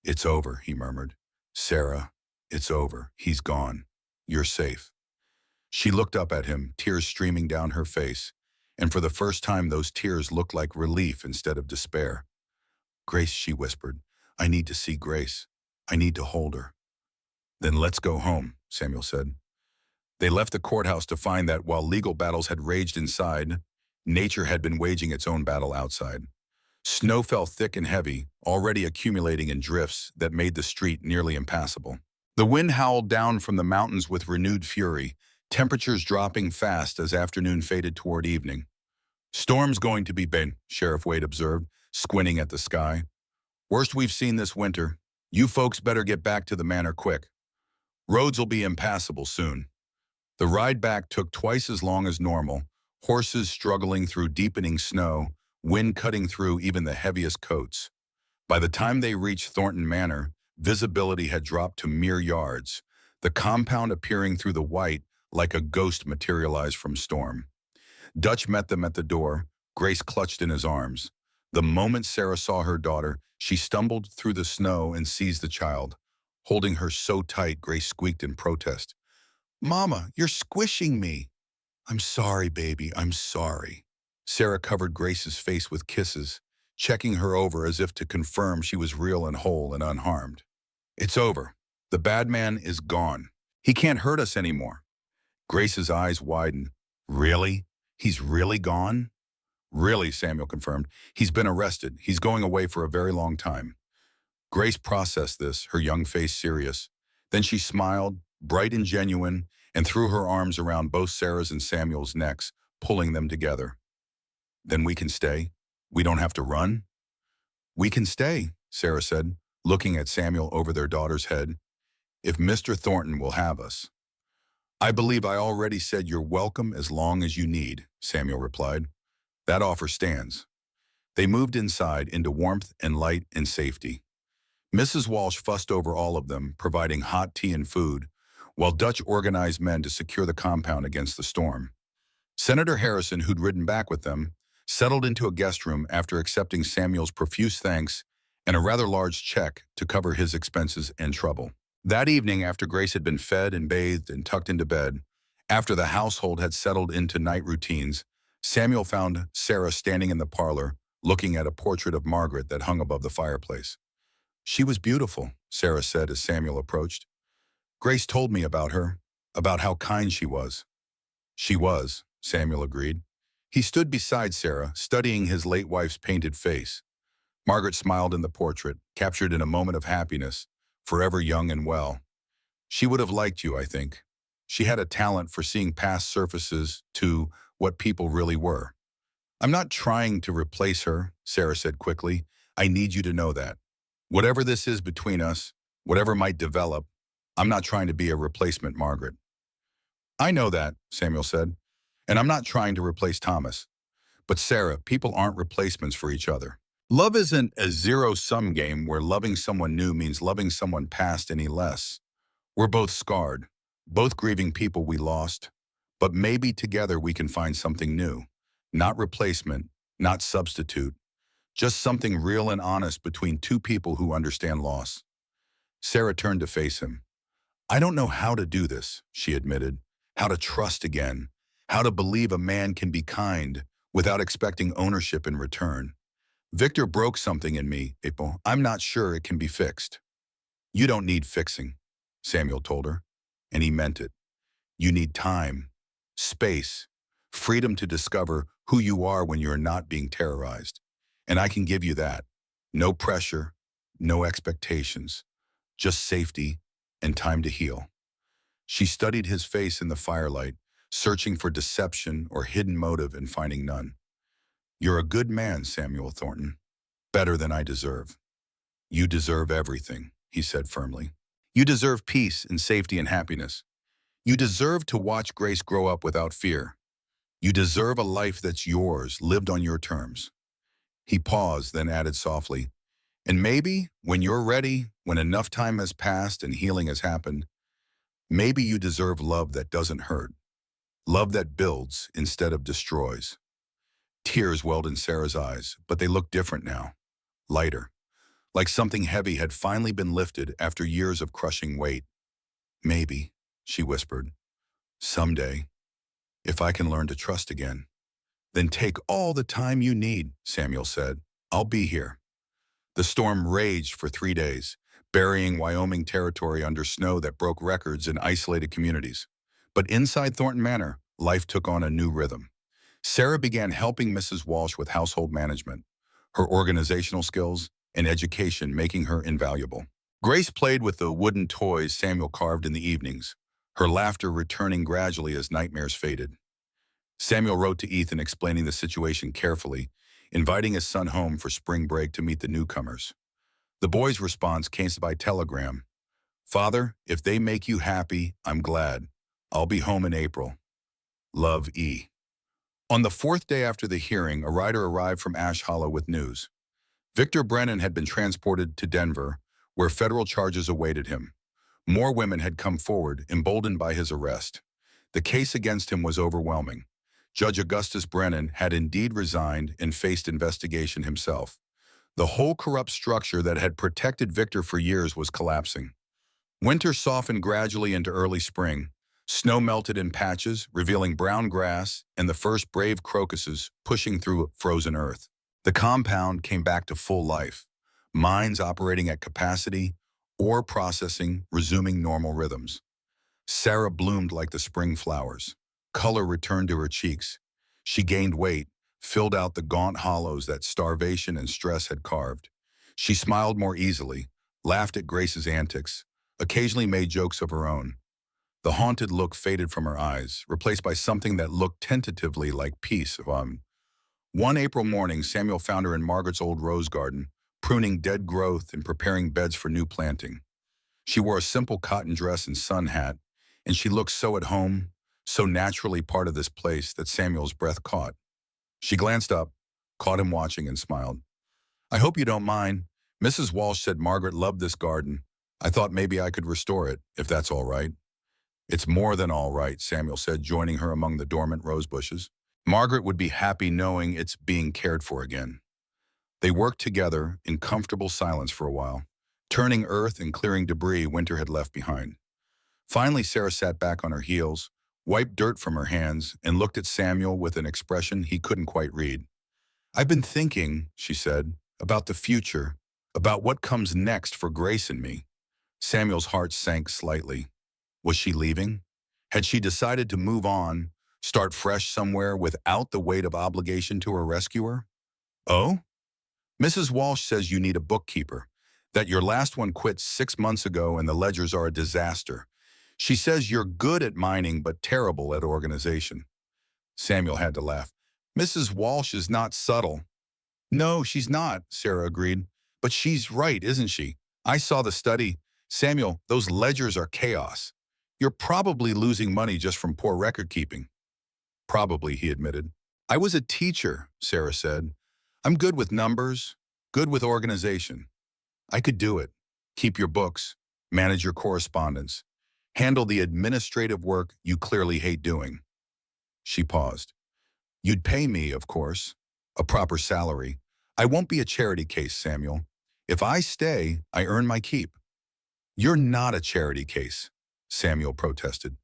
"It's over," he murmured. "Sarah, it's over. He's gone. You're safe." She looked up at him, tears streaming down her face, and for the first time those tears looked like relief instead of despair. "Grace," she whispered, "I need to see Grace. I need to hold her." "Then let's go home," Samuel said. They left the courthouse to find that while legal battles had raged inside, nature had been waging its own battle outside. Snow fell thick and heavy, already accumulating in drifts that made the street nearly impassable. The wind howled down from the mountains with renewed fury, temperatures dropping fast as afternoon faded toward evening. "Storm's going to be bad," Sheriff Wade observed, squinting at the sky. "Worst we've seen this winter. You folks better get back to the manor quick. Roads will be impassable soon." The ride back took twice as long as normal, horses struggling through deepening snow, wind cutting through even the heaviest coats. By the time they reached Thornton Manor, visibility had dropped to mere yards, the compound appearing through the white like a ghost materialized from storm. Dutch met them at the door, Grace clutched in his arms. The moment Sarah saw her daughter, she stumbled through the snow and seized the child. Holding her so tight, Grace squeaked in protest. "Mama, you're squishing me." "I'm sorry, baby, I'm sorry." Sarah covered Grace's face with kisses, checking her over as if to confirm she was real and whole and unharmed. "It's over. The bad man is gone. He can't hurt us anymore." Grace's eyes widened. "Really? He's really gone?" "Really," Samuel confirmed. "He's been arrested. He's going away for a very long time." Grace processed this, her young face serious. Then she smiled, bright and genuine, and threw her arms around both Sarah's and Samuel's necks, pulling them together. "Then we can stay? We don't have to run?" "We can stay," Sarah said, looking at Samuel over their daughter's head. "If Mr. Thornton will have us." "I believe I already said you're welcome as long as you need," Samuel replied. "That offer stands." They moved inside into warmth and light and safety. Mrs. Walsh fussed over all of them, providing hot tea and food, while Dutch organized men to secure the compound against the storm. Senator Harrison, who'd ridden back with them, settled into a guest room after accepting Samuel's profuse thanks and a rather large check to cover his expenses and trouble. That evening, after Grace had been fed and bathed and tucked into bed, after the household had settled into night routines, Samuel found Sarah standing in the parlor, looking at a portrait of Margaret that hung above the fireplace. "She was beautiful," Sarah said as Samuel approached. "Grace told me about her, about how kind she was." "She was," Samuel agreed. He stood beside Sarah, studying his late wife's painted face. Margaret smiled in the portrait, captured in a moment of happiness, forever young and well. "She would have liked you, I think. She had a talent for seeing past surfaces to what people really were." "I'm not trying to replace her," Sarah said quickly. "I need you to know that. Whatever this is between us, whatever might develop, I'm not trying to be a replacement, Margaret." "I know that," Samuel said. "And I'm not trying to replace Thomas. But Sarah, people aren't replacements for each other. Love isn't a zero-sum game where loving someone new means loving someone past any less. We're both scarred, both grieving people we lost, but maybe together we can find something new. Not replacement, not substitute, just something real and honest between two people who understand loss." Sarah turned to face him. "I don't know how to do this," she admitted. "How to trust again. How to believe a man can be kind without expecting ownership in return. Victor broke something in me, April. I'm not sure it can be fixed. You don't need fixing, Samuel told her, and he meant it. You need time, space, freedom to discover who you are when you're not being terrorized. And I can give you that. No pressure, no expectations, just safety and time to heal. She studied his face in the firelight, searching for deception or hidden motive and finding none. You're a good man, Samuel Thornton. Better than I deserve. You deserve everything, he said firmly. You deserve peace and safety and happiness. You deserve to watch Grace grow up without fear. You deserve a life that's yours, lived on your terms. He paused, then added softly, and maybe, when you're ready, when enough time has passed and healing has happened, maybe you deserve love that doesn't hurt. Love that builds instead of destroys. Tears welled in Sarah's eyes, but they looked different now. Lighter. Like something heavy had finally been lifted after years of crushing weight. Maybe, she whispered, someday, if I can learn to trust again. Then take all the time you need, Samuel said. I'll be here. The storm raged for 3 days, burying Wyoming territory under snow that broke records in isolated communities. But inside Thornton Manor, life took on a new rhythm. Sarah began helping Mrs. Walsh with household management, her organizational skills and education making her invaluable. Grace played with the wooden toys Samuel carved in the evenings, her laughter returning gradually as nightmares faded. Samuel wrote to Ethan explaining the situation carefully, inviting his son home for spring break to meet the newcomers. The boy's response came by telegram. Father, if they make you happy, I'm glad. I'll be home in April. Love, E. On the fourth day after the hearing, a rider arrived from Ash Hollow with news. Victor Brennan had been transported to Denver, where federal charges awaited him. More women had come forward, emboldened by his arrest. The case against him was overwhelming. Judge Augustus Brennan had indeed resigned and faced investigation himself. The whole corrupt structure that had protected Victor for years was collapsing. Winter softened gradually into early spring. Snow melted in patches, revealing brown grass and the first brave crocuses pushing through frozen earth. The compound came back to full life, mines operating at capacity, ore processing resuming normal rhythms. Sarah bloomed like the spring flowers. Color returned to her cheeks. She gained weight, filled out the gaunt hollows that starvation and stress had carved. She smiled more easily, laughed at Grace's antics, occasionally made jokes of her own. The haunted look faded from her eyes, replaced by something that looked tentatively like peace. One April morning, Samuel found her in Margaret's old rose garden, pruning dead growth and preparing beds for new planting. She wore a simple cotton dress and sun hat, and she looked so at home, so naturally part of this place that Samuel's breath caught. She glanced up, caught him watching, and smiled. I hope you don't mind. Mrs. Walsh said Margaret loved this garden. I thought maybe I could restore it, if that's all right. It's more than all right, Samuel said, joining her among the dormant rose bushes. Margaret would be happy knowing it's being cared for again. They worked together in comfortable silence for a while, turning earth and clearing debris winter had left behind. Finally, Sarah sat back on her heels, wiped dirt from her hands, and looked at Samuel with an expression he couldn't quite read. I've been thinking, she said, about the future, about what comes next for Grace and me. Samuel's heart sank slightly. Was she leaving? Had she decided to move on, start fresh somewhere without the weight of obligation to her rescuer? Oh? Mrs. Walsh says you need a bookkeeper, that your last one quit 6 months ago and the ledgers are a disaster. She says you're good at mining but terrible at organization. Samuel had to laugh. Mrs. Walsh is not subtle. No, she's not, Sarah agreed. But she's right, isn't she? I saw the study. Samuel, those ledgers are chaos. You're probably losing money just from poor record keeping. Probably, he admitted. I was a teacher, Sarah said. I'm good with numbers, good with organization. I could do it. Keep your books, manage your correspondence, handle the administrative work you clearly hate doing. She paused. You'd pay me, of course, a proper salary. I won't be a charity case, Samuel. If I stay, I earn my keep. You're not a charity case, Samuel protested.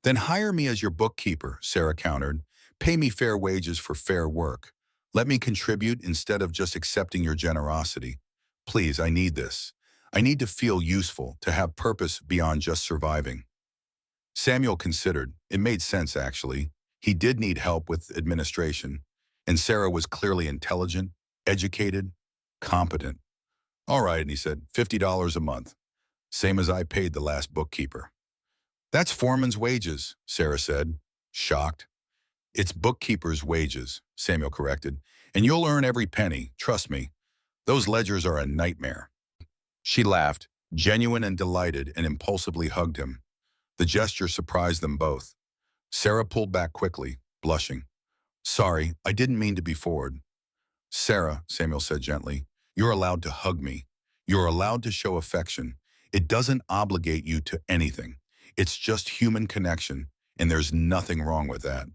Then hire me as your bookkeeper, Sarah countered. Pay me fair wages for fair work. Let me contribute instead of just accepting your generosity. Please, I need this. I need to feel useful, to have purpose beyond just surviving. Samuel considered. It made sense, actually. He did need help with administration, and Sarah was clearly intelligent, educated, competent. All right, he said, $50 a month, same as I paid the last bookkeeper. That's foreman's wages, Sarah said, shocked. It's bookkeeper's wages, Samuel corrected, and you'll earn every penny, trust me. Those ledgers are a nightmare. She laughed, genuine and delighted, and impulsively hugged him. The gesture surprised them both. Sarah pulled back quickly, blushing. Sorry, I didn't mean to be forward. Sarah, Samuel said gently, you're allowed to hug me. You're allowed to show affection. It doesn't obligate you to anything. It's just human connection, and there's nothing wrong with that.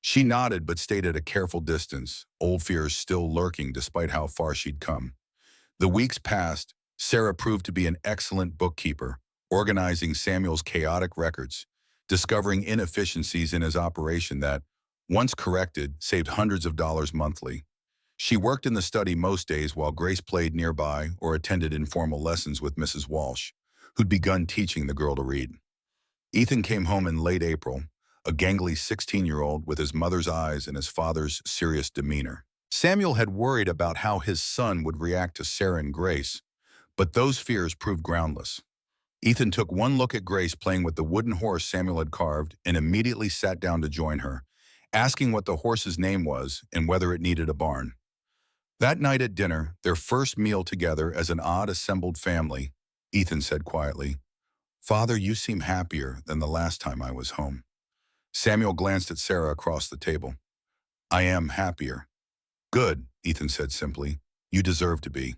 She nodded but stayed at a careful distance, old fears still lurking despite how far she'd come. The weeks passed. Sarah proved to be an excellent bookkeeper, organizing Samuel's chaotic records, discovering inefficiencies in his operation that, once corrected, saved hundreds of dollars monthly. She worked in the study most days while Grace played nearby or attended informal lessons with Mrs. Walsh, who'd begun teaching the girl to read. Ethan came home in late April, a gangly 16-year-old with his mother's eyes and his father's serious demeanor. Samuel had worried about how his son would react to Sarah and Grace, but those fears proved groundless. Ethan took one look at Grace playing with the wooden horse Samuel had carved and immediately sat down to join her, asking what the horse's name was and whether it needed a barn. That night at dinner, their first meal together as an odd assembled family, Ethan said quietly, "Father, you seem happier than the last time I was home." Samuel glanced at Sarah across the table. "I am happier." "Good," Ethan said simply. "You deserve to be."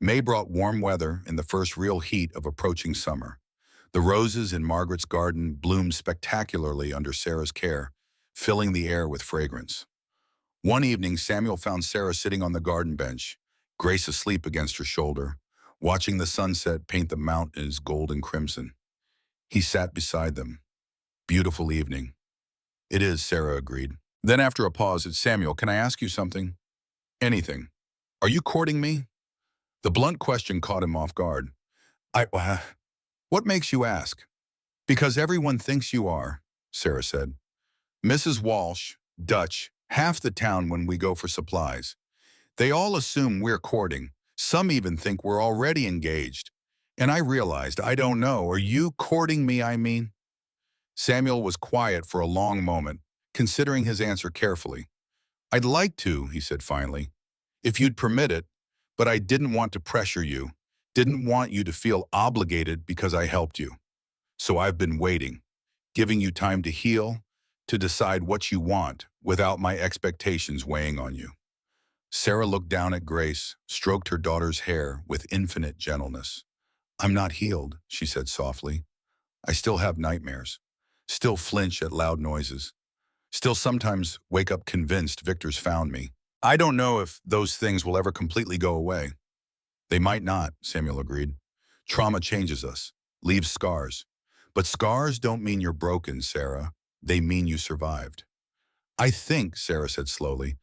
May brought warm weather and the first real heat of approaching summer. The roses in Margaret's garden bloomed spectacularly under Sarah's care, filling the air with fragrance. One evening, Samuel found Sarah sitting on the garden bench, Grace asleep against her shoulder, watching the sunset paint the mountains gold and crimson. He sat beside them. "Beautiful evening." "It is," Sarah agreed. Then after a pause, it's "Samuel, can I ask you something?" "Anything." "Are you courting me?" The blunt question caught him off guard. What makes you ask?" "Because everyone thinks you are," Sarah said. "Mrs. Walsh, Dutch, half the town when we go for supplies. They all assume we're courting. Some even think we're already engaged. And I realized, I don't know, are you courting me, I mean?" Samuel was quiet for a long moment, considering his answer carefully. "I'd like to," he said finally, "if you'd permit it, but I didn't want to pressure you, didn't want you to feel obligated because I helped you. So I've been waiting, giving you time to heal, to decide what you want without my expectations weighing on you." Sarah looked down at Grace, stroked her daughter's hair with infinite gentleness. "I'm not healed," she said softly. "I still have nightmares, still flinch at loud noises, still sometimes wake up convinced Victor's found me. I don't know if those things will ever completely go away." "They might not," Samuel agreed. "Trauma changes us, leaves scars. But scars don't mean you're broken, Sarah. They mean you survived." "I think," Sarah said slowly,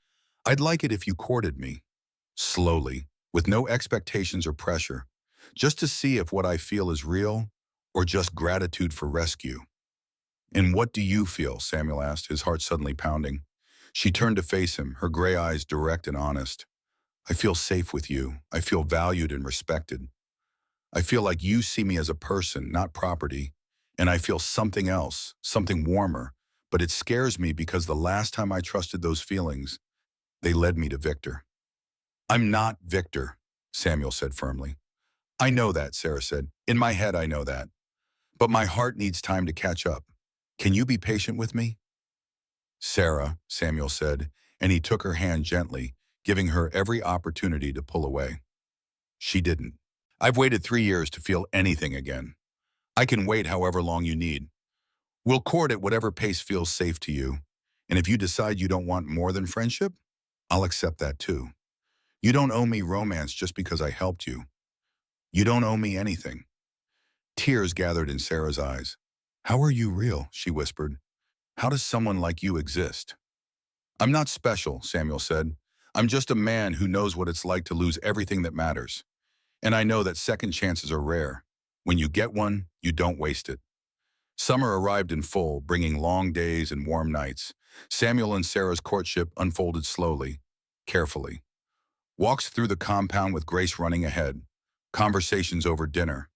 "I'd like it if you courted me." Slowly, with no expectations or pressure, just to see if what I feel is real or just gratitude for rescue. "And what do you feel?" Samuel asked, his heart suddenly pounding. She turned to face him, her gray eyes direct and honest. "I feel safe with you. I feel valued and respected. I feel like you see me as a person, not property. And I feel something else, something warmer. But it scares me because the last time I trusted those feelings, they led me to Victor." "I'm not Victor," Samuel said firmly. "I know that," Sarah said. "In my head, I know that. But my heart needs time to catch up. Can you be patient with me?" "Sarah," Samuel said, and he took her hand gently, giving her every opportunity to pull away. She didn't. "I've waited 3 years to feel anything again. I can wait however long you need. We'll court at whatever pace feels safe to you. And if you decide you don't want more than friendship, I'll accept that too. You don't owe me romance just because I helped you. You don't owe me anything." Tears gathered in Sarah's eyes. "How are you real?" she whispered. "How does someone like you exist?" "I'm not special," Samuel said. "I'm just a man who knows what it's like to lose everything that matters. And I know that second chances are rare. When you get one, you don't waste it." Summer arrived in full, bringing long days and warm nights. Samuel and Sarah's courtship unfolded slowly, carefully. Walks through the compound with Grace running ahead. Conversations over dinner.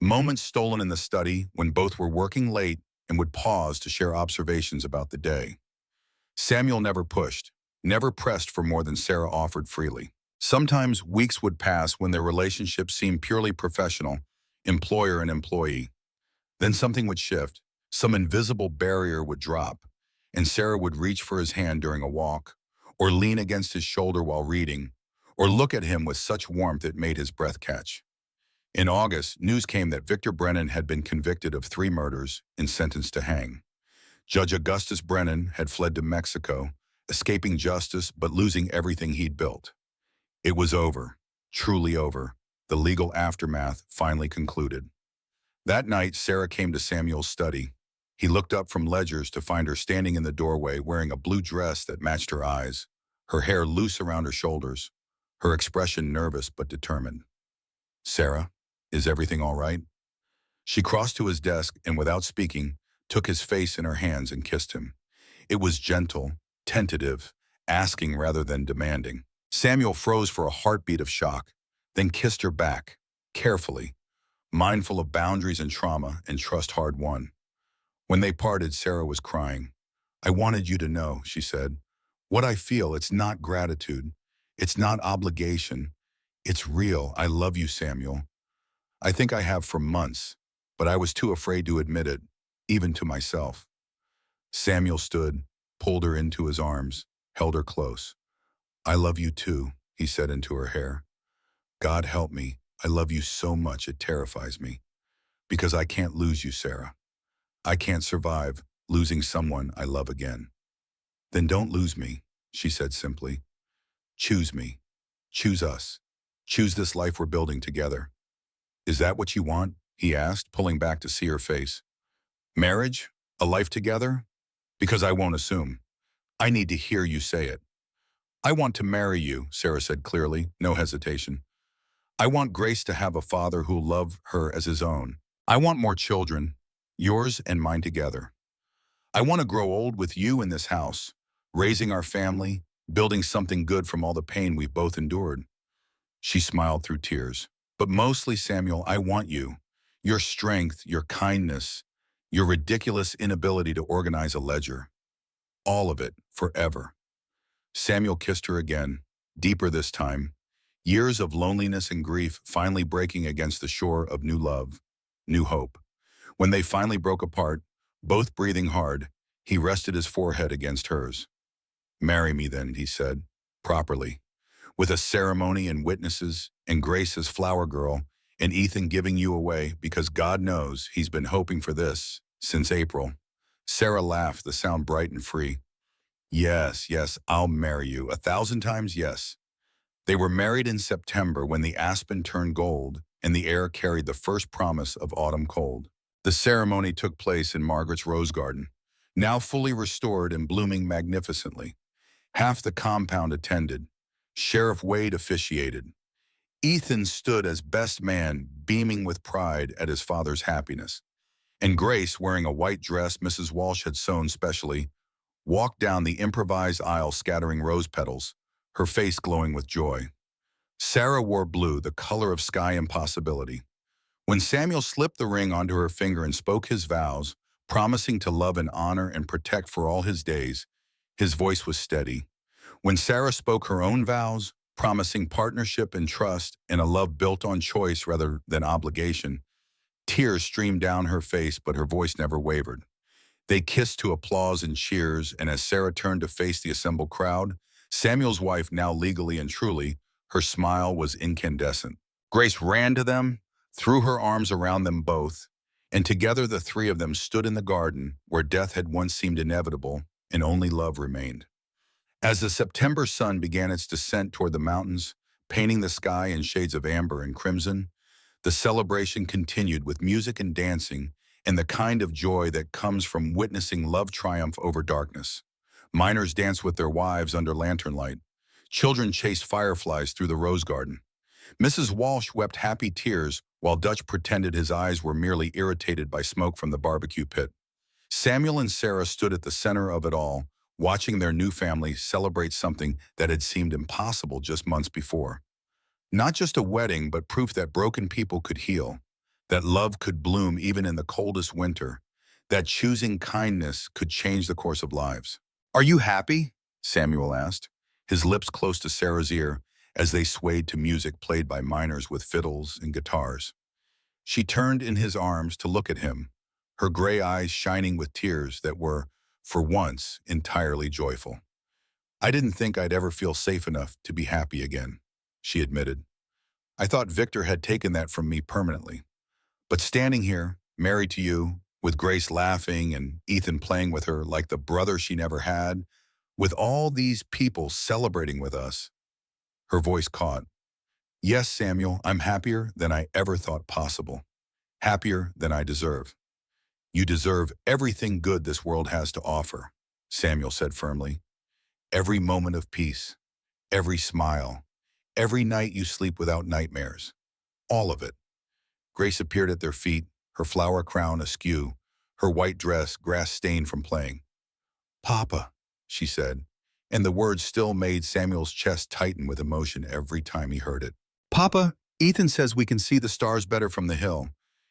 Moments stolen in the study when both were working late and would pause to share observations about the day. Samuel never pushed, never pressed for more than Sarah offered freely. Sometimes weeks would pass when their relationship seemed purely professional, employer and employee. Then something would shift, some invisible barrier would drop, and Sarah would reach for his hand during a walk, or lean against his shoulder while reading, or look at him with such warmth it made his breath catch. In August, news came that Victor Brennan had been convicted of 3 murders and sentenced to hang. Judge Augustus Brennan had fled to Mexico, escaping justice but losing everything he'd built. It was over, truly over. The legal aftermath finally concluded. That night, Sarah came to Samuel's study. He looked up from ledgers to find her standing in the doorway wearing a blue dress that matched her eyes, her hair loose around her shoulders, her expression nervous but determined. "Sarah, is everything all right?" She crossed to his desk and without speaking, took his face in her hands and kissed him. It was gentle, tentative, asking rather than demanding. Samuel froze for a heartbeat of shock, then kissed her back, carefully, mindful of boundaries and trauma and trust hard won. When they parted, Sarah was crying. "I wanted you to know," she said. "What I feel, it's not gratitude. It's not obligation. It's real. I love you, Samuel. I think I have for months, but I was too afraid to admit it, even to myself." Samuel stood, pulled her into his arms, held her close. "I love you too," he said into her hair. "God help me. I love you so much it terrifies me. Because I can't lose you, Sarah. I can't survive losing someone I love again." "Then don't lose me," she said simply. "Choose me. Choose us. Choose this life we're building together." "Is that what you want?" he asked, pulling back to see her face. "Marriage? A life together? Because I won't assume. I need to hear you say it." "I want to marry you," Sarah said clearly, no hesitation. "I want Grace to have a father who'll love her as his own. I want more children, yours and mine together. I want to grow old with you in this house, raising our family, building something good from all the pain we've both endured." She smiled through tears. "But mostly, Samuel, I want you. Your strength, your kindness, your ridiculous inability to organize a ledger. All of it, forever." Samuel kissed her again, deeper this time. Years of loneliness and grief finally breaking against the shore of new love, new hope. When they finally broke apart, both breathing hard, he rested his forehead against hers. "Marry me then," he said, properly, with a ceremony and witnesses, and Grace as flower girl, and Ethan giving you away because God knows he's been hoping for this since April. Sarah laughed, the sound bright and free. "Yes, yes, I'll marry you, 1,000 times yes." They were married in September when the aspen turned gold and the air carried the first promise of autumn cold. The ceremony took place in Margaret's rose garden, now fully restored and blooming magnificently. Half the compound attended. Sheriff Wade officiated. Ethan stood as best man, beaming with pride at his father's happiness. And Grace, wearing a white dress Mrs. Walsh had sewn specially, walked down the improvised aisle scattering rose petals, her face glowing with joy. Sarah wore blue, the color of sky impossibility. When Samuel slipped the ring onto her finger and spoke his vows, promising to love and honor and protect for all his days, his voice was steady. When Sarah spoke her own vows, promising partnership and trust and a love built on choice rather than obligation, tears streamed down her face, but her voice never wavered. They kissed to applause and cheers, and as Sarah turned to face the assembled crowd, Samuel's wife, now legally and truly, her smile was incandescent. Grace ran to them, threw her arms around them both, and together the 3 of them stood in the garden where death had once seemed inevitable and only love remained. As the September sun began its descent toward the mountains, painting the sky in shades of amber and crimson, the celebration continued with music and dancing and the kind of joy that comes from witnessing love triumph over darkness. Miners danced with their wives under lantern light. Children chased fireflies through the rose garden. Mrs. Walsh wept happy tears while Dutch pretended his eyes were merely irritated by smoke from the barbecue pit. Samuel and Sarah stood at the center of it all, watching their new family celebrate something that had seemed impossible just months before. Not just a wedding, but proof that broken people could heal, that love could bloom even in the coldest winter, that choosing kindness could change the course of lives. "Are you happy?" Samuel asked, his lips close to Sarah's ear as they swayed to music played by miners with fiddles and guitars. She turned in his arms to look at him, her gray eyes shining with tears that were, for once, entirely joyful. "I didn't think I'd ever feel safe enough to be happy again," she admitted. "I thought Victor had taken that from me permanently. But standing here, married to you, with Grace laughing and Ethan playing with her like the brother she never had, with all these people celebrating with us," her voice caught. "Yes, Samuel, I'm happier than I ever thought possible. Happier than I deserve." "You deserve everything good this world has to offer," Samuel said firmly. "Every moment of peace, every smile, every night you sleep without nightmares. All of it." Grace appeared at their feet, her flower crown askew, her white dress grass-stained from playing. "Papa," she said, and the words still made Samuel's chest tighten with emotion every time he heard it. "Papa, Ethan says we can see the stars better from the hill.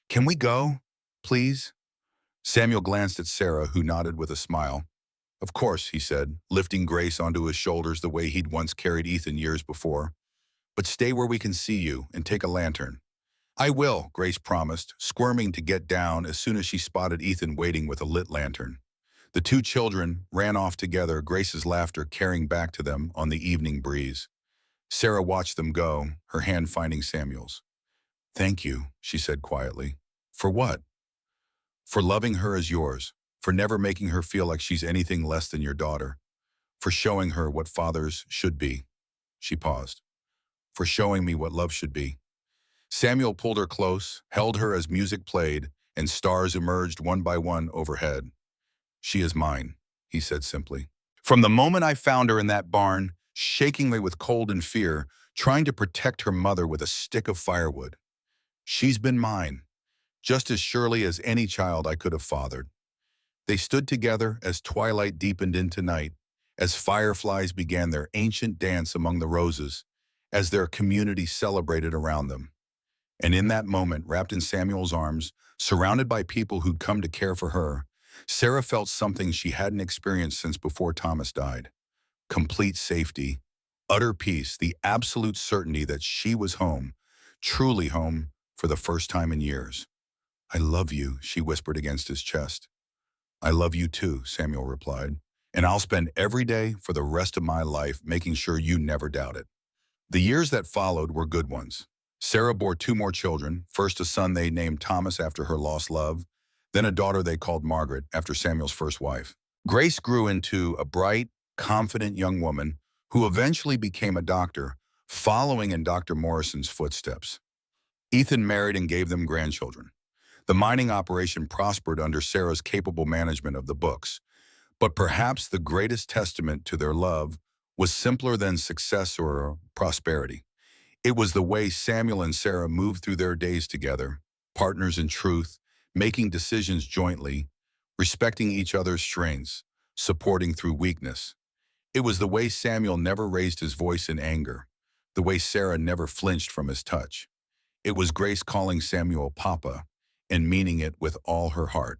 Can we go, please?" Samuel glanced at Sarah, who nodded with a smile. "Of course," he said, lifting Grace onto his shoulders the way he'd once carried Ethan years before. "But stay where we can see you and take a lantern." "I will," Grace promised, squirming to get down as soon as she spotted Ethan waiting with a lit lantern. The two children ran off together, Grace's laughter carrying back to them on the evening breeze. Sarah watched them go, her hand finding Samuel's. "Thank you," she said quietly. "For what?" "For loving her as yours, for never making her feel like she's anything less than your daughter, for showing her what fathers should be." She paused. "For showing me what love should be." Samuel pulled her close, held her as music played, and stars emerged one by one overhead. "She is mine," he said simply. "From the moment I found her in that barn, shakingly with cold and fear, trying to protect her mother with a stick of firewood. She's been mine, just as surely as any child I could have fathered." They stood together as twilight deepened into night, as fireflies began their ancient dance among the roses, as their community celebrated around them. And in that moment, wrapped in Samuel's arms, surrounded by people who'd come to care for her, Sarah felt something she hadn't experienced since before Thomas died. Complete safety, utter peace, the absolute certainty that she was home, truly home, for the first time in years. "I love you," she whispered against his chest. "I love you too," Samuel replied, "and I'll spend every day for the rest of my life making sure you never doubt it." The years that followed were good ones. Sarah bore two more children, first a son they named Thomas after her lost love, then a daughter they called Margaret after Samuel's first wife. Grace grew into a bright, confident young woman who eventually became a doctor, following in Dr. Morrison's footsteps. Ethan married and gave them grandchildren. The mining operation prospered under Sarah's capable management of the books, but perhaps the greatest testament to their love was simpler than success or prosperity. It was the way Samuel and Sarah moved through their days together, partners in truth, making decisions jointly, respecting each other's strengths, supporting through weakness. It was the way Samuel never raised his voice in anger, the way Sarah never flinched from his touch. It was Grace calling Samuel Papa and meaning it with all her heart.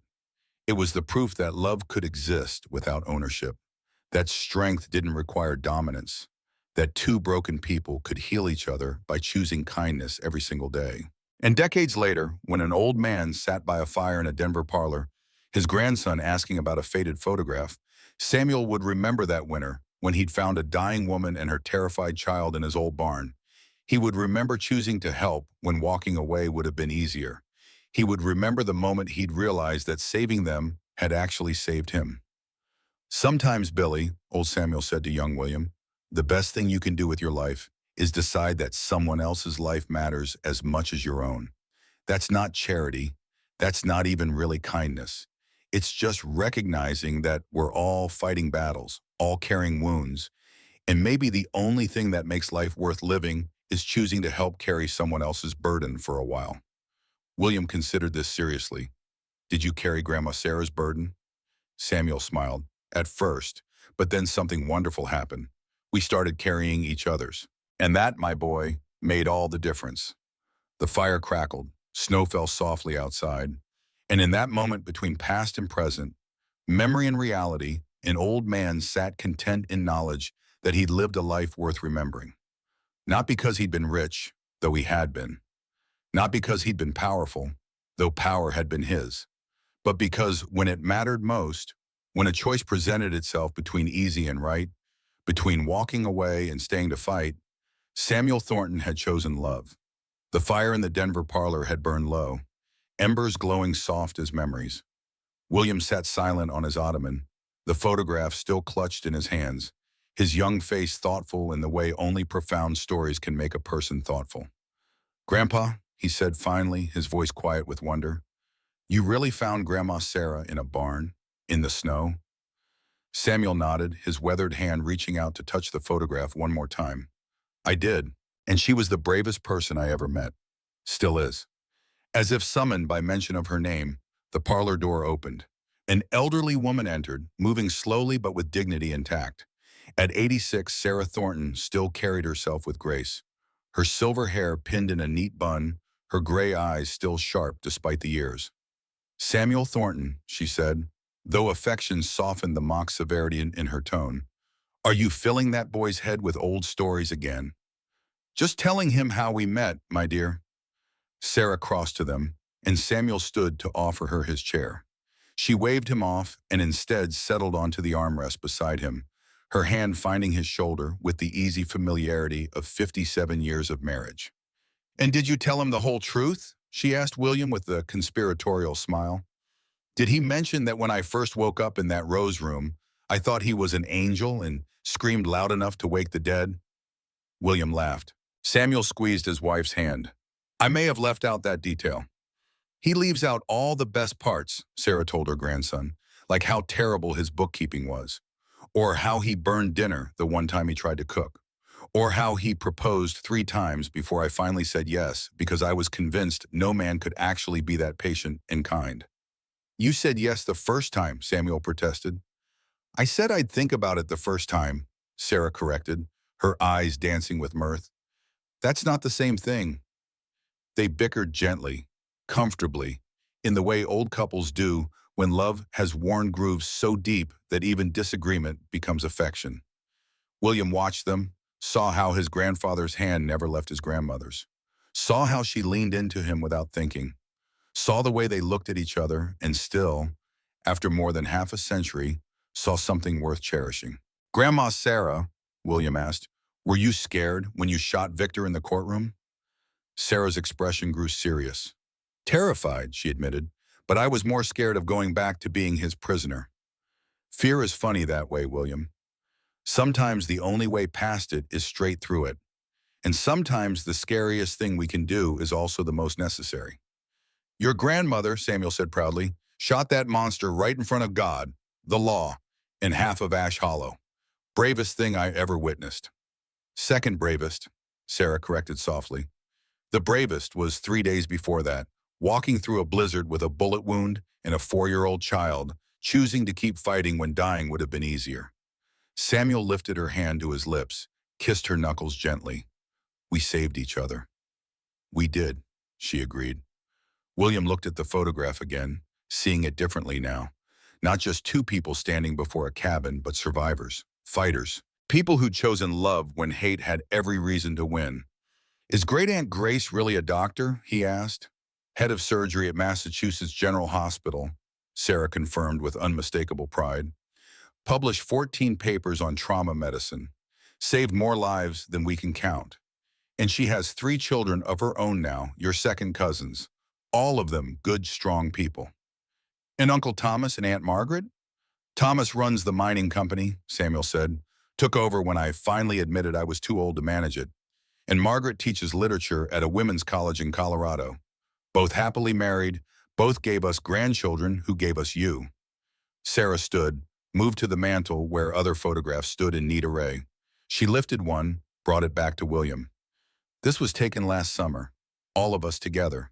It was the proof that love could exist without ownership, that strength didn't require dominance, that two broken people could heal each other by choosing kindness every single day. And decades later, when an old man sat by a fire in a Denver parlor, his grandson asking about a faded photograph, Samuel would remember that winter when he'd found a dying woman and her terrified child in his old barn. He would remember choosing to help when walking away would have been easier. He would remember the moment he'd realized that saving them had actually saved him. "Sometimes, Billy," old Samuel said to young William, "the best thing you can do with your life is decide that someone else's life matters as much as your own. That's not charity. That's not even really kindness. It's just recognizing that we're all fighting battles, all carrying wounds, and maybe the only thing that makes life worth living is choosing to help carry someone else's burden for a while. William considered this seriously. Did you carry Grandma Sarah's burden? Samuel smiled. At first, but then something wonderful happened. We started carrying each other's. And that, my boy, made all the difference. The fire crackled, snow fell softly outside, and in that moment between past and present, memory and reality, an old man sat content in knowledge that he'd lived a life worth remembering. Not because he'd been rich, though he had been. Not because he'd been powerful, though power had been his. But because when it mattered most, when a choice presented itself between easy and right, between walking away and staying to fight, Samuel Thornton had chosen love. The fire in the Denver parlor had burned low, embers glowing soft as memories. William sat silent on his ottoman, the photograph still clutched in his hands, his young face thoughtful in the way only profound stories can make a person thoughtful. "Grandpa," he said finally, his voice quiet with wonder, "you really found Grandma Sarah in a barn, in the snow?" Samuel nodded, his weathered hand reaching out to touch the photograph one more time. "I did, and she was the bravest person I ever met. Still is." As if summoned by mention of her name, the parlor door opened. An elderly woman entered, moving slowly but with dignity intact. At 86, Sarah Thornton still carried herself with grace. Her silver hair pinned in a neat bun, her gray eyes still sharp despite the years. "Samuel Thornton," she said, though affection softened the mock severity in her tone, "are you filling that boy's head with old stories again?" "Just telling him how we met, my dear." Sarah crossed to them, and Samuel stood to offer her his chair. She waved him off and instead settled onto the armrest beside him, her hand finding his shoulder with the easy familiarity of 57 years of marriage. "And did you tell him the whole truth?" she asked William with a conspiratorial smile. "Did he mention that when I first woke up in that rose room, I thought he was an angel and screamed loud enough to wake the dead?" William laughed. Samuel squeezed his wife's hand. "I may have left out that detail." "He leaves out all the best parts," Sarah told her grandson, like how terrible his bookkeeping was, or how he burned dinner the one time he tried to cook, or how he proposed 3 times before I finally said yes because I was convinced no man could actually be that patient and kind. "You said yes the first time," Samuel protested. "I said I'd think about it the first time," Sarah corrected, her eyes dancing with mirth. "That's not the same thing." They bickered gently, comfortably, in the way old couples do when love has worn grooves so deep that even disagreement becomes affection. William watched them, saw how his grandfather's hand never left his grandmother's, saw how she leaned into him without thinking, saw the way they looked at each other, and still, after more than half a century, saw something worth cherishing. "Grandma Sarah," William asked, "were you scared when you shot Victor in the courtroom?" Sarah's expression grew serious. "Terrified," she admitted, "but I was more scared of going back to being his prisoner." "Fear is funny that way, William. Sometimes the only way past it is straight through it. And sometimes the scariest thing we can do is also the most necessary." "Your grandmother," Samuel said proudly, "shot that monster right in front of God, the law, and half of Ash Hollow. Bravest thing I ever witnessed." "Second bravest," Sarah corrected softly. "The bravest was 3 days before that, walking through a blizzard with a bullet wound and a 4-year-old child, choosing to keep fighting when dying would have been easier." Samuel lifted her hand to his lips, kissed her knuckles gently. "We saved each other." "We did," she agreed. William looked at the photograph again, seeing it differently now. Not just 2 people standing before a cabin, but survivors, fighters, people who'd chosen love when hate had every reason to win. "Is Great-Aunt Grace really a doctor?" he asked. "Head of surgery at Massachusetts General Hospital," Sarah confirmed with unmistakable pride. "Published 14 papers on trauma medicine. Saved more lives than we can count. And she has 3 children of her own now, your second cousins. All of them good, strong people." "And Uncle Thomas and Aunt Margaret?" "Thomas runs the mining company," Samuel said. "Took over when I finally admitted I was too old to manage it. And Margaret teaches literature at a women's college in Colorado. Both happily married, Both gave us grandchildren who gave us you. Sarah stood, moved to the mantel where other photographs stood in neat array. She lifted one, brought it back to William. This was taken last summer, all of us together.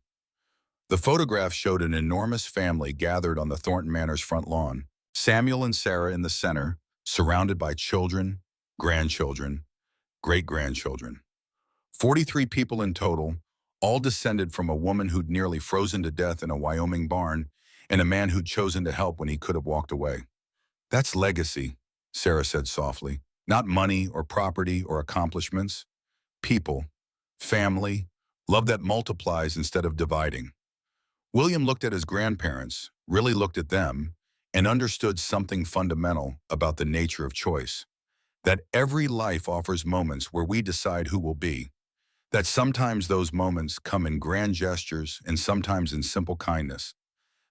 The photograph showed an enormous family gathered on the Thornton Manor's front lawn. Samuel and Sarah in the center, surrounded by children, grandchildren, great-grandchildren. 43 people in total, all descended from a woman who'd nearly frozen to death in a Wyoming barn and a man who'd chosen to help when he could have walked away. That's legacy, Sarah said softly. Not money or property or accomplishments. People, family, love that multiplies instead of dividing. William looked at his grandparents, really looked at them, and understood something fundamental about the nature of choice. That every life offers moments where we decide who will be. That sometimes those moments come in grand gestures and sometimes in simple kindness.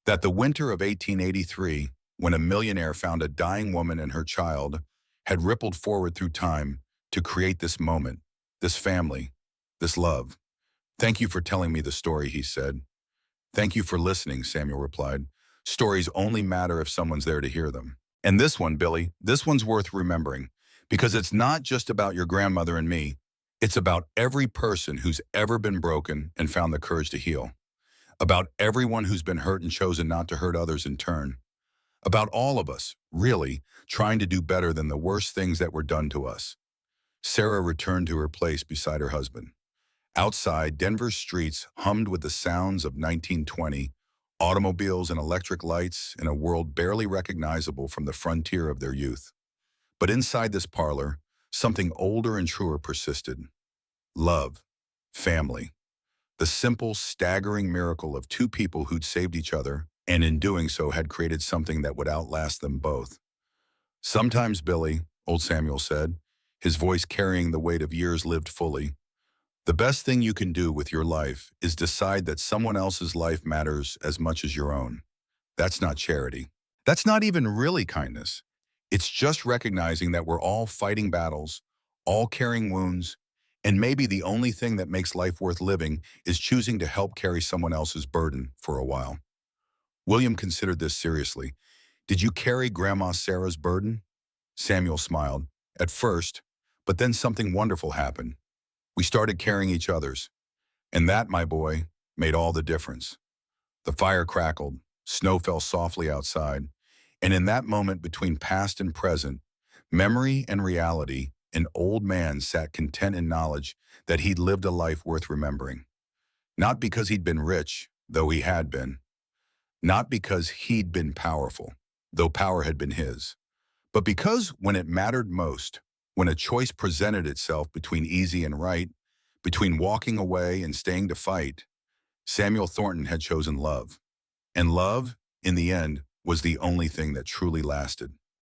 That the winter of 1883, when a millionaire found a dying woman and her child, had rippled forward through time to create this moment, this family, this love. Thank you for telling me the story, he said. Thank you for listening, Samuel replied. Stories only matter if someone's there to hear them. And this one, Billy, this one's worth remembering, because it's not just about your grandmother and me. It's about every person who's ever been broken and found the courage to heal. About everyone who's been hurt and chosen not to hurt others in turn. About all of us, really, trying to do better than the worst things that were done to us. Sarah returned to her place beside her husband. Outside, Denver's streets hummed with the sounds of 1920, automobiles and electric lights in a world barely recognizable from the frontier of their youth. But inside this parlor, something older and truer persisted. Love. Family. The simple, staggering miracle of two people who'd saved each other, and in doing so had created something that would outlast them both. Sometimes, Billy, old Samuel said, his voice carrying the weight of years lived fully, the best thing you can do with your life is decide that someone else's life matters as much as your own. That's not charity. That's not even really kindness. It's just recognizing that we're all fighting battles, all carrying wounds, and maybe the only thing that makes life worth living is choosing to help carry someone else's burden for a while. William considered this seriously. Did you carry Grandma Sarah's burden? Samuel smiled. At first, but then something wonderful happened. We started carrying each other's. And that, my boy, made all the difference. The fire crackled, snow fell softly outside, and in that moment between past and present, memory and reality, an old man sat content in knowledge that he'd lived a life worth remembering. Not because he'd been rich, though he had been. Not because he'd been powerful, though power had been his. But because when it mattered most, when a choice presented itself between easy and right, between walking away and staying to fight, Samuel Thornton had chosen love. And love, in the end, was the only thing that truly lasted.